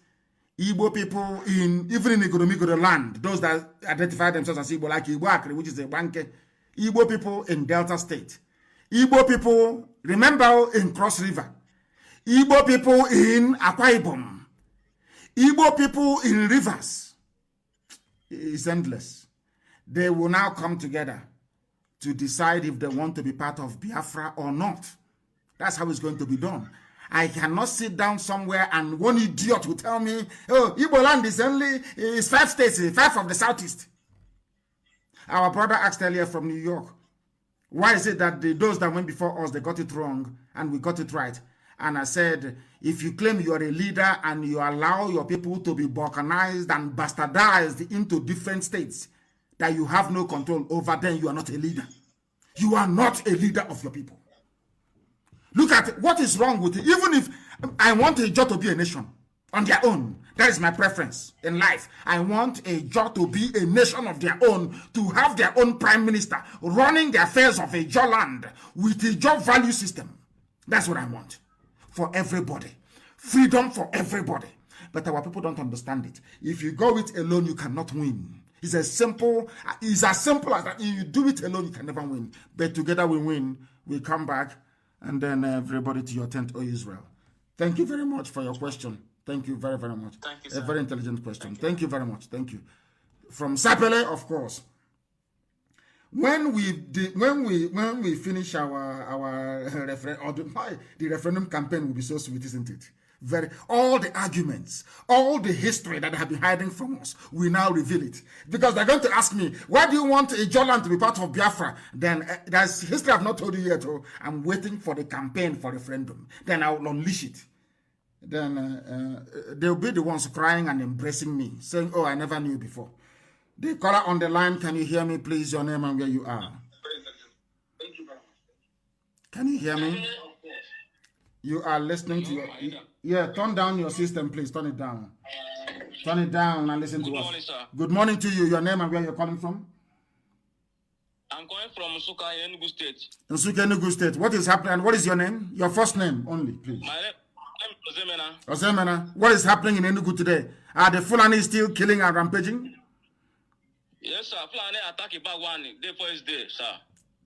Igbo people even in Igbo land, those that identify themselves as Igbo, like Igbo Akri, which is a banke, Igbo people in Delta State, Igbo people, remember, in Cross River, Igbo people in Akwa Ibom, Igbo people in Rivers. It's endless. They will now come together to decide if they want to be part of Biafra or not. That's how it's going to be done. I cannot sit down somewhere and one idiot will tell me, oh, Igbo land is 5 states, 5 of the Southeast. Our brother asked earlier from New York, why is it that those that went before us, they got it wrong and we got it right? And I said, if you claim you are a leader and you allow your people to be balkanized and bastardized into different states that you have no control over, then you are not a leader. You are not a leader of your people. Look at what is wrong with it. Even if I want a Jaw to be a nation on their own, that is my preference in life. I want a Jaw to be a nation of their own, to have their own prime minister running the affairs of a Jaw land with a Jaw value system. That's what I want for everybody. Freedom for everybody. But our people don't understand it. If you go it alone, you cannot win. It's as simple as that. If you do it alone, you can never win. But together we win. We come back, and then everybody to your tent, O Israel. Thank you very much for your question. Thank you very, very much. Thank you, sir. A very intelligent question. Thank you very much. Thank you. From Sapele, of course. When we finish our referendum, the referendum campaign will be so sweet, isn't it? All the arguments, all the history that have been hiding from us, we now reveal it. Because they're going to ask me, why do you want a Joland to be part of Biafra? Then there's history I've not told you yet. Oh, I'm waiting for the campaign for referendum. Then I will unleash it. Then they'll be the ones crying and embracing me, saying, oh, I never knew before. The caller on the line, can you hear me, please? Your name and where you are. Can you hear me? You are listening to your... Yeah, turn down your system, please. Turn it down. Turn it down and listen to us. Good morning, sir. Good morning to you. Your name and where you're calling from? I'm calling from Nsukka, Enugu State. Nsukka, Enugu State. What is happening? And what is your name? Your first name only, please. My name is Uzodima. Uzodima. What is happening in Enugu today? Are the Fulani still killing and rampaging? Yes, sir. Fulani attack Ibagwani day first day, sir.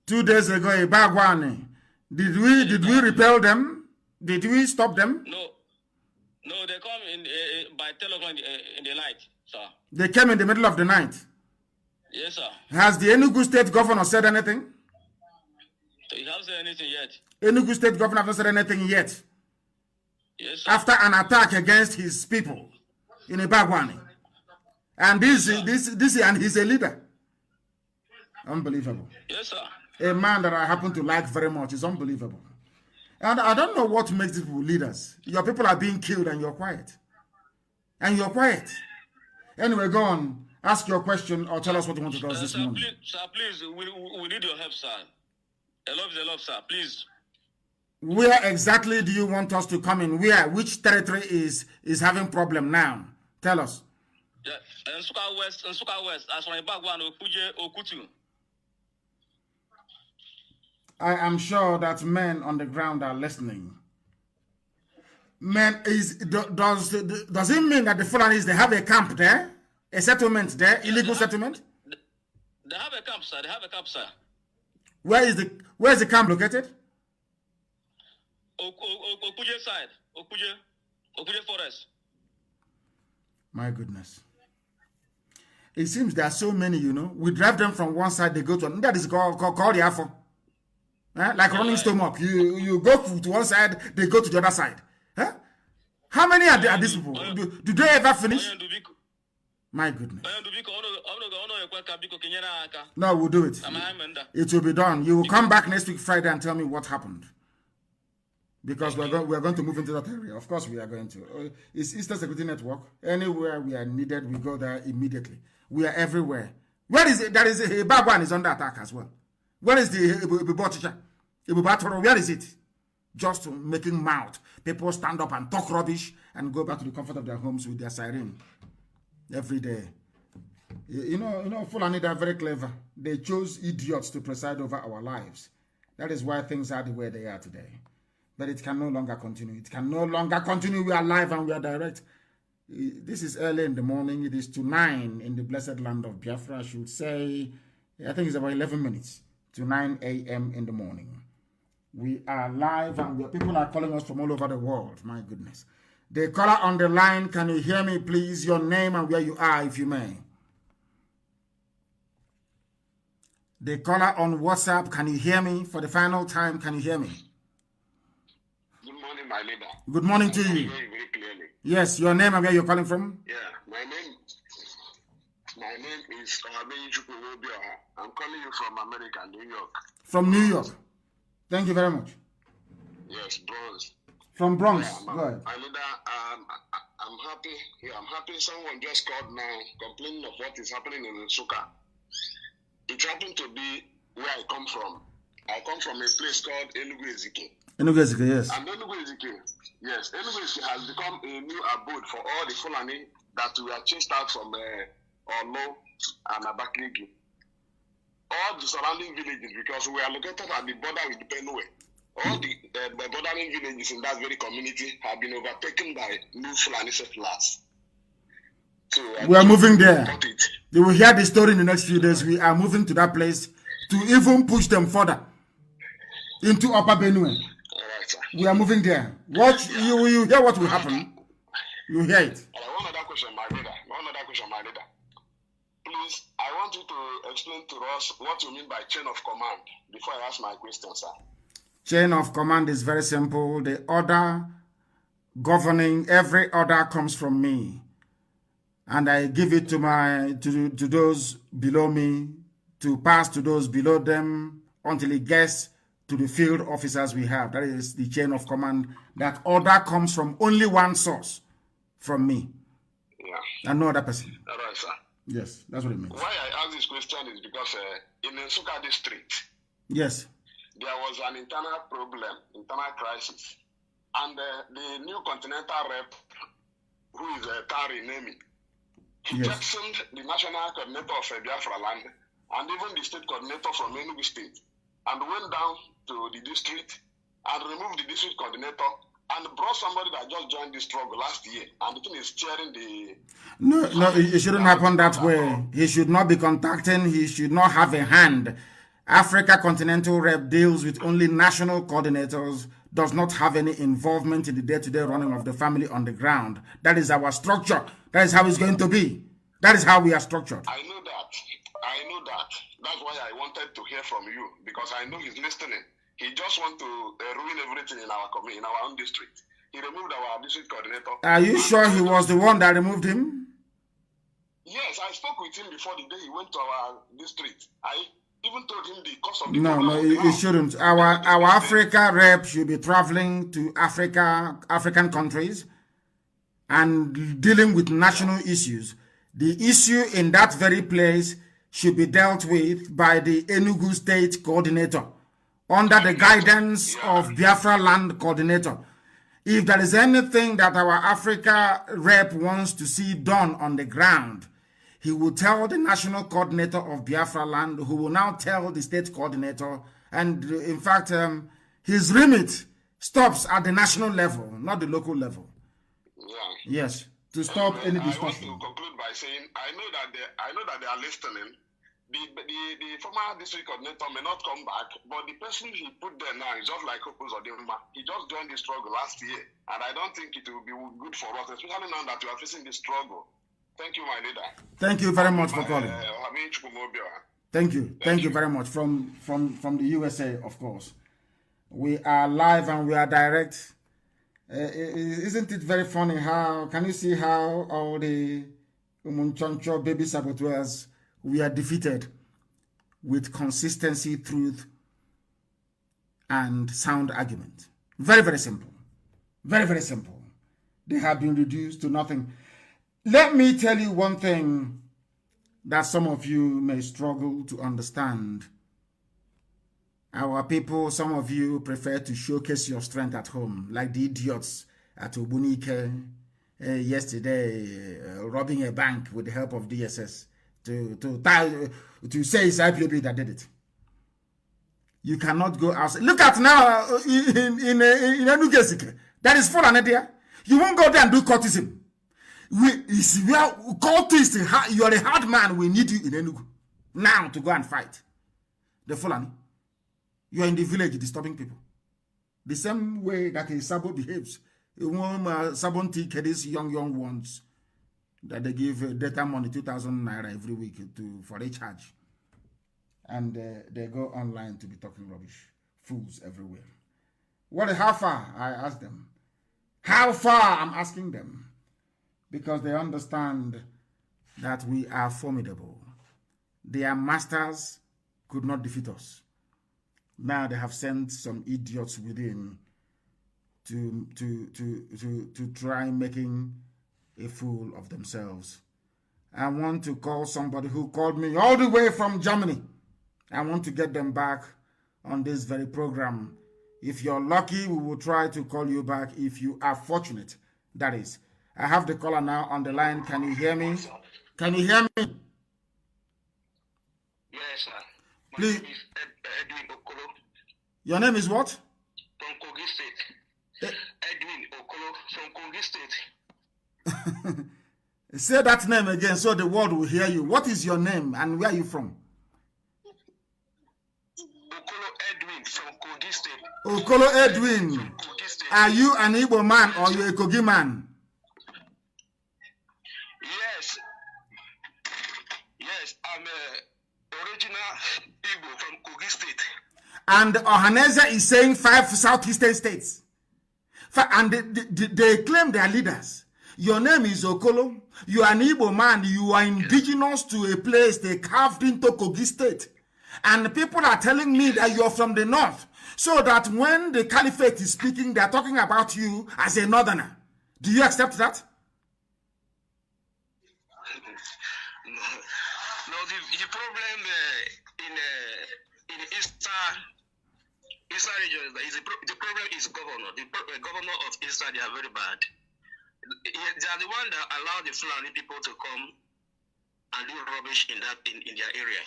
2 days ago, Ibagwani. Did we repel them? Did we stop them? No, they come in by 10 o'clock in the night, sir. They came in the middle of the night? Yes, sir. Has the Enugu State governor said anything? He hasn't said anything yet. Enugu State governor hasn't said anything yet? Yes, sir. After an attack against his people in Ibagwani. And this and he's a leader. Unbelievable. Yes, sir. A man that I happen to like very much. Is unbelievable. And I don't know what makes these people leaders. Your people are being killed and you're quiet. And you're quiet. Anyway, go on. Ask your question or tell us what you want to tell us this morning. Please, we need your help, sir. A love, sir. Please. Where exactly do you want us to come in? Where? Which territory is having problem now? Tell us. Yeah, Nsukka West. As from Ibagwan, Okutu. I am sure that men on the ground are listening. Men, does it mean that the Fulanis, they have a camp there? A settlement there? Illegal settlement? They have a camp, sir. Where is the camp located? Okuje side. Okuje forest. My goodness. It seems there are so many, you know. We drive them from one side, they go to another. That is called the Afro. Like running stomach. You go to one side, they go to the other side. Huh? How many are these people? Do they ever finish? My goodness. No, we'll do it. It will be done. You will come back next week Friday and tell me what happened. Because we are going to move into that area. Of course we are going to. It's Eastern Security Network. Anywhere we are needed, we go there immediately. We are everywhere. Where is it? There is a Bagwan is under attack as well. Where is the Ibubatoro? Where is it? Just making mouth. People stand up and talk rubbish and go back to the comfort of their homes with their siren every day. You know, Fulani, they're very clever. They chose idiots to preside over our lives. That is why things are the way they are today. But it can no longer continue. It can no longer continue. We are live and we are direct. This is early in the morning. It is to 9 in the blessed land of Biafra. I should say, I think it's about 11 minutes to 9 a.m. in the morning. We are live and people are calling us from all over the world. My goodness. The caller on the line, can you hear me, please? Your name and where you are, if you may. The caller on WhatsApp, can you hear me? For the final time, can you hear me? my leader. Good morning to you. Very clearly. Yes, your name and where you're calling from? Yeah, my name is I'm calling you from America, New York. From New York. Thank you very much. Yes, Bronx. From Bronx. Yeah, Go ahead. My leader, I'm happy. Yeah, I'm happy. Someone just called now complaining of what is happening in Nsukka. It happened to be where I come from. I come from a place called Enugu Ezike. Enugu Ezike, yes. And Enugu Ezike, yes, Enugu Ezike has become a new abode for all the Fulani that we are chased out from Olo and Abakaliki. All the surrounding villages, because we are located at the border with Benue. All the bordering villages in that very community have been overtaken by new Fulani settlers. So we are moving there. You will hear the story in the next few days. We are moving to that place to even push them further into Upper Benue. All right, sir. We are moving there. What you hear what will happen? You hear it. One other question, my leader. Please, I want you to explain to us what you mean by chain of command before I ask my question, sir. Chain of command is very simple. The order governing every order comes from me, and I give it to those below me to pass to those below them until it gets to the field officers we have. That is the chain of command. That order comes from only one source, from me. Yeah. And no other person. All right, sir. Yes, that's what it means. Why I ask this question is because in the Nsukka district, yes, there was an internal crisis. And the new continental rep, who is Tari Nemi, he jettisoned the national coordinator of Biafra land and even the state coordinator from Enugu State, and went down to the district and removed the district coordinator and brought somebody that just joined the struggle last year, and the thing is chairing the... No, it shouldn't happen that way. He should not be contacting, he should not have a hand. Africa Continental Rep deals with only national coordinators, does not have any involvement in the day-to-day running of the family on the ground. That is our structure. That is how it's going to be. That is how we are structured. I know that. That's why I wanted to hear from you, because I know he's listening. He just wants to ruin everything in our community, in our own district. He removed our district coordinator. Are you sure he was the one that removed him? Yes, I spoke with him before the day he went to our district. I even told him the cost of the No, it shouldn't. Our Africa rep should be traveling to African countries and dealing with national issues. The issue in that very place should be dealt with by the Enugu State coordinator under the guidance of Biafra land coordinator. If there is anything that our Africa rep wants to see done on the ground, he will tell the national coordinator of Biafra land, who will now tell the state coordinator. And in fact, his remit stops at the national level, not the local level. Yeah. Yes, to stop any discussion. I want to conclude by saying I know that they are listening. The former district coordinator may not come back, but the person he put there now is just like Uzodima. He just joined the struggle last year, and I don't think it will be good for us, especially now that we are facing this struggle. Thank you, my leader. Thank you very much for calling. Thank you very much from the USA, of course. We are live and we are direct. Isn't it very funny how, can you see how all the Umunchoncho baby saboteurs, we are defeated with consistency, truth, and sound argument. Very, very simple. Very, very simple. They have been reduced to nothing. Let me tell you one thing that some of you may struggle to understand. Our people, some of you prefer to showcase your strength at home, like the idiots at Ubunike yesterday, robbing a bank with the help of DSS to say it's IPOB that did it. You cannot go outside. Look at now in Enugu. That is full and there. You won't go there and do courtism. Cultists, you are a hard man. We need you in Enugu now to go and fight the Fulani. You are in the village disturbing people. The same way that a Sabo behaves. Sabo take these young ones that they give data money 2,000 naira every week for a charge. And they go online to be talking rubbish. Fools everywhere. How far? I asked them. How far? I'm asking them. Because they understand that we are formidable. Their masters could not defeat us. Now they have sent some idiots within to try making a fool of themselves. I want to call somebody who called me all the way from Germany. I want to get them back on this very program. If you're lucky, we will try to call you back. If you are fortunate, that is. I have the caller now on the line. Can you hear me? Can you hear me? Yes, sir. Please. My name is Edwin Okolo. Your name is what? From Kogi State. Edwin Okolo from Kogi State. Say that name again so the world will hear you. What is your name and where are you from? Okolo Edwin from Kogi State. Okolo Edwin. Are you an Igbo man or you a Kogi man? Yes, I'm a original Igbo from Kogi State. And Ohaneze is saying 5 southeastern states. And they claim they are leaders. Your name is Okolo. You are an Igbo man. You are indigenous to a place they carved into Kogi State. And people are telling me that you're from the north. So that when the caliphate is speaking, they're talking about you as a northerner. Do you accept that? No, the problem in the eastern region is the problem is governor. The governor of Eastern, they are very bad. They are the one that allow the Fulani people to come and do rubbish in their area.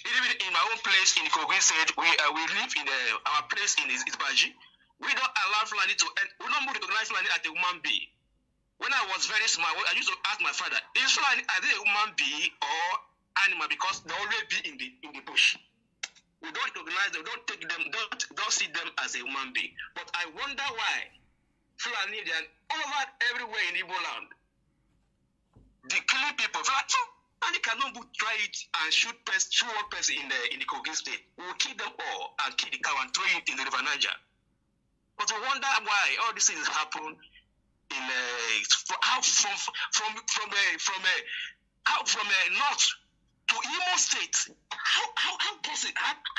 Even in my own place in Kogi State, we live in our place in Isbaji. We don't allow Fulani to, we don't recognize Fulani as a human being. When I was very small, I used to ask my father, is Fulani are they a human being or animal? Because they always be in the bush. We don't recognize them, don't take them, don't see them as a human being. But I wonder why Fulani, they are all over everywhere in Igbo land. They killing people. Fulani cannot try it and shoot one person in the Kogi State. We will kill them all and kill the cow and throw it in the River Niger. But we wonder why all these things happen in from north to Imo State. How possible?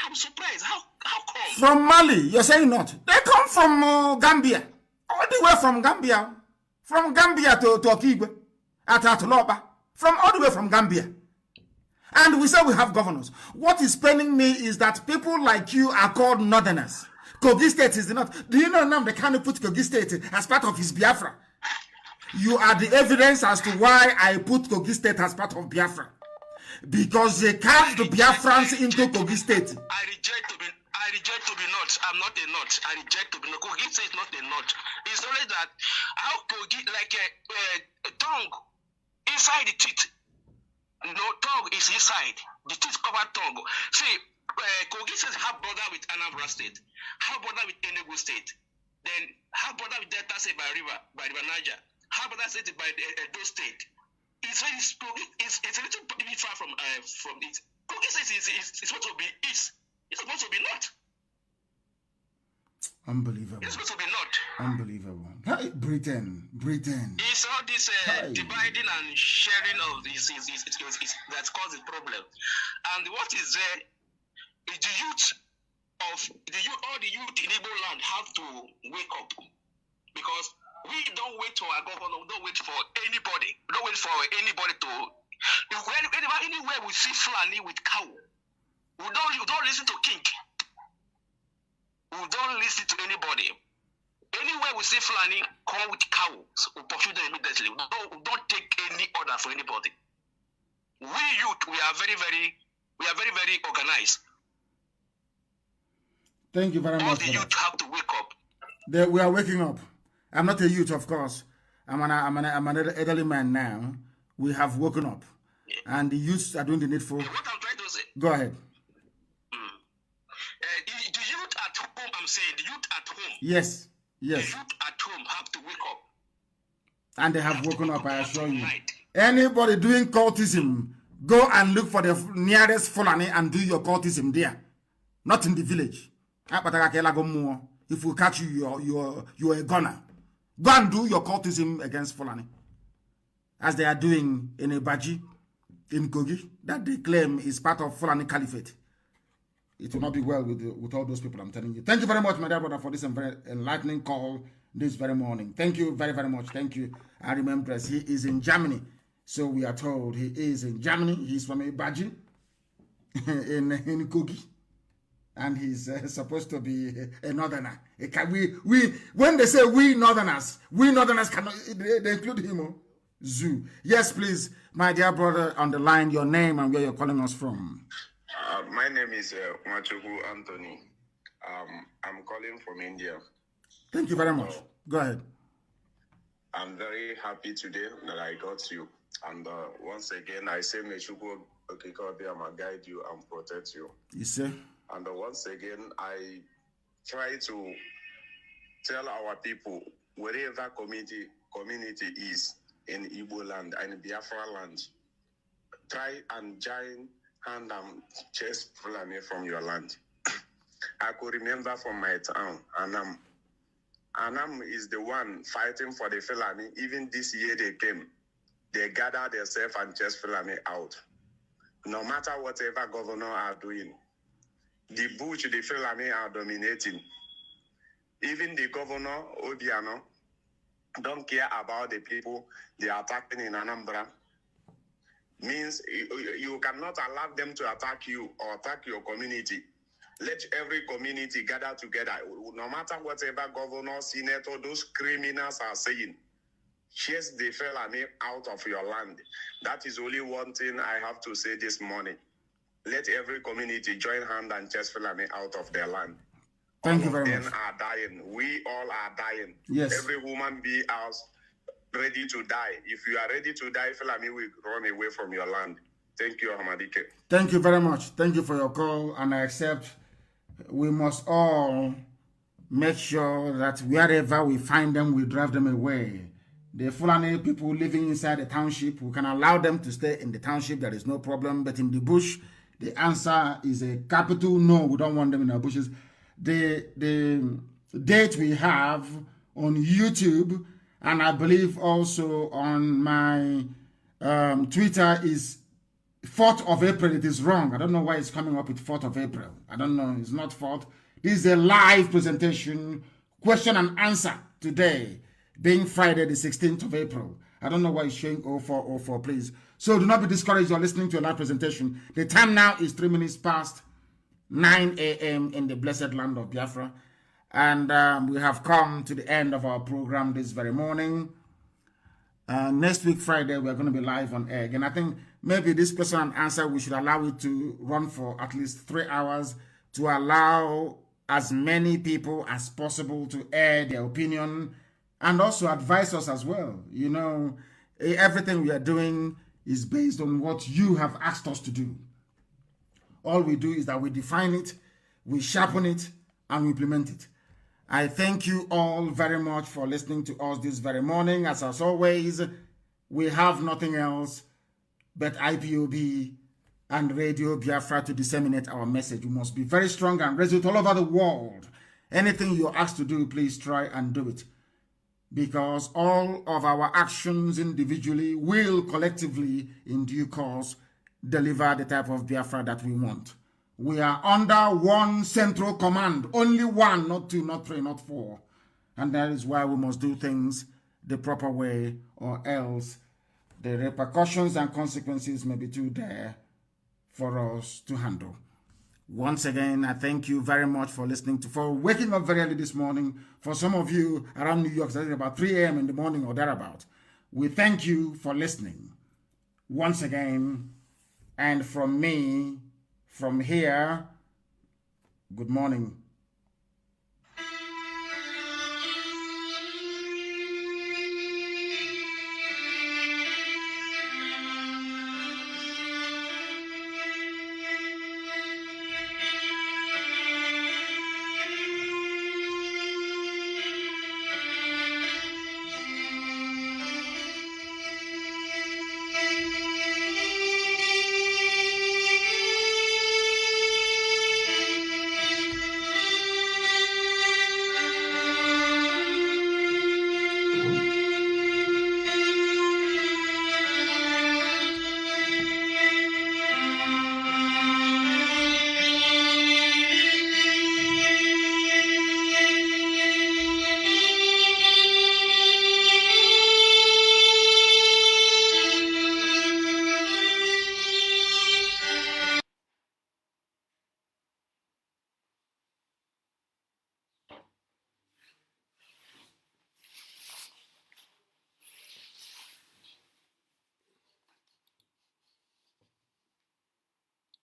I'm surprised. How come? From Mali, you're saying not. They come from Gambia. All the way from Gambia. From Gambia to Okigwe. At Atoloba. From all the way from Gambia. And we say we have governors. What is paining me is that people like you are called northerners. Kogi State is the north. Do you know now the KANU put Kogi State as part of his Biafra? You are the evidence as to why I put Kogi State as part of Biafra. Because they carved the Biafrans into Kogi State. I reject to be not. I'm not a not. I reject to be not. Kogi State is not a not. It's only that how Kogi, like a tongue inside the teeth. No, tongue is inside. The teeth cover tongue. See, Kogi State have border with Anambra State, have border with Enugu State, then have border with Delta State by River Niger, have border state by Edo State. It's a little bit far from it. Kogi State is supposed to be east. It's supposed to be north. Unbelievable. It's supposed to be not. Unbelievable. Hey, Britain. It's all this dividing and sharing of this that causes the problem. And what is there is all the youth in Igbo land have to wake up, because we don't wait for our governor, we don't wait for anybody, we don't wait for anybody to. Anywhere we see Fulani with cow, we don't listen to king. We don't listen to anybody. Anywhere we see Fulani come with cows, we pursue them immediately. We don't take any order for anybody. We youth, we are very, very organized. Thank you very much. All the youth have to wake up. We are waking up. I'm not a youth, of course. I'm an elderly man now. We have woken up, and the youths are doing the needful. What I'm trying to say. Go ahead. The youth at home, I'm saying, the youth at home. Yes. The youth at home have to wake up. And they have woken up, I assure you. Anybody doing cultism, go and look for the nearest Fulani and do your cultism there. Not in the village. If we catch you, you're a gunner. Go and do your cultism against Fulani, as they are doing in Ibaji, in Kogi, that they claim is part of Fulani Caliphate. It will not be well with all those people, I'm telling you. Thank you very much, my dear brother, for this very enlightening call this very morning. Thank you very, very much. Thank you. I remember he is in Germany. So we are told he is in Germany. He's from Ibaji in Kogi. And he's supposed to be a northerner. When they say we northerners cannot, they include him. Zoo. Yes, please, my dear brother, on the line, your name and where you're calling us from. My name is Machuku Anthony. I'm calling from India. Thank you very much. Go ahead. I'm very happy today that I got you. And once again, I say, may Chuku Okikodiama guide you and protect you. You see? And once again, I try to tell our people, wherever community is in Igbo land and Biafra land, try and join hand and chase Fulani from your land. I could remember from my town, Anam is the one fighting for the Fulani. Even this year they came. They gathered themselves and chased Fulani out. No matter whatever governor are doing, the bush, the Fulani are dominating. Even the governor, Obiano, don't care about the people they are attacking in Anambra. Means you cannot allow them to attack you or attack your community. Let every community gather together. No matter whatever governor, senator, those criminals are saying, chase the Fulani out of your land. That is only one thing I have to say this morning. Let every community join hand and chase Fulani out of their land. Thank you very much. All of them are dying. We all are dying. Yes. Every woman be ours ready to die. If you are ready to die, Fulani will run away from your land. Thank you, Hamadike. Thank you very much. Thank you for your call, and I accept. We must all make sure that wherever we find them, we drive them away. The Fulani people living inside the township, we can allow them to stay in the township. There is no problem. But in the bush, the answer is a capital no. We don't want them in our bushes. The date we have on YouTube, and I believe also on my Twitter, is 4th of April. It is wrong. I don't know why it's coming up with 4th of April. I don't know. It's not 4th. This is a live presentation, question and answer today, being Friday the 16th of April. I don't know why it's showing 0404, please. So do not be discouraged. You're listening to a live presentation. The time now is 3 minutes past 9 a.m. in the blessed land of Biafra. And we have come to the end of our program this very morning. Next week, Friday, we're going to be live on air. And I think maybe this question and answer, we should allow it to run for at least 3 hours to allow as many people as possible to air their opinion and also advise us as well. You know, everything we are doing is based on what you have asked us to do. All we do is that we define it, we sharpen it, and we implement it. I thank you all very much for listening to us this very morning. As always, we have nothing else but IPOB and Radio Biafra to disseminate our message. We must be very strong and resolute all over the world. Anything you're asked to do, please try and do it. Because all of our actions individually will collectively, in due course, deliver the type of Biafra that we want. We are under one central command, only one, not two, not three, not four. And that is why we must do things the proper way, or else the repercussions and consequences may be too there for us to handle. Once again, I thank you very much for listening for waking up very early this morning. For some of you around New York, it's about 3 a.m. in the morning or thereabout. We thank you for listening once again. And from me, from here, good morning.